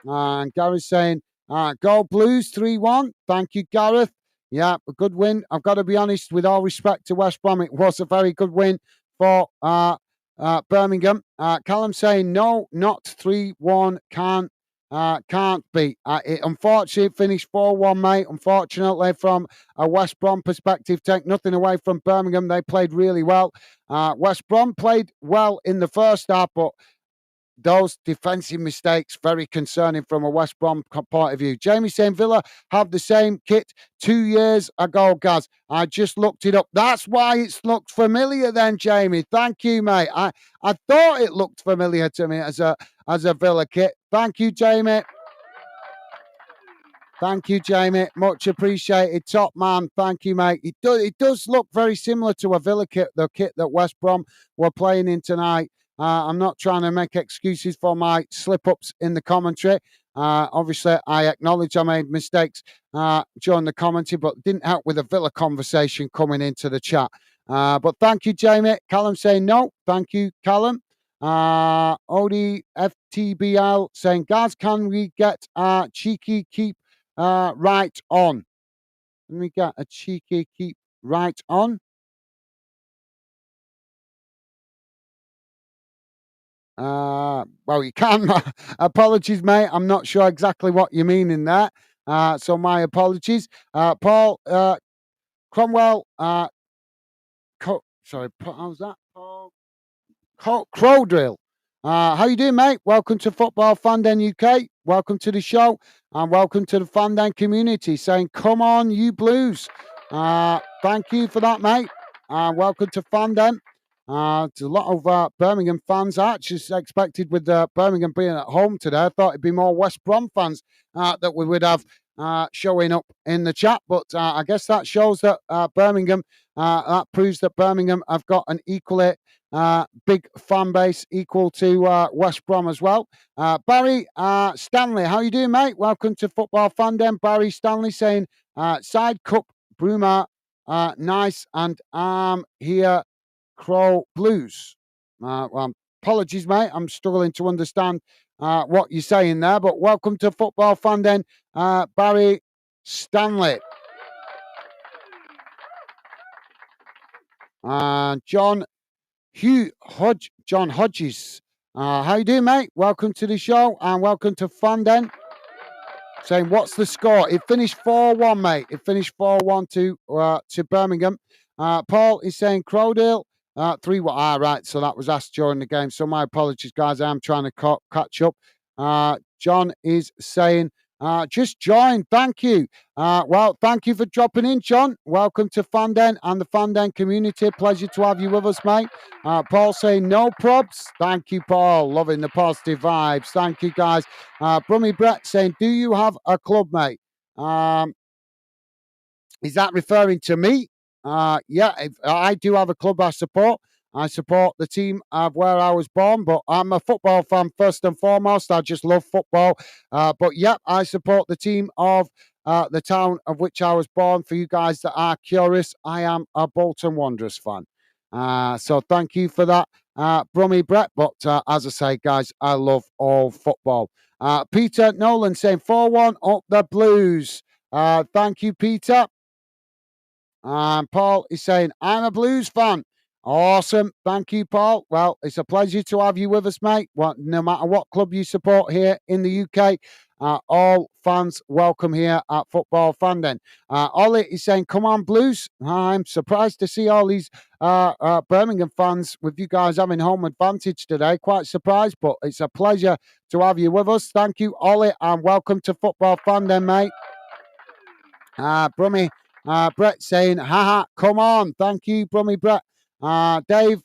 And Gary's saying, go Blues 3-1. Thank you, Gareth. Yeah, a good win. I've got to be honest, with all respect to West Brom, it was a very good win for Birmingham. Callum saying no, not 3-1. Can't be. It unfortunately finished 4-1, mate. Unfortunately, from a West Brom perspective, take nothing away from Birmingham. They played really well. West Brom played well in the first half, but those defensive mistakes very concerning from a West Brom point of view. Jamie saying Villa have the same kit 2 years ago, Gaz. I just looked it up. That's why it's looked familiar then, Jamie. Thank you, mate. I thought it looked familiar to me as a Villa kit. Thank you, Jamie. Thank you, Jamie. Much appreciated. Top man. Thank you, mate. It does look very similar to a Villa kit, the kit that West Brom were playing in tonight. I'm not trying to make excuses for my slip-ups in the commentary. Obviously, I acknowledge I made mistakes during the commentary, but didn't help with a Villa conversation coming into the chat. But thank you, Jamie. Callum saying no. Thank you, Callum. Odie FTBL saying, guys, can we get cheeky keep right on? Can we get a cheeky keep right on? Well, you can. Apologies, mate. I'm not sure exactly what you mean in there. So my apologies. Paul Cromwell. Sorry, how's that? Paul Crowdrill. How you doing, mate? Welcome to Football Fandom UK. Welcome to the show, and welcome to the Fandom community. Saying, "Come on, you Blues!" Thank you for that, mate. Welcome to Fandom. There's a lot of Birmingham fans. I actually expected with Birmingham being at home today, I thought it'd be more West Brom fans that we would have showing up in the chat. But I guess that shows that Birmingham. That proves that Birmingham have got an equally big fan base equal to West Brom as well. Barry Stanley, how you doing, mate? Welcome to Football Fandom. Barry Stanley saying, side cup, Bruma, nice, and here, Crow Blues. Well, apologies, mate. I'm struggling to understand what you're saying there, but welcome to Football Fandom, Barry Stanley. John Hodges. How you doing, mate? Welcome to the show and welcome to Fandom. Saying, what's the score? It finished 4-1, mate. It finished 4-1 to Birmingham. Paul is saying Crowdale 3-1. Right. So that was asked during the game. So my apologies, guys. I'm trying to catch up. John is saying, just join. Thank you. Well, thank you for dropping in, John. Welcome to Fandom and the Fandom community. Pleasure to have you with us, mate. Paul saying no probs. Thank you, Paul. Loving the positive vibes. Thank you, guys. Brummy Brett saying, do you have a club, mate? Is that referring to me? Yeah, I do have a club I support. I support the team of where I was born, but I'm a football fan first and foremost. I just love football. But yeah, I support the team of the town of which I was born. For you guys that are curious, I am a Bolton Wanderers fan. So thank you for that, Brummy Brett. But as I say, guys, I love all football. Peter Nolan saying 4-1 up the Blues. Thank you, Peter. Paul is saying, I'm a Blues fan. Awesome. Thank you, Paul. Well, it's a pleasure to have you with us, mate. Well, no matter what club you support here in the UK, all fans welcome here at Football Fandom. Ollie is saying, come on, Blues. I'm surprised to see all these Birmingham fans with you guys having home advantage today. Quite surprised, but it's a pleasure to have you with us. Thank you, Ollie, and welcome to Football Fandom, mate. Brummy Brett saying, haha, come on. Thank you, Brummy Brett. David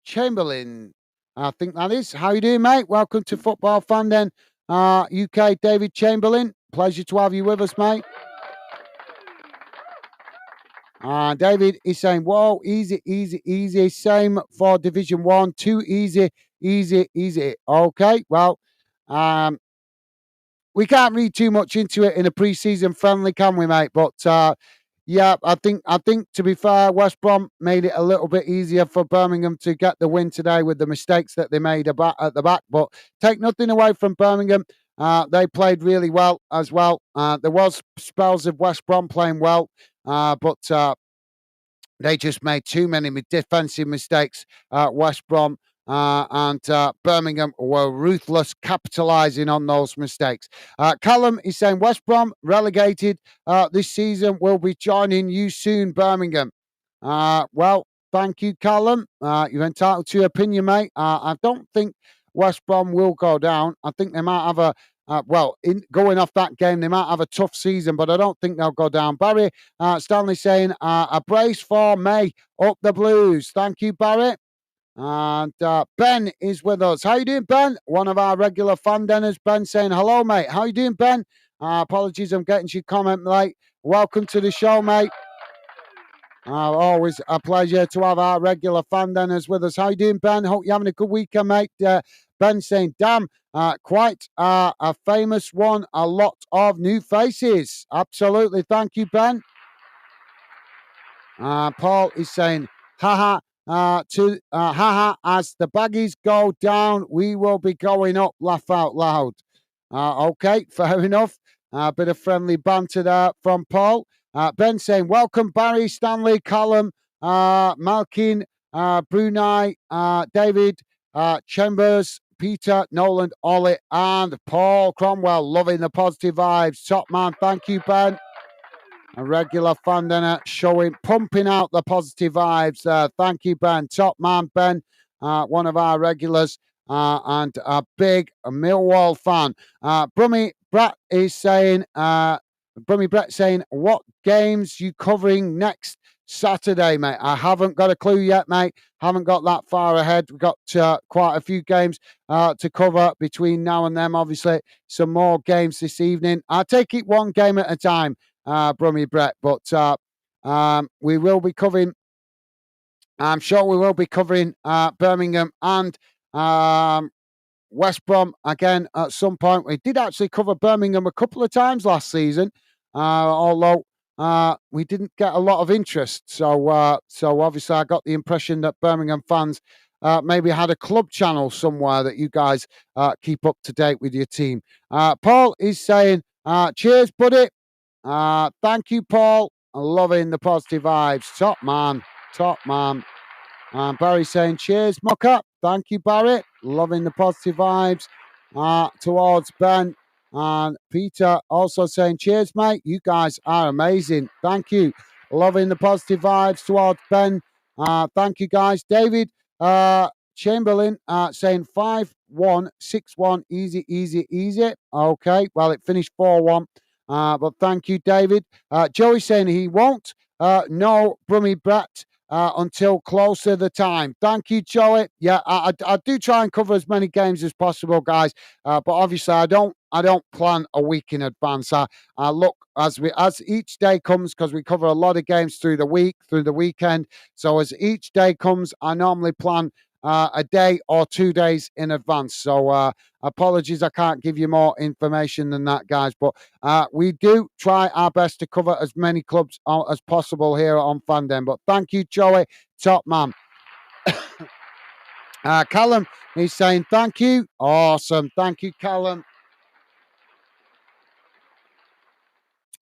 Chamberlain, I think that is. How you doing, mate? Welcome to Football Fandom UK, David Chamberlain. Pleasure to have you with us, mate. David is saying, whoa, easy. Same for Division 1. Too easy. Okay, well, we can't read too much into it in a pre-season friendly, can we, mate? But yeah, I think to be fair, West Brom made it a little bit easier for Birmingham to get the win today with the mistakes that they made at the back. But take nothing away from Birmingham. They played really well as well. There was spells of West Brom playing well, but They just made too many defensive mistakes, West Brom. And Birmingham were ruthless, capitalising on those mistakes. Callum is saying West Brom relegated this season. Will be joining you soon, Birmingham. Well, thank you, Callum. You're entitled to your opinion, mate. I don't think West Brom will go down. I think they might have a in going off that game, they might have a tough season, but I don't think they'll go down. Barry Stanley saying a brace for May, up the Blues. Thank you, Barry. And Ben is with us. How you doing, Ben? One of our regular fan dinners. Ben saying hello, mate. How you doing, Ben? Apologies, I'm getting to your comment late. Welcome to the show, mate. Always a pleasure to have our regular fan dinners with us. How you doing, Ben? Hope you're having a good weekend, mate. Ben saying, damn, quite a famous one. A lot of new faces. Absolutely. Thank you, Ben. Paul is saying, haha, haha, as the baggies go down, we will be going up. Laugh out loud. Okay, fair enough. A bit of friendly banter there from Paul. Ben saying, welcome, Barry, Stanley, Callum, Malkin, Brunei, David, Chambers, Peter, Nolan, Ollie, and Paul Cromwell. Loving the positive vibes. Top man. Thank you, Ben. A regular fan dinner pumping out the positive vibes. Thank you, Ben. Top man, Ben. One of our regulars. And a big Millwall fan. Brummy Brett is saying, what games you covering next Saturday, mate? I haven't got a clue yet, mate. Haven't got that far ahead. We've got quite a few games to cover between now and then. Obviously, some more games this evening. I'll take it one game at a time, Brummy Brett. But we will be covering, I'm sure we will be covering Birmingham and West Brom again at some point. We did actually cover Birmingham a couple of times last season, although we didn't get a lot of interest. So obviously I got the impression that Birmingham fans maybe had a club channel somewhere that you guys keep up to date with your team. Paul is saying, cheers, buddy. Thank you, Paul. I'm loving the positive vibes. Top man. Top man. Barry saying, cheers, Mucker. Thank you, Barry. Loving the positive vibes towards Ben. And Peter also saying, cheers, mate. You guys are amazing. Thank you. Loving the positive vibes towards Ben. Thank you, guys. David Chamberlain saying 5-1, 6-1. Easy, easy, easy. Okay. Well, it finished 4-1. But thank you, David. Joey saying he won't. No, Brummy Brett. Until closer the time. Thank you, Joey. Yeah, I do try and cover as many games as possible, guys. But obviously, I don't plan a week in advance. I look as each day comes, because we cover a lot of games through the week, through the weekend. So as each day comes, I normally plan a day or 2 days in advance. So apologies, I can't give you more information than that, guys. But we do try our best to cover as many clubs as possible here on Fandom. But thank you, Joey. Top man. Callum is saying thank you. Awesome. Thank you, Callum.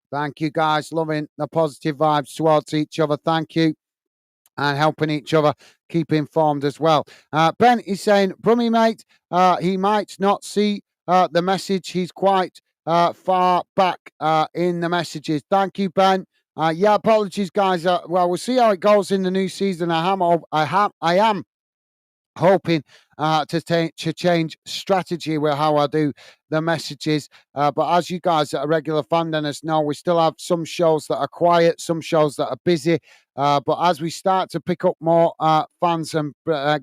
Thank you, guys. Loving the positive vibes towards each other. Thank you. And helping each other keep informed as well. Ben is saying, Brummy mate, he might not see the message. He's quite far back in the messages. Thank you, Ben. Yeah, apologies, guys. Well, we'll see how it goes in the new season. I am hoping to change strategy with how I do the messages. But as you guys that are regular fan dinners know, we still have some shows that are quiet, some shows that are busy. But as we start to pick up more fans and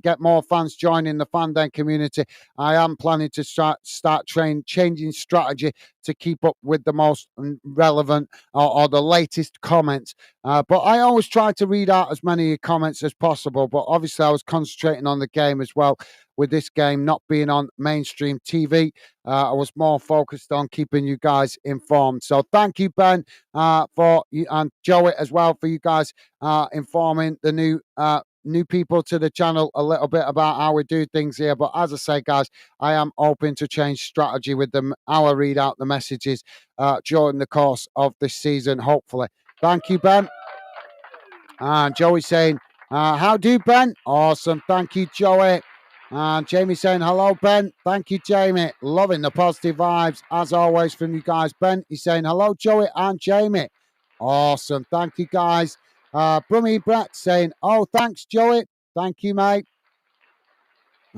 get more fans joining the Fandom community, I am planning to start changing strategy to keep up with the most relevant or the latest comments. But I always try to read out as many comments as possible. But obviously, I was concentrating on the game as well. With this game not being on mainstream TV, I was more focused on keeping you guys informed. So thank you, Ben, for you, and Joey as well, for you guys informing the new people to the channel a little bit about how we do things here. But as I say, guys, I am open to change strategy with them. How I read out the messages during the course of this season, hopefully. Thank you, Ben. And Joey saying, how do, Ben? Awesome. Thank you, Joey. And Jamie saying, hello, Ben. Thank you, Jamie. Loving the positive vibes, as always, from you guys. Ben, he's saying, hello, Joey and Jamie. Awesome. Thank you, guys. Brummy Brett saying, oh, thanks, Joey. Thank you, mate.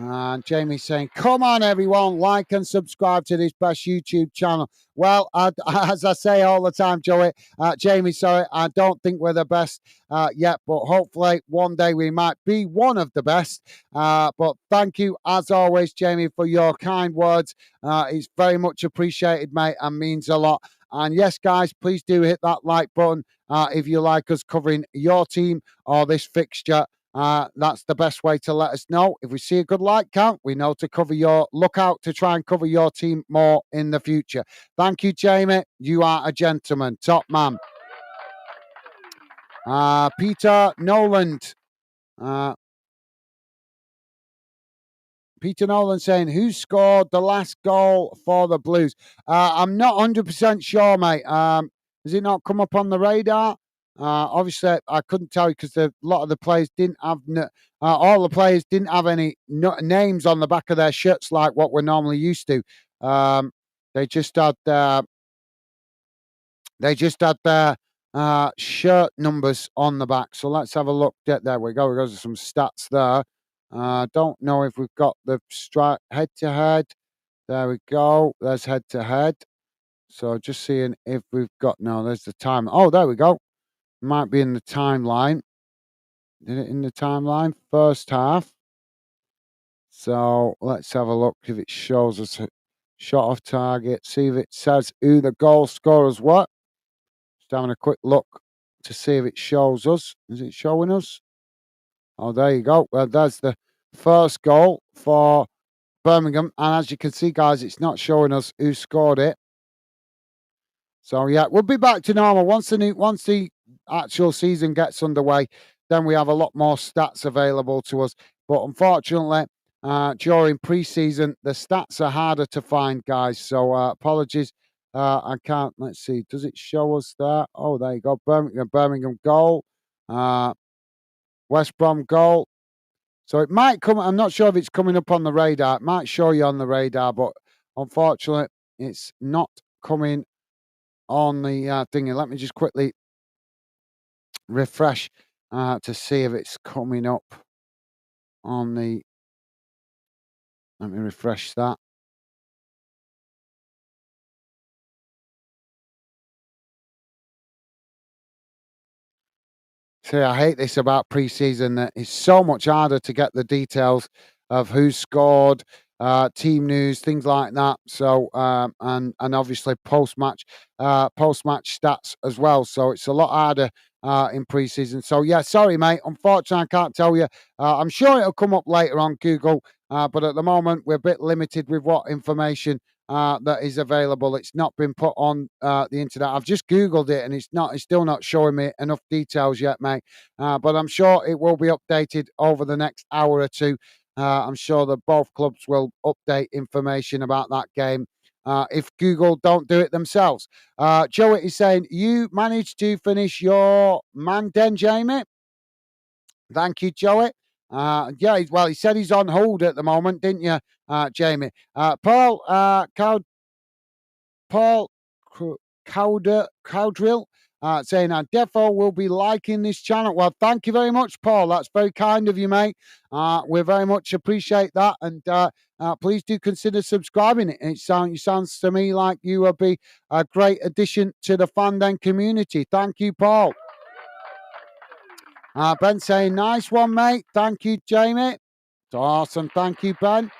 And Jamie saying, come on, everyone, like and subscribe to this best YouTube channel. Well, as I say all the time, Joey, Jamie, sorry, I don't think we're the best yet, but hopefully one day we might be one of the best. But thank you, as always, Jamie, for your kind words. It's very much appreciated, mate, and means a lot. And yes, guys, please do hit that like button if you like us covering your team or this fixture. That's the best way to let us know. If we see a good like count, we know to look out to try and cover your team more in the future. Thank you, Jamie. You are a gentleman. Top man. Peter Noland. Peter Nolan saying, who scored the last goal for the Blues? I'm not 100% sure, mate. Has it not come up on the radar? Obviously, I couldn't tell you because a lot of the players didn't have, all the players didn't have any names on the back of their shirts like what we're normally used to. They just had their shirt numbers on the back. So let's have a look. There we go. We got some stats there. Don't know if we've got the strike head to head. There we go. There's head to head. So just seeing if we've got there's the time. Oh, there we go. Might be in the timeline. Did it in the timeline? First half. So let's have a look if it shows us a shot off target. See if it says who the goal scorers were. Just having a quick look to see if it shows us. Is it showing us? Oh, there you go. Well, that's the first goal for Birmingham. And as you can see, guys, it's not showing us who scored it. So, yeah, we'll be back to normal. Once the actual season gets underway, then we have a lot more stats available to us. But unfortunately, during pre-season, the stats are harder to find, guys. So, apologies. I can't. Let's see. Does it show us that? Oh, there you go. Birmingham goal. West Brom goal. So it might come. I'm not sure if it's coming up on the radar. It might show you on the radar, but unfortunately, it's not coming on the thingy. Let me just quickly refresh to see if it's coming up on the. Let me refresh that. See, I hate this about pre-season. That it's so much harder to get the details of who scored, team news, things like that. So, and obviously post-match stats as well. So it's a lot harder in pre-season. So yeah, sorry, mate. Unfortunately, I can't tell you. I'm sure it'll come up later on Google, but at the moment we're a bit limited with what information that is available. It's not been put on the internet. I've just Googled it and it's still not showing me enough details yet, mate. But I'm sure it will be updated over the next hour or two. I'm sure that both clubs will update information about that game if Google don't do it themselves. Joey is saying, you managed to finish your man den, Jamie. Thank you, Joey. Yeah, well, he said he's on hold at the moment, didn't you, Jamie? Paul Cowdrill saying, I defo will be liking this channel. Well, thank you very much, Paul. That's very kind of you, mate. We very much appreciate that. And please do consider subscribing. It sounds to me like you will be a great addition to the Fandom community. Thank you, Paul. Ben saying, nice one, mate. Thank you, Jamie. It's awesome. Thank you, Ben.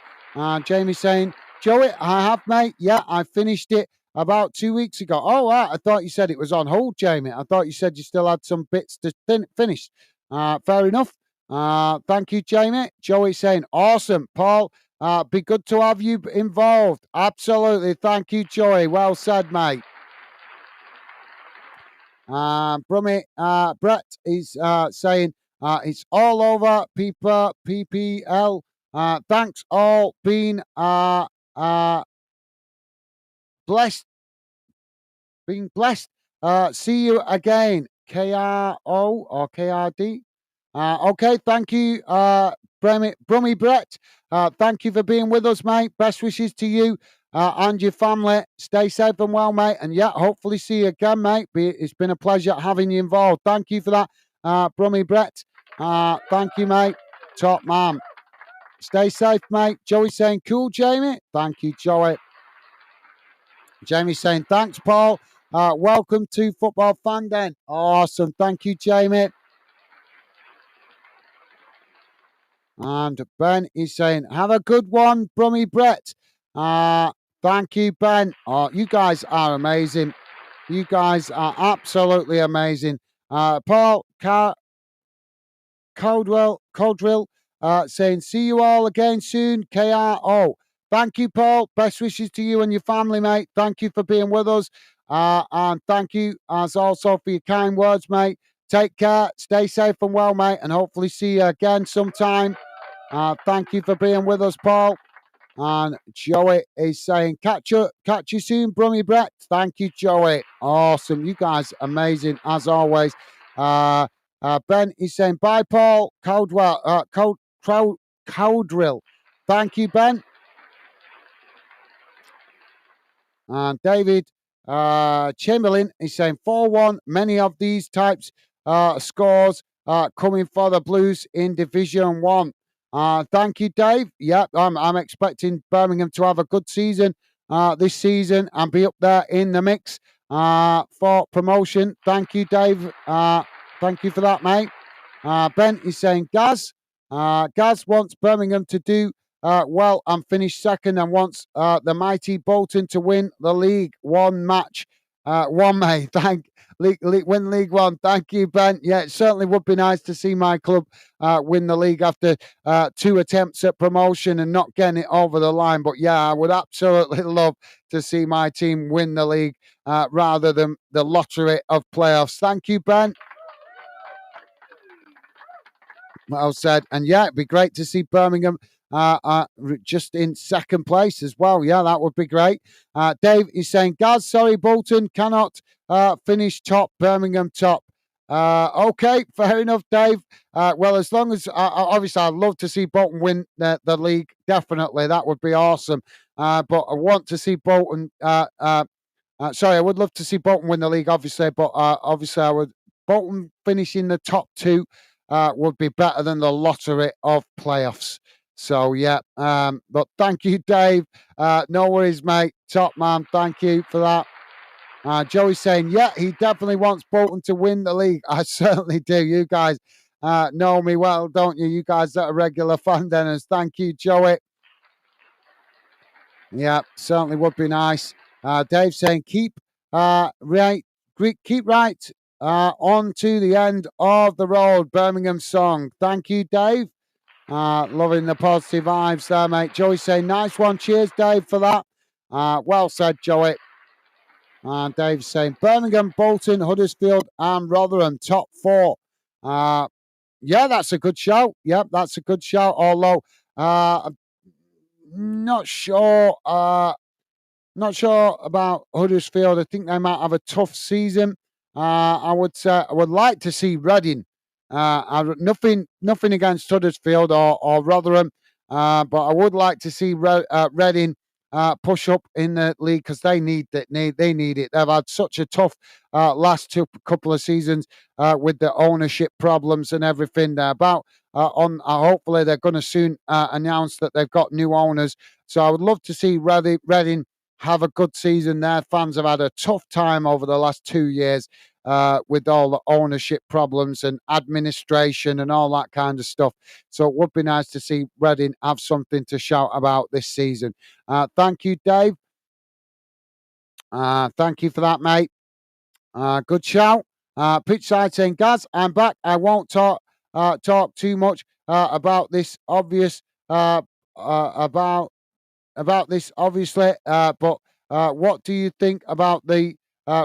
Jamie saying, Joey, I have, mate. Yeah, I finished it about 2 weeks ago. Oh, right. I thought you said it was on hold, Jamie. I thought you said you still had some bits to finish. Fair enough. Thank you, Jamie. Joey saying, awesome. Paul, be good to have you involved. Absolutely. Thank you, Joey. Well said, mate. Brummy Brett is saying it's all over PPL. Thanks all. Been blessed. Being blessed. See you again. KRO or KRD. Okay, thank you, Brummy Brett. Thank you for being with us, mate. Best wishes to you and your family. Stay safe and well, mate. And yeah, hopefully see you again, mate. It's been a pleasure having you involved. Thank you for that, Brummy Brett. Thank you, mate. Top man. Stay safe, mate. Joey saying, cool, Jamie. Thank you, Joey. Jamie saying, thanks, Paul. Welcome to Football Fan Den. Awesome. Thank you, Jamie. And Ben is saying, have a good one, Brummy Brett. Thank you, Ben. Oh, you guys are amazing. You guys are absolutely amazing. Paul Caldwell saying, see you all again soon, KRO. Thank you, Paul. Best wishes to you and your family, mate. Thank you for being with us. And thank you, as also, for your kind words, mate. Take care. Stay safe and well, mate. And hopefully see you again sometime. Thank you for being with us, Paul. And Joey is saying, catch you soon, Brummy Brett. Thank you, Joey. Awesome. You guys, amazing, as always. Ben is saying, bye, Paul. Caldwell, Cowdrill. Thank you, Ben. And David Chamberlain is saying 4-1. Many of these types scores coming for the Blues in Division 1. Thank you, Dave. Yep, I'm expecting Birmingham to have a good season this season and be up there in the mix for promotion. Thank you, Dave. Thank you for that, mate. Ben is saying, Gaz wants Birmingham to do well and finish second and wants the mighty Bolton to win the league one match. May. Win League One. Thank you, Ben. Yeah, it certainly would be nice to see my club win the league after 2 attempts at promotion and not getting it over the line. But yeah, I would absolutely love to see my team win the league rather than the lottery of playoffs. Thank you, Ben. Well said. And yeah, it'd be great to see Birmingham just in second place as well. Yeah, that would be great. Dave is saying, Gaz, sorry, Bolton cannot finish top, Birmingham top. Okay, fair enough, Dave. Well, as long as, obviously, I'd love to see Bolton win the league. Definitely, that would be awesome. But I want to see Bolton, I would love to see Bolton win the league, obviously, but obviously I would, Bolton finishing the top 2 would be better than the lottery of playoffs. So, yeah. But thank you, Dave. No worries, mate. Top man. Thank you for that. Joey's saying, yeah, he definitely wants Bolton to win the league. I certainly do. You guys know me well, don't you? You guys that are regular fan denners. Thank you, Joey. Yeah, certainly would be nice. Dave saying, keep right on to the end of the road, Birmingham song. Thank you, Dave. Loving the positive vibes there, mate. Joey saying, nice one. Cheers, Dave, for that. Well said, Joey. And Dave's saying, Birmingham, Bolton, Huddersfield, and Rotherham, top 4. Yeah, that's a good shout. Yep, that's a good shout. Although, not sure about Huddersfield. I think they might have a tough season. I would like to see Reading. Nothing against Huddersfield or Rotherham, but I would like to see Reading push up in the league because they need it. They need it. They've had such a tough last couple of seasons with the ownership problems and everything. Hopefully they're going to soon announce that they've got new owners. So I would love to see Reading have a good season. Their fans have had a tough time over the last 2 years with all the ownership problems and administration and all that kind of stuff. So it would be nice to see Reading have something to shout about this season. Thank you, Dave. Thank you for that, mate. Good shout. Pitchside saying, Gaz, I'm back. I won't talk too much about this obvious about this, obviously. But what do you think about the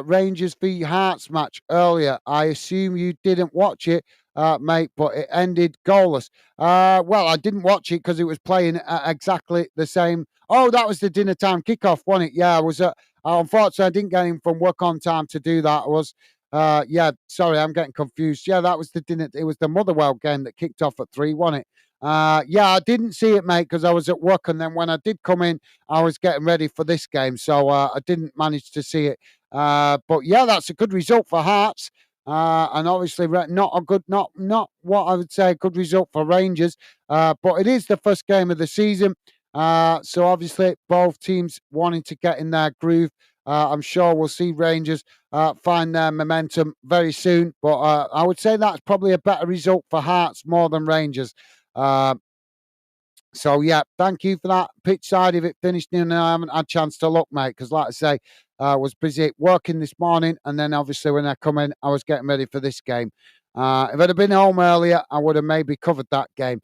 Rangers v Hearts match earlier? I assume you didn't watch it, mate, but it ended goalless. Well, I didn't watch it because it was playing exactly the same. Oh, that was the dinner time kickoff, wasn't it? Yeah, I was. Unfortunately, I didn't get in from work on time to do that. I was Yeah, sorry, I'm getting confused. Yeah, that was the dinner. It was the Motherwell game that kicked off at 3, wasn't it? Yeah, I didn't see it, mate, because I was at work, and then when I did come in, I was getting ready for this game, so I didn't manage to see it. But yeah, that's a good result for Hearts, and obviously not a good, not what I would say a good result for Rangers. But it is the first game of the season, so obviously both teams wanting to get in their groove. I'm sure we'll see Rangers find their momentum very soon, but I would say that's probably a better result for Hearts more than Rangers. Uh, so yeah, thank you for that pitch side. If it finished in, I haven't had a chance to look, mate, because like I say, I was busy working this morning, and then obviously when I come in, I was getting ready for this game. If I'd have been home earlier, I would have maybe covered that game.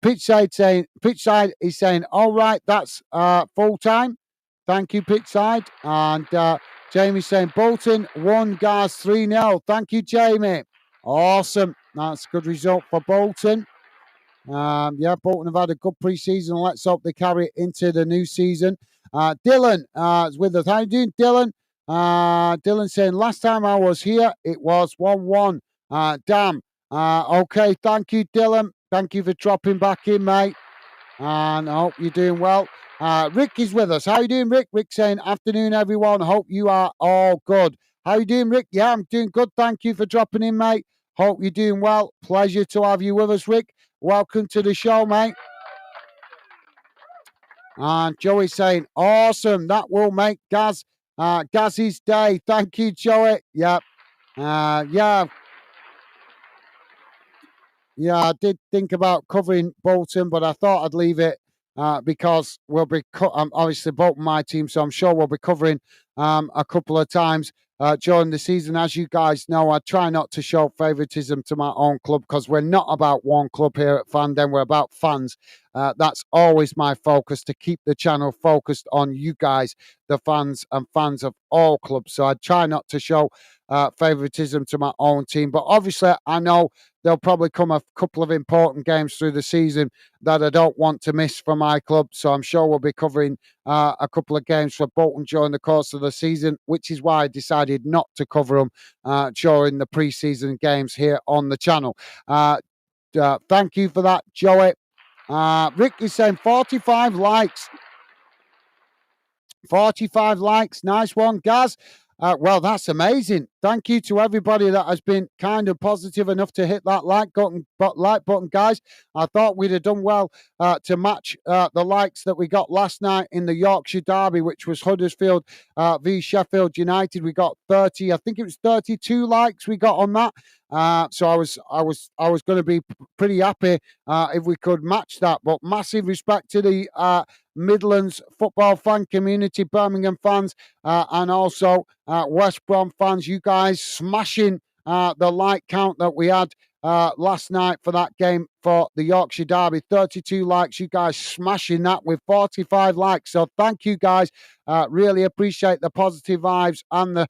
Pitch side is saying, all right, that's full time. Thank you, pitch side. And Jamie's saying Bolton 1, Gars 3-0. Thank you, Jamie. Awesome. That's a good result for Bolton. Yeah, Bolton have had a good pre-season. Let's hope they carry it into the new season. Dylan is with us. How you doing, Dylan? Dylan saying, last time I was here, it was 1-1. Damn. Okay, thank you, Dylan. Thank you for dropping back in, mate. And I hope you're doing well. Rick is with us. How you doing, Rick? Rick saying, afternoon, everyone. Hope you are all good. How you doing, Rick? Yeah, I'm doing good. Thank you for dropping in, mate. Hope you're doing well. Pleasure to have you with us, Rick. Welcome to the show, mate. And Joey saying, awesome. That will make Gaz's day. Thank you, Joey. Yep. Yeah. Yeah, I did think about covering Bolton, but I thought I'd leave it because we'll be obviously Bolton my team, so I'm sure we'll be covering a couple of times during the season. As you guys know, I try not to show favouritism to my own club because we're not about one club here at Fandom. We're about fans. That's always my focus, to keep the channel focused on you guys, the fans and fans of all clubs. So I try not to show favouritism to my own team. But obviously, I know there'll probably come a couple of important games through the season that I don't want to miss for my club. So I'm sure we'll be covering a couple of games for Bolton during the course of the season, which is why I decided not to cover them during the pre-season games here on the channel. Thank you for that, Joey. Rick is saying 45 likes. 45 likes. Nice one, Gaz. Well, that's amazing. Thank you to everybody that has been kind of positive enough to hit that like button, guys. I thought we'd have done well to match the likes that we got last night in the Yorkshire Derby, which was Huddersfield v Sheffield United. We got 30, I think it was 32 likes we got on that. So I was going to be pretty happy if we could match that. But massive respect to the Midlands football fan community, Birmingham fans, and also West Brom fans. You guys smashing the like count that we had last night for that game for the Yorkshire Derby. 32 likes. You guys smashing that with 45 likes. So thank you, guys. Really appreciate the positive vibes and the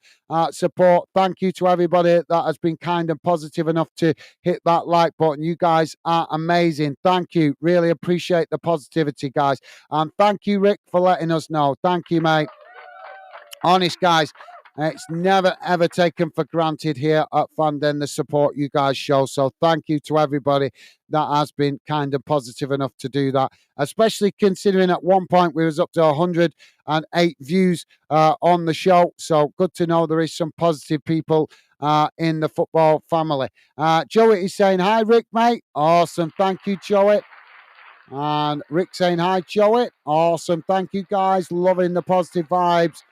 support. Thank you to everybody that has been kind and positive enough to hit that like button. You guys are amazing. Thank you. Really appreciate the positivity, guys. And thank you, Rick, for letting us know. Thank you, mate. Honest, guys. It's never, ever taken for granted here at Fandom, the support you guys show. So thank you to everybody that has been kind of positive enough to do that, especially considering at one point we was up to 108 views on the show. So good to know there is some positive people in the football family. Joey is saying, hi, Rick, mate. Awesome. Thank you, Joey. And Rick saying, hi, Joey. Awesome. Thank you, guys. Loving the positive vibes.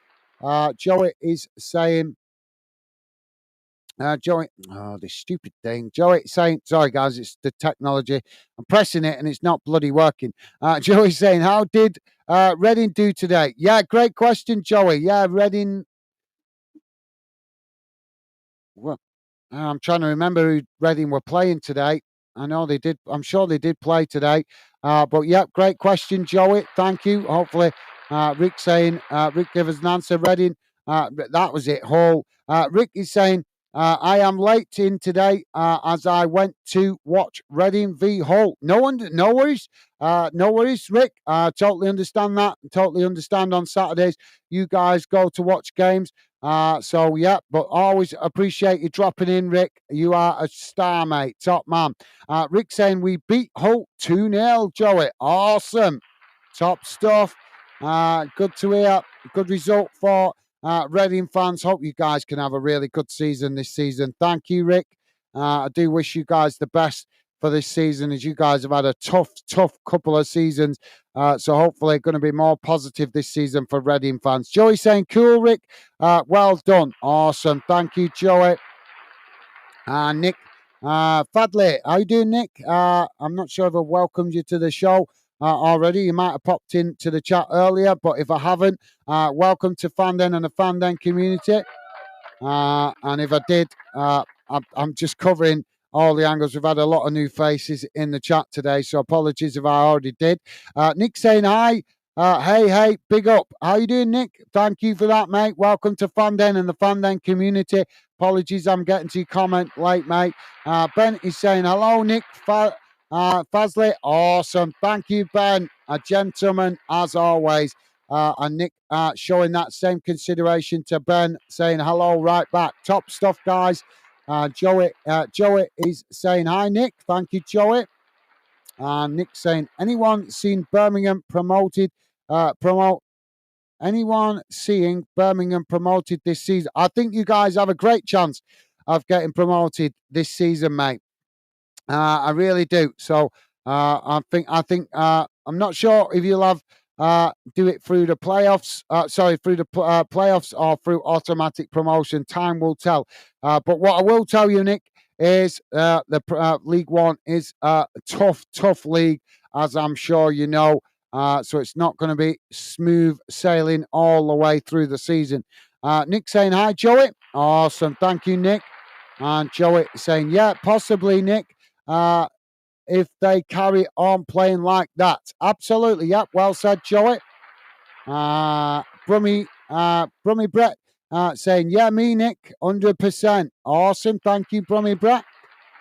Joey is saying, Joey, this stupid thing. Joey saying, sorry guys, it's the technology. I'm pressing it and it's not bloody working. Joey saying, how did Reading do today? Yeah, great question, Joey. Yeah, Reading. Well, I'm trying to remember who Reading were playing today. I know they did. I'm sure they did play today. But yeah, great question, Joey. Thank you. Hopefully, Rick saying, Rick give us an answer. Reading. That was it. Hull. Rick is saying, I am late in today as I went to watch Reading v Hull. No worries. No worries, Rick. Totally understand that. Totally understand on Saturdays you guys go to watch games. So, yeah, but always appreciate you dropping in, Rick. You are a star, mate. Top man. Rick saying we beat Hull 2-0, Joey. Awesome. Top stuff. Good to hear. Good result for Reading fans. Hope you guys can have a really good season this season. Thank you, Rick. I do wish you guys the best for this season, as you guys have had a tough couple of seasons. So hopefully going to be more positive this season for Reading fans. Joey saying, cool, Rick. Well done. Awesome. Thank you, Joey. Nick Fadley, how you doing, Nick? I'm not sure if I welcomed you to the show already. You might have popped into the chat earlier, but if I haven't, welcome to Fanden and the Fanden community. And if I did, I'm just covering all the angles. We've had a lot of new faces in the chat today, so apologies if I already did. Nick saying hi. Hey, big up. How you doing, Nick? Thank you for that, mate. Welcome to Fanden and the Fanden community. Apologies, I'm getting to your comment late, mate. Ben is saying hello, Nick. Fazley, awesome. Thank you, Ben. A gentleman as always. And Nick showing that same consideration to Ben, saying hello right back. Top stuff, guys. Joey is saying hi, Nick. Thank you, Joey. Nick saying, anyone seen Birmingham promoted? Anyone seeing Birmingham promoted this season? I think you guys have a great chance of getting promoted this season, mate. I really do. So I think I'm not sure if you'll have do it through the playoffs. Through the playoffs or through automatic promotion. Time will tell. But what I will tell you, Nick, is the League One is a tough league, as I'm sure you know. So it's not going to be smooth sailing all the way through the season. Nick saying hi, Joey. Awesome, thank you, Nick. And Joey saying, yeah, possibly, Nick. If they carry on playing like that. Absolutely, yep. Well said, Joey. Brummy Brett saying, yeah, me, Nick, 100%. Awesome. Thank you, Brummy Brett.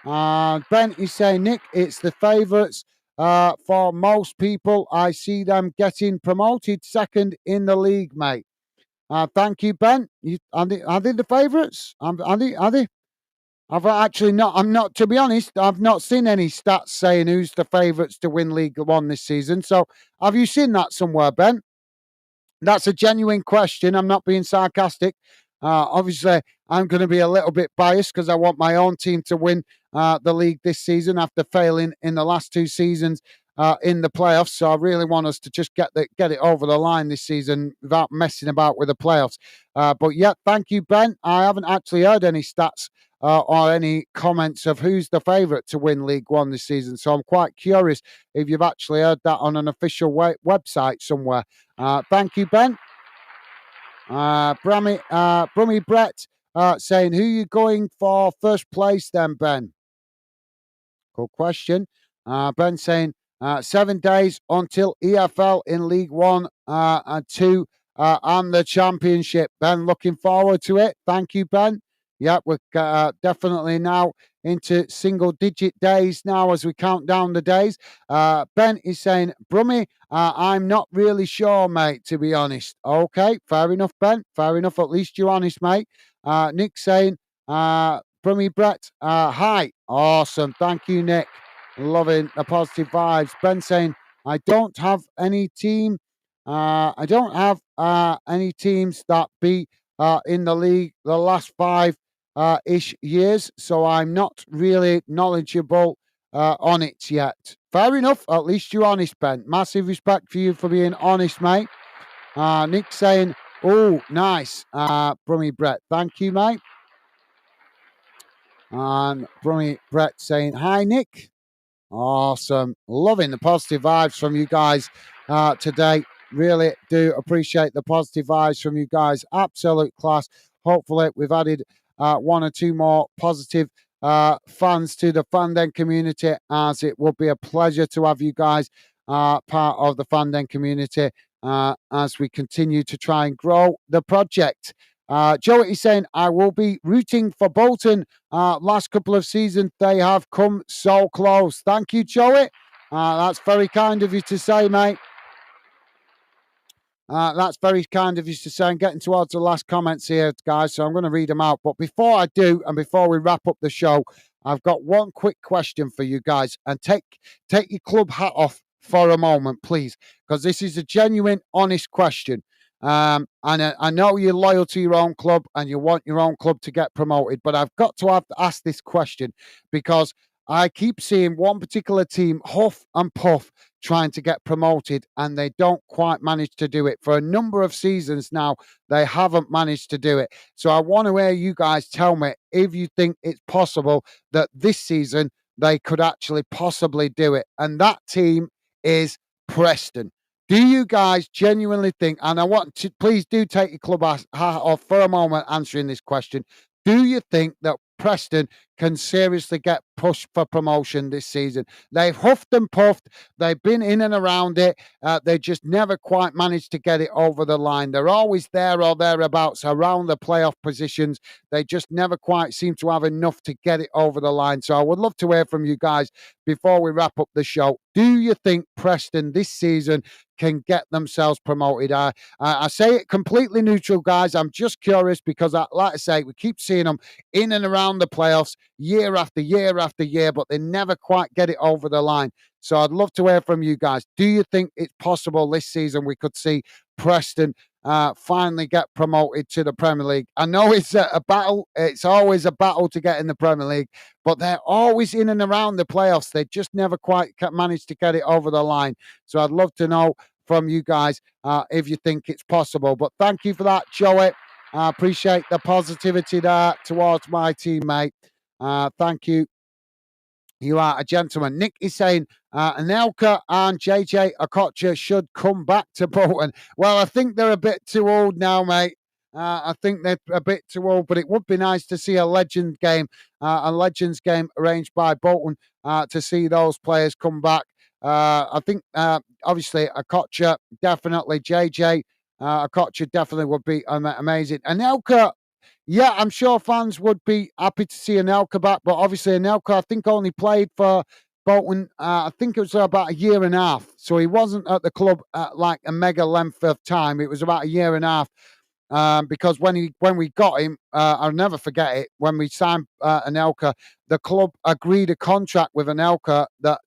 Ben is saying, Nick, it's the favourites for most people. I see them getting promoted second in the league, mate. Thank you, Ben. Are they the favourites? Are they? I've actually not. I'm not. To be honest, I've not seen any stats saying who's the favourites to win League One this season. So, have you seen that somewhere, Ben? That's a genuine question. I'm not being sarcastic. Obviously, I'm going to be a little bit biased because I want my own team to win the league this season after failing in the last two seasons in the playoffs. So I really want us to just get it over the line this season without messing about with the playoffs. But yeah, thank you, Ben. I haven't actually heard any stats or any comments of who's the favourite to win League One this season. So I'm quite curious if you've actually heard that on an official website somewhere. Thank you, Ben. Brummy Brett saying, who are you going for first place then, Ben? Good question. Ben saying, 7 days until EFL in League One and 2 and the Championship. Ben, looking forward to it. Thank you, Ben. Yeah, we're definitely now into single-digit days now as we count down the days. Ben is saying, Brummy, I'm not really sure, mate, to be honest. Okay, fair enough, Ben. Fair enough. At least you're honest, mate. Nick saying, Brummy Brett, hi. Awesome. Thank you, Nick. Loving the positive vibes. Ben saying, I don't have any team. I don't have any teams that be in the league the last 5 ish years, so I'm not really knowledgeable on it yet. Fair enough. At least you're honest, Ben. Massive respect for you for being honest, mate. Nick saying, oh, nice. Brummy Brett. Thank you, mate. And Brummy Brett saying, hi, Nick. Awesome. Loving the positive vibes from you guys today. Really do appreciate the positive vibes from you guys. Absolute class. Hopefully, we've added 1 or 2 more positive fans to the Fanden community, as it would be a pleasure to have you guys part of the Fanden community as we continue to try and grow the project. Joey is saying, I will be rooting for Bolton. Last couple of seasons, they have come so close. Thank you, Joey. That's very kind of you to say, mate. That's very kind of you to say. I'm getting towards the last comments here, guys, so I'm going to read them out. But before I do, and before we wrap up the show, I've got one quick question for you guys. And take your club hat off for a moment, please, because this is a genuine, honest question. And I know you're loyal to your own club and you want your own club to get promoted, but I've got to ask this question because I keep seeing one particular team huff and puff trying to get promoted, and they don't quite manage to do it. For a number of seasons now, they haven't managed to do it. So I want to hear you guys tell me if you think it's possible that this season they could actually possibly do it. And that team is Preston. Do you guys genuinely think, and I want to please do take your club hat off for a moment answering this question. Do you think that Preston can seriously get pushed for promotion this season? They've huffed and puffed. They've been in and around it. They just never quite managed to get it over the line. They're always there or thereabouts around the playoff positions. They just never quite seem to have enough to get it over the line. So I would love to hear from you guys before we wrap up the show. Do you think Preston this season can get themselves promoted? I say it completely neutral, guys. I'm just curious because, like I say, we keep seeing them in and around the playoffs year after year after year, but they never quite get it over the line. So I'd love to hear from you guys. Do you think it's possible this season we could see Preston finally get promoted to the Premier League? I know it's a battle. It's always a battle to get in the Premier League, but they're always in and around the playoffs. They just never quite managed to get it over the line. So I'd love to know from you guys if you think it's possible. But thank you for that, Joey. I appreciate the positivity there towards my teammate. Thank you. You are a gentleman. Nick is saying Anelka and JJ Okocha should come back to Bolton. Well, I think they're a bit too old now, mate. I think they're a bit too old, but it would be nice to see a Legends game arranged by Bolton to see those players come back. I think, obviously, Okocha, definitely. JJ Okocha definitely would be amazing. Anelka, yeah, I'm sure fans would be happy to see Anelka back, but obviously Anelka, I think, only played for Bolton. I think it was about a year and a half, so he wasn't at the club like a mega length of time. It was about a year and a half. Because when we got him, I'll never forget it. When we signed Anelka, the club agreed a contract with Anelka that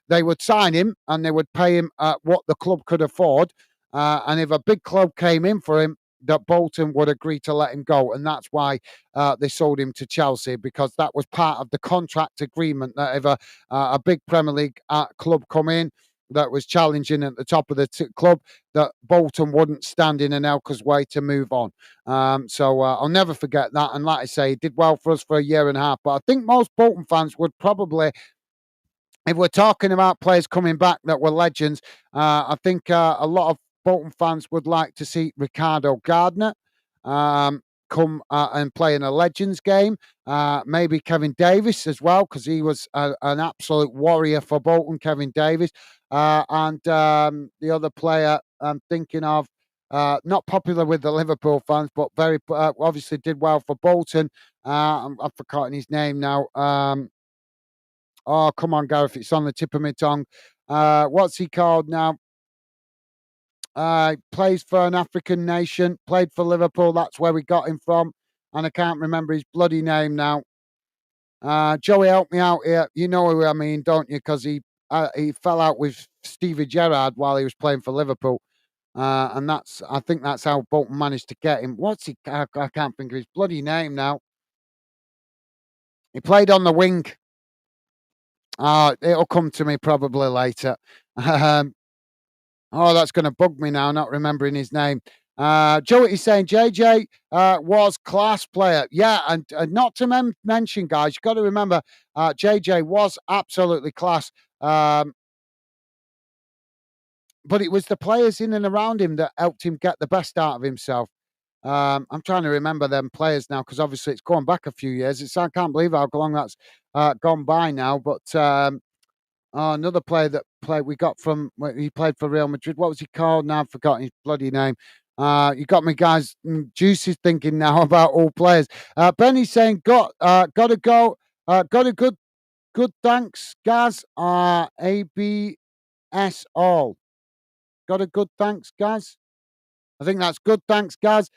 they would sign him and they would pay him what the club could afford, and if a big club came in for him, that Bolton would agree to let him go, and that's why they sold him to Chelsea, because that was part of the contract agreement that if a big Premier League club come in that was challenging at the top of the club, that Bolton wouldn't stand in Anelka's way to move on. So I'll never forget that. And like I say, he did well for us for a year and a half. But I think most Bolton fans would probably, if we're talking about players coming back that were legends, I think a lot of Bolton fans would like to see Ricardo Gardner come and play in a Legends game. Maybe Kevin Davis as well, because he was an absolute warrior for Bolton, Kevin Davis. And the other player I'm thinking of, not popular with the Liverpool fans, but very obviously did well for Bolton. I've forgotten his name now. Oh, come on, Gareth. It's on the tip of my tongue. What's he called now? Plays for an African nation, played for Liverpool. That's where we got him from. And I can't remember his bloody name now. Joey, help me out here. You know who I mean, don't you? Because he fell out with Stevie Gerrard while he was playing for Liverpool. And I think that's how Bolton managed to get him. What's he? I can't think of his bloody name now. He played on the wing. It'll come to me probably later. Oh, that's going to bug me now, not remembering his name. Joey is saying JJ was class player. Yeah, and not to mention, guys, you've got to remember JJ was absolutely class. But it was the players in and around him that helped him get the best out of himself. I'm trying to remember them players now because obviously it's going back a few years. I can't believe how long that's gone by now. But another player that we got from he played for Real Madrid. What was he called? Now I've forgotten his bloody name. You got me, guys. Juicy's thinking now about all players. Benny's saying, got to go. Got a good. Thanks, Gaz. ABS all. Got a good. Thanks, Gaz. I think that's good. Thanks, Gaz.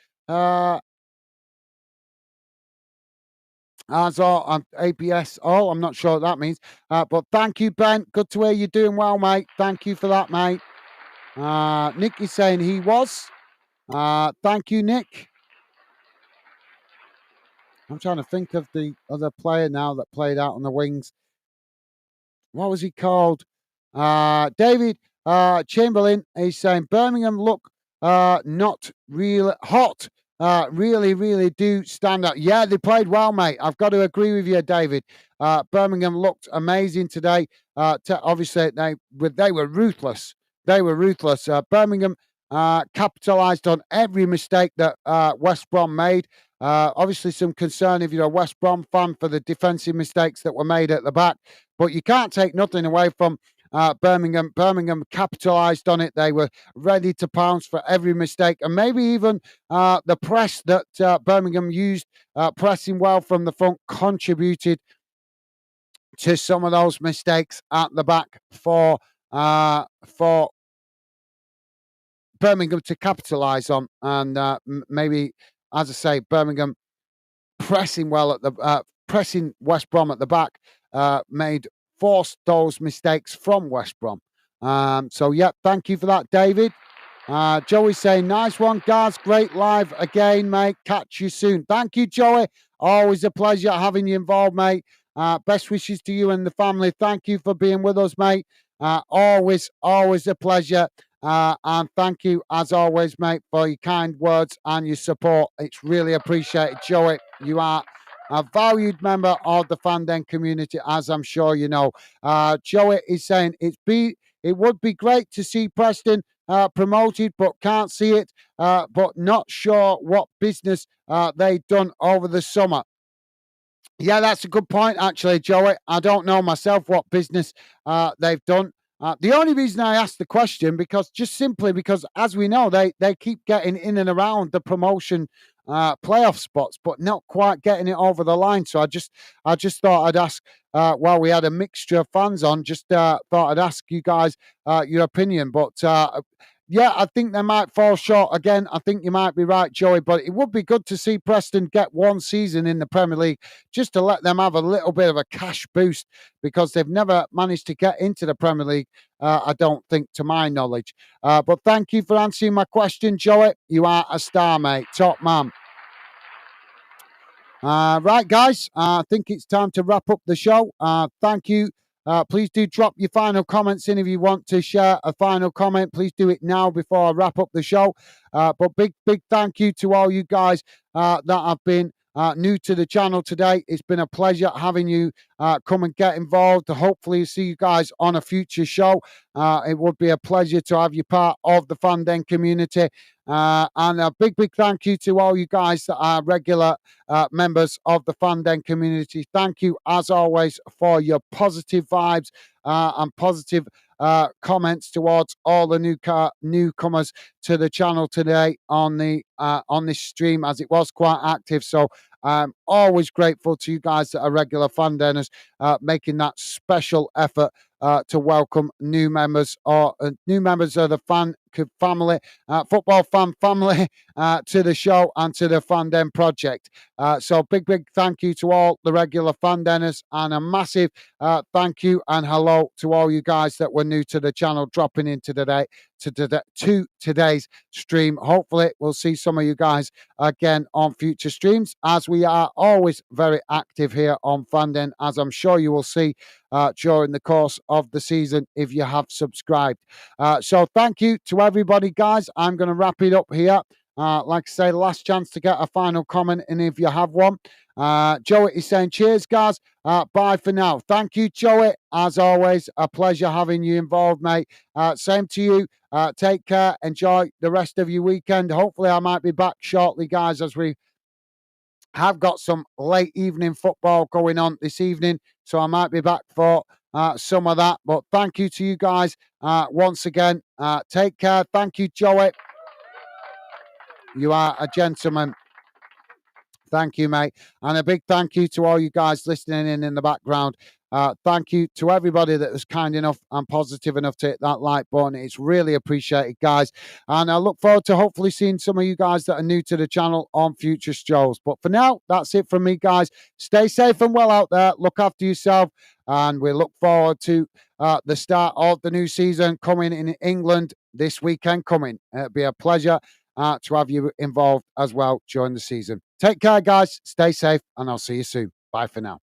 As all, ABS all. I'm not sure what that means. But thank you, Ben. Good to hear you're doing well, mate. Thank you for that, mate. Nick is saying he was. Thank you, Nick. I'm trying to think of the other player now that played out on the wings. What was he called? David Chamberlain. He's saying Birmingham look not real hot. Really do stand out. Yeah, they played well, mate. I've got to agree with you, David. Birmingham looked amazing today. Obviously, they were ruthless. They were ruthless. Birmingham capitalised on every mistake that West Brom made. Obviously, some concern if you're a West Brom fan for the defensive mistakes that were made at the back. But you can't take nothing away from Birmingham. Birmingham capitalised on it. They were ready to pounce for every mistake. And maybe even the press that Birmingham used, pressing well from the front, contributed to some of those mistakes at the back for Birmingham to capitalise on. And maybe, as I say, Birmingham pressing well at the pressing West Brom at the back forced those mistakes from West Brom. So yeah, thank you for that, David. Joey's saying, nice one, guys. Great live again, mate. Catch you soon. Thank you, Joey. Always a pleasure having you involved, mate. Best wishes to you and the family. Thank you for being with us, mate. Always a pleasure. And thank you, as always, mate, for your kind words and your support. It's really appreciated. Joey, you are a valued member of the Fan Den community, as I'm sure you know. Joey is saying it would be great to see Preston promoted, but can't see it, but not sure what business they've done over the summer. Yeah, that's a good point, actually, Joey. I don't know myself what business they've done. The only reason I asked the question because, as we know, they keep getting in and around the promotion playoff spots, but not quite getting it over the line. So I just thought I'd ask. While we had a mixture of fans on, just thought I'd ask you guys your opinion. But yeah, I think they might fall short again. I think you might be right, Joey, but it would be good to see Preston get one season in the Premier League just to let them have a little bit of a cash boost because they've never managed to get into the Premier League, I don't think, to my knowledge. But thank you for answering my question, Joey. You are a star, mate. Top man. Right, guys, I think it's time to wrap up the show. Thank you. Please do drop your final comments in if you want to share a final comment. Please do it now before I wrap up the show. But big thank you to all you guys that have been new to the channel today. It's been a pleasure having you come and get involved. Hopefully see you guys on a future show. It would be a pleasure to have you part of the Fan Den community. And a big thank you to all you guys that are regular members of the Fan Den community. Thank you, as always, for your positive vibes and positive comments towards all the newcomers to the channel today on this stream, as it was quite active. So I'm always grateful to you guys that are regular Fan Deners, making that special effort to welcome new members or new members of the fan family, football fan family, to the show and to the Fan Den project. So big thank you to all the regular Fan Deners, and a massive thank you and hello to all you guys that were new to the channel, dropping in today to today's stream. Hopefully we'll see some of you guys again on future streams, as we are always very active here on Fan Den, as I'm sure you will see during the course of the season if you have subscribed. So thank you to everybody, guys. I'm going to wrap it up here. Like I say, last chance to get a final comment, and if you have one. Joey is saying, cheers, guys. Bye for now. Thank you, Joey. As always, a pleasure having you involved, mate. Same to you. Take care. Enjoy the rest of your weekend. Hopefully, I might be back shortly, guys, as we have got some late evening football going on this evening. So I might be back for some of that. But thank you to you guys once again. Take care. Thank you, Joey. You are a gentleman. Thank you, mate. And a big thank you to all you guys listening in the background. Thank you to everybody that was kind enough and positive enough to hit that like button. It's really appreciated, guys. And I look forward to hopefully seeing some of you guys that are new to the channel on future strolls. But for now, that's it from me, guys. Stay safe and well out there. Look after yourself. And we look forward to the start of the new season coming in England this weekend coming. It'll be a pleasure to have you involved as well during the season. Take care, guys. Stay safe, and I'll see you soon. Bye for now.